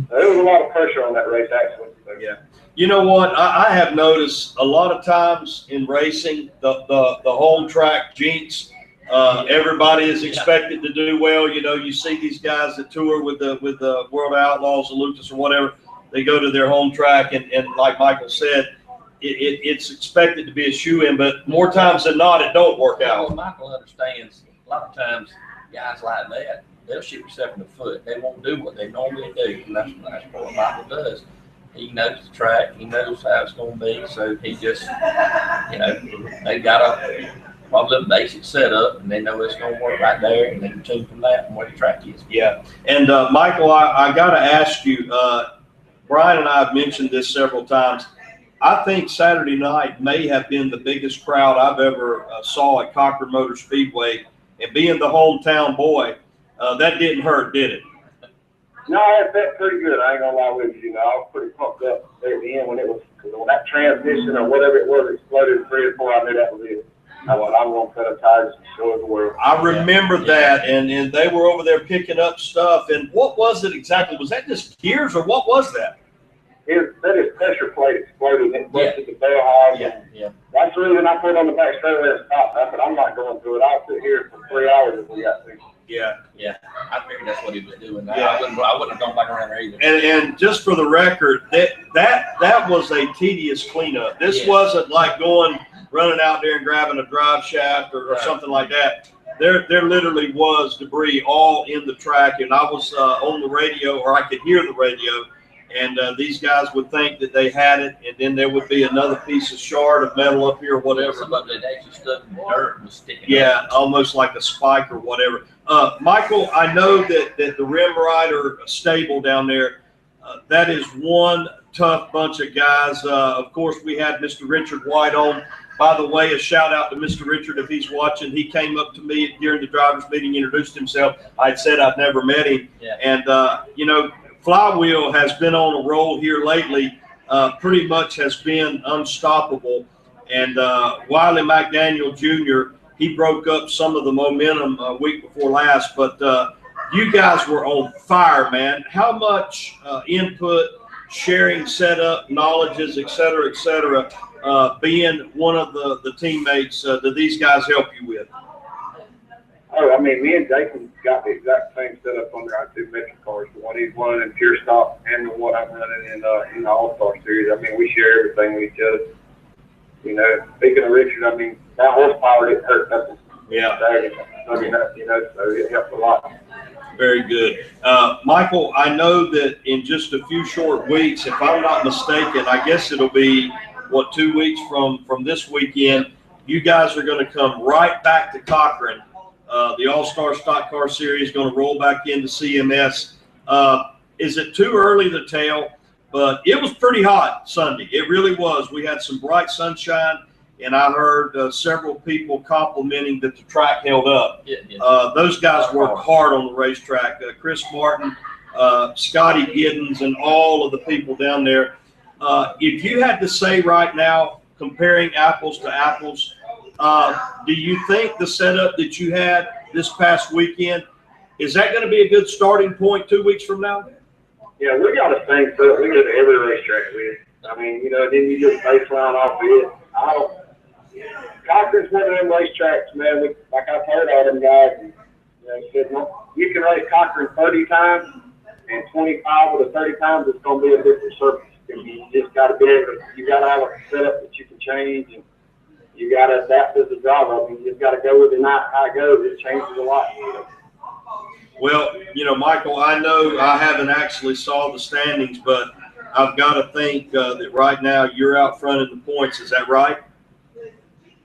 So there was a lot of pressure on that race, actually. So. Yeah. You know what? I have noticed a lot of times in racing, the home track jinx. Everybody is expected to do well. You see these guys that tour with the World Outlaws, the Lucas or whatever. They go to their home track, and like Michael said, it's expected to be a shoe-in, but more times than not, it don't work out. Well, Michael understands a lot of times guys like that, they'll shoot themselves in the foot. They won't do what they normally do, and that's what Michael does. He knows the track. He knows how it's going to be, so he just, they got probably a basic setup, and they know it's going to work right there, and they can tune from that and where the track is. Yeah, and Michael, I got to ask you, Brian and I have mentioned this several times. I think Saturday night may have been the biggest crowd I've ever saw at Cochran Motor Speedway, and being the hometown boy, that didn't hurt, did it? No, it felt pretty good. I ain't gonna lie with you. I was pretty pumped up there at the end when that transmission or whatever it was exploded in 3 or 4. I knew that was it. I went, I'm gonna cut a tires and show the world. I remember that, and they were over there picking up stuff. And what was it exactly? Was that just gears, or what was that? That is pressure plate exploded and it busted the bell hog. Yeah. That's the reason I put it on the back straight and stopped. I said, I'm not going through it. I'll sit here for 3 hours if we got to. Yeah. I figured that's what he was doing. Yeah. I wouldn't have gone back around there either. And just for the record, that was a tedious cleanup. This wasn't like running out there and grabbing a drive shaft or something like that. There literally was debris all in the track, and I was on the radio, or I could hear the radio, and these guys would think that they had it, and then there would be another piece of shard of metal up here or whatever. Some of it actually stuck in the dirt and was sticking Yeah, almost like a spike or whatever. Michael, I know that the Rim Rider stable down there, that is one tough bunch of guys. Of course, we had Mr. Richard White on. By the way, a shout out to Mr. Richard if he's watching. He came up to me during the drivers' meeting, introduced himself. I'd said I'd never met him. Yeah. And, Flywheel has been on a roll here lately, pretty much has been unstoppable. And Wiley McDaniel Jr., he broke up some of the momentum a week before last, but you guys were on fire, man. How much input, sharing, setup, knowledges, et cetera, being one of the teammates, do these guys help you with? Oh, I mean, me and Jason got the exact same setup under our 2 metric cars. The one he's running in pure stock and the one I'm running in the All-Star Series. I mean, we share everything with each other. Speaking of Richard, I mean, that horsepower didn't hurt nothing. Yeah. So it helped a lot. Very good. Michael, I know that in just a few short weeks, if I'm not mistaken, I guess it'll be, 2 weeks from this weekend, you guys are going to come right back to Cochran. The All-Star Stock Car Series is going to roll back into CMS. Is it too early to tell? But it was pretty hot Sunday. It really was. We had some bright sunshine, and I heard several people complimenting that the track held up. Those guys worked hard on the racetrack. Chris Martin, Scotty Giddens, and all of the people down there. If you had to say right now, comparing apples to apples, do you think the setup that you had this past weekend, is that going to be a good starting point 2 weeks from now? Yeah, we got the same setup we get every racetrack with. I mean, then you just baseline off of it. Cochran's one of them racetracks, man. Like I told all them guys, said, you can race Cochran 30 times, and 25 of the 30 times it's going to be a different surface. You just got to be able to, you got to have a setup that you can change, and you got to adapt as a driver. I mean, you just got to go with it, not how it goes. It changes a lot. Well, you know, Michael, I know I haven't actually saw the standings, but I've got to think that right now you're out front in the points. Is that right?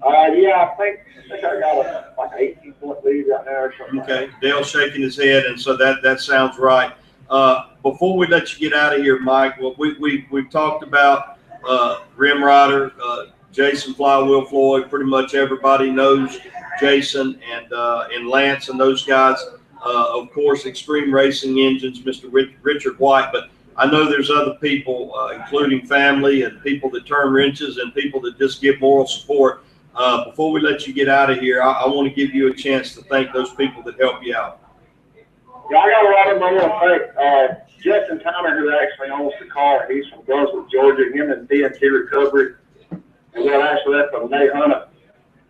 Yeah, I think I got like an 18-point lead right now or something. Okay, Dale's shaking his head, and so that sounds right. Before we let you get out of here, Mike, well, we've talked about Rim Rider, Jason Flywheel Floyd. Pretty much everybody knows Jason and Lance and those guys. Of course, Extreme Racing Engines, Mr. Richard White. But I know there's other people, including family and people that turn wrenches and people that just give moral support. Before we let you get out of here, I want to give you a chance to thank those people that help you out. Yeah, I got a lot of them. I want to thank Justin Tyner, who actually owns the car. He's from Brunswick, Georgia. Him and DNT Recovery. And then actually left from Nate Hunter.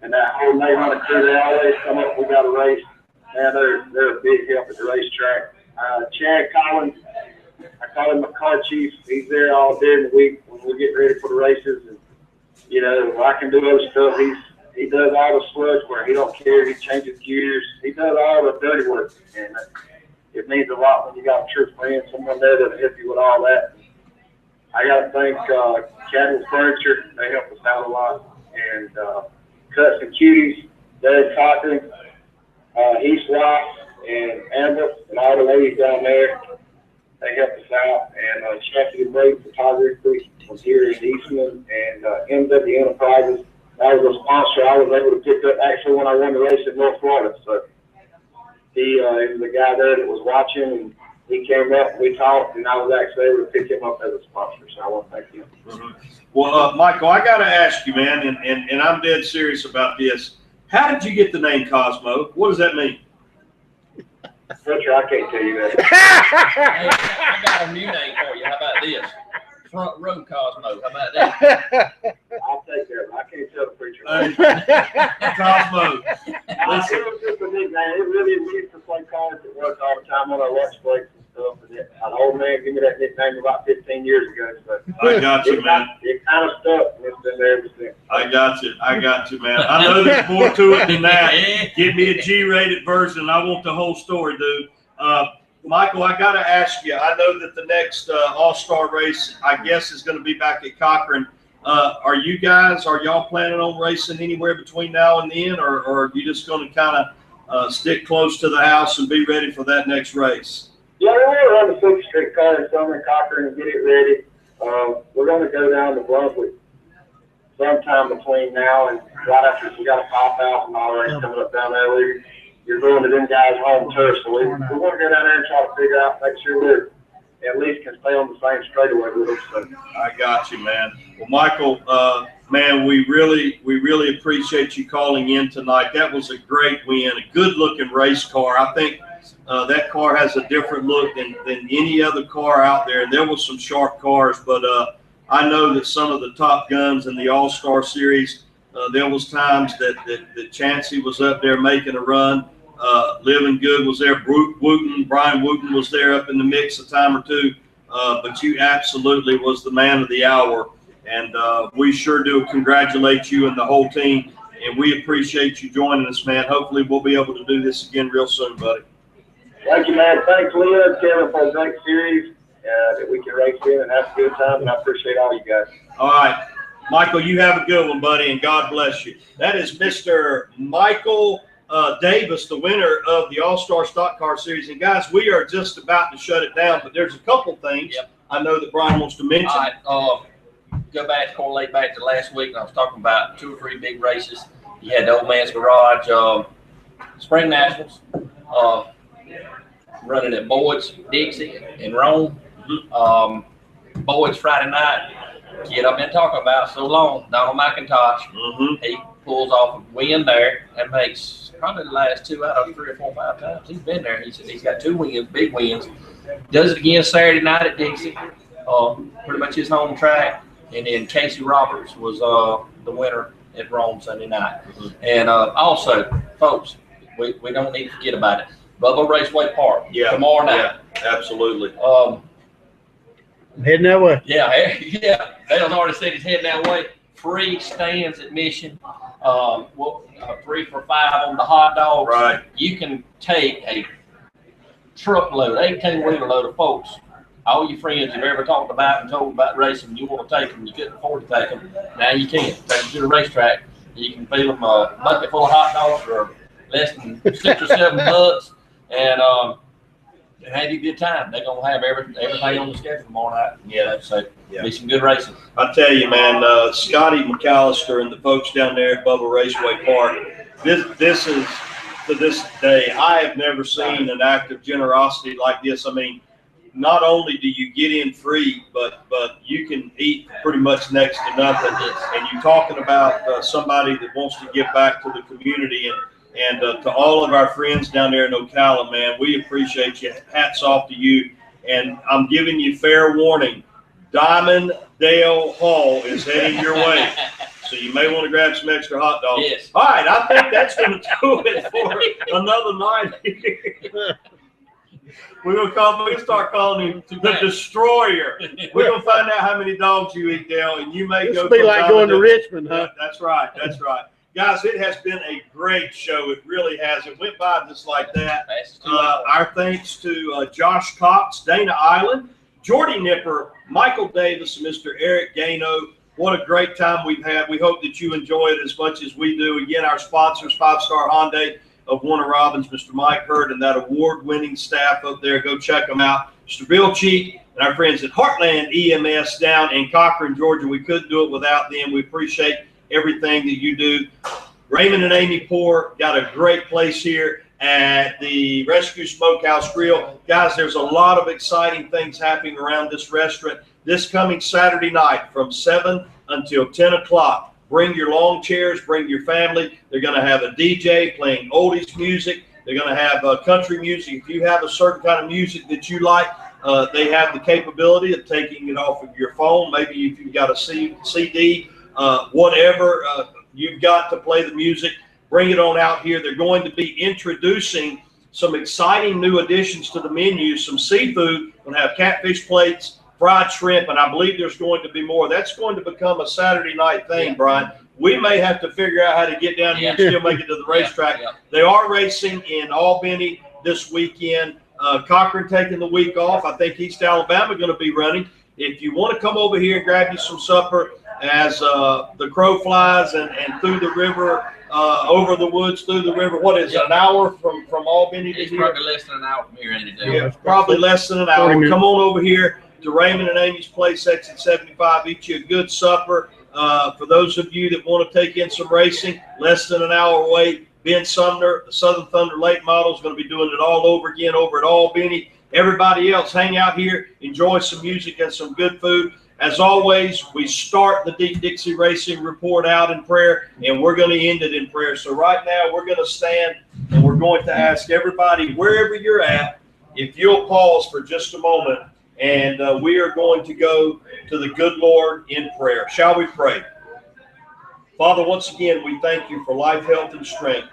And that whole Nate Hunter crew, they always come up. We got a race. Man, they're a big help at the racetrack. Chad Collins, I call him my car chief. He's there all during the week when we get ready for the races. And, you know, I can do other stuff. He does all the sludge work. He don't care. He changes gears. He does all the dirty work. And it means a lot when you got a true friend, someone there that'll help you with all that. I got to thank Cadwell Furniture. They help us out a lot. And Cuts and Cuties, Dave Cochran, East Rock, and Amber, and all the ladies down there. They helped us out. And Chappie and Brady Photography was here in Eastman, and MW Enterprises. That was a sponsor I was able to pick up actually when I won the race in North Florida. So he was a guy there that was watching, and he came up and we talked, and I was actually able to pick him up as a sponsor. So I want to thank him. Mm-hmm. Well, Michael, I got to ask you, man, and I'm dead serious about this. How did you get the name Cosmo? What does that mean? Richard, I can't tell you that. Hey, I got a new name for you. How about this? Front Row Cosmo. How about that? I'll take care of it. I can't tell the preacher. Cosmo. It was just a nickname. It really, we used to play cards at work all the time on our lunch breaks and stuff. And an old man gave me that nickname about 15 years ago. So I got you, man. It kind of stuck, and it's been there ever since. I got you, man. I know there's more to it than that. Give me a G-rated version. I want the whole story, dude. Michael, I got to ask you, I know that the next All-Star race, I guess, is going to be back at Cochran. Are y'all planning on racing anywhere between now and then, or are you just going to kind of stick close to the house and be ready for that next race? Yeah, we're going to run the 6th Street car in summer in Cochran and get it ready. We're going to go down to Brunswick sometime between now and right after. We got a $5,000 race coming up down there. You're going to them guys' home turf, so we want to go down there and try to figure out, make sure we're at least can stay on the same straightaway with them. So. I got you, man. Well, Michael, man, we really appreciate you calling in tonight. That was a great win, a good-looking race car. I think that car has a different look than any other car out there. And there was some sharp cars, but I know that some of the top guns in the All-Star Series, there was times that Chancey was up there making a run. Living Good was there. Brian Wooten was there up in the mix a time or two. But you absolutely was the man of the hour. And we sure do congratulate you and the whole team. And we appreciate you joining us, man. Hopefully we'll be able to do this again real soon, buddy. Thank you, man. Thanks, Leah and Kevin, for a great series that we can race in and have a good time. And I appreciate all you guys. All right. Michael, you have a good one, buddy, and God bless you. That is Mr. Michael Davis, the winner of the All-Star Stock Car Series. And, guys, we are just about to shut it down, but there's a couple things I know that Brian wants to mention. All right, correlate back to last week, and I was talking about 2 or 3 big races. You had the Old Man's Garage, Spring Nationals, running at Boyd's, Dixie, and Rome. Boyd's Friday night. Kid I've been talking about so long, Donald McIntosh. He pulls off a win there and makes probably the last 2 out of 3 or 4 or 5 times he's been there. He's got 2 wins, big wins. Does it again Saturday night at Dixie, pretty much his home track. And then Casey Roberts was the winner at Rome Sunday night. And also, folks, we don't need to forget about it. Bubba Raceway Park tomorrow night. Yeah, absolutely. Heading that way. Yeah. Dale's already said he's heading that way. Free stands admission. Well, 3 for $5 on the hot dogs. Right. You can take a truckload, 18-wheeler load of folks. All your friends you've ever talked about and told about racing, you want to take them, you couldn't afford to take them. Now you can. Take them to the racetrack. You can feed them a bucket full of hot dogs for less than $6 or $7, and have you a good time. They're gonna have everything on the schedule tomorrow night. Yeah, so be some good racing. I tell you, man, Scotty McAllister and the folks down there at Bubba Raceway Park. This is, to this day, I have never seen an act of generosity like this. I mean, not only do you get in free, but you can eat pretty much next to nothing. And you're talking about somebody that wants to give back to the community. And to all of our friends down there in Ocala, man, we appreciate you. Hats off to you. And I'm giving you fair warning. Diamond Dale Hall is heading your way. So you may want to grab some extra hot dogs. Yes. All right, I think that's going to do it for another night here. We're gonna start calling him the Destroyer. We're gonna find out how many dogs you eat, Dale, and you may go. Be like going to Richmond, huh? That's right. That's right. Guys, it has been a great show. It really has. It went by just like that. Our thanks to Josh Cox, Dana Eiland, Jordy Nipper, Michael Davis, and Mr. Eric Gano. What a great time we've had. We hope that you enjoy it as much as we do. Again, our sponsors, 5 Star Hyundai of Warner Robins, Mr. Mike Hurd, and that award-winning staff up there. Go check them out. Mr. Bill Cheek and our friends at Heartland EMS down in Cochran, Georgia. We couldn't do it without them. We appreciate everything that you do. Raymond and Amy Poor got a great place here at the Rescue Smokehouse Grill. Guys, there's a lot of exciting things happening around this restaurant this coming Saturday night from 7 until 10 o'clock. Bring your lawn chairs, bring your family. They're going to have a DJ playing oldies music. They're going to have country music. If you have a certain kind of music that you like, they have the capability of taking it off of your phone. Maybe if you've got a CD, whatever, you've got to play the music. Bring it on out here. They're going to be introducing some exciting new additions to the menu, some seafood. We're going to have catfish plates, fried shrimp, and I believe there's going to be more. That's going to become a Saturday night thing, Brian. We may have to figure out how to get down here and still make it to the racetrack. They are racing in Albany this weekend. Cochran taking the week off. I think East Alabama going to be running. If you want to come over here and grab you some supper as the crow flies and through the river, over the woods, through the river, what is it, an hour from Albany to It's here? probably less than an hour from here any day. Yeah, probably less than an hour. Come on over here to Raymond and Amy's place, exit 75. Eat you a good supper. For those of you that want to take in some racing, less than an hour away, Ben Sumner, the Southern Thunder late model, is going to be doing it all over again over at Albany. Everybody else, hang out here, enjoy some music and some good food. As always, we start the Deep Dixie Racing Report out in prayer, and we're going to end it in prayer. So right now, we're going to stand, and we're going to ask everybody, wherever you're at, if you'll pause for just a moment, and we are going to go to the good Lord in prayer. Shall we pray? Father, once again, we thank you for life, health, and strength.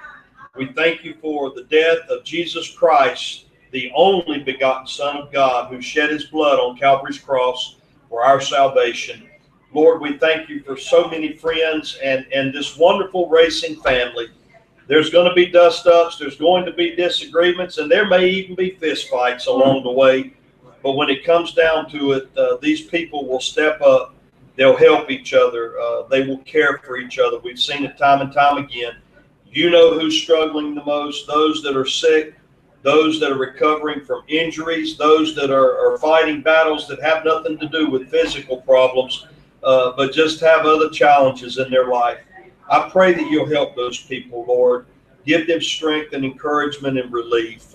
We thank you for the death of Jesus Christ, the only begotten Son of God, who shed his blood on Calvary's cross for our salvation. Lord, we thank you for so many friends and this wonderful racing family. There's going to be dust-ups, there's going to be disagreements, and there may even be fist fights along the way. But when it comes down to it, these people will step up. They'll help each other. They will care for each other. We've seen it time and time again. You know who's struggling the most, those that are sick, those that are recovering from injuries, those that are fighting battles that have nothing to do with physical problems, but just have other challenges in their life. I pray that you'll help those people, Lord. Give them strength and encouragement and relief.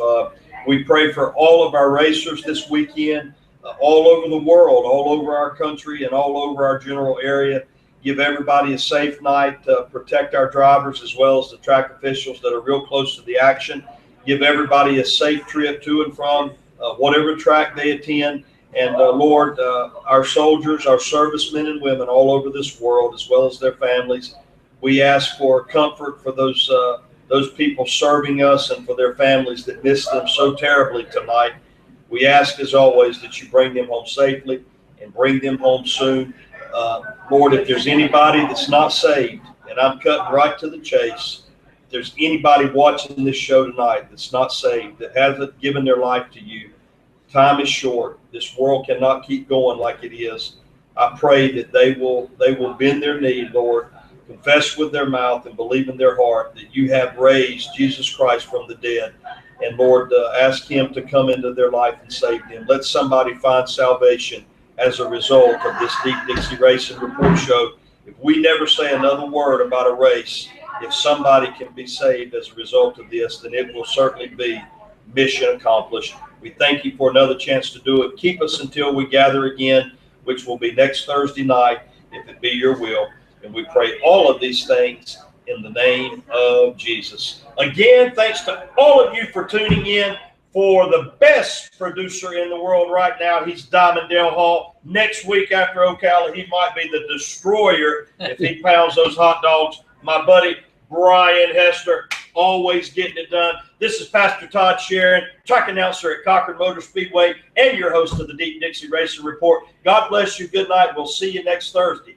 We pray for all of our racers this weekend, all over the world, all over our country, and all over our general area. Give everybody a safe night. Protect our drivers as well as the track officials that are real close to the action. Give everybody a safe trip to and from whatever track they attend. And Lord, our soldiers, our servicemen and women all over this world, as well as their families, we ask for comfort for those people serving us and for their families that miss them so terribly tonight. We ask, as always, that you bring them home safely and bring them home soon. Lord, if there's anybody that's not saved, and I'm cutting right to the chase, there's anybody watching this show tonight that's not saved, that hasn't given their life to you, time is short. This world cannot keep going like it is. I pray that they will bend their knee, Lord, confess with their mouth and believe in their heart that you have raised Jesus Christ from the dead. And Lord, ask him to come into their life and save them. Let somebody find salvation as a result of this Deep Dixie Racing Report show. If we never say another word about a race, if somebody can be saved as a result of this, then it will certainly be mission accomplished. We thank you for another chance to do it. Keep us until we gather again, which will be next Thursday night, if it be your will. And we pray all of these things in the name of Jesus. Again, thanks to all of you for tuning in. For the best producer in the world right now, he's Diamond Dale Hall. Next week after Ocala, he might be the destroyer if he pounds those hot dogs. My buddy Brian Hester, always getting it done. This is Pastor Todd Sharon, track announcer at Cochran Motor Speedway, and your host of the Deep Dixie Racing Report. God bless you. Good night. We'll see you next Thursday.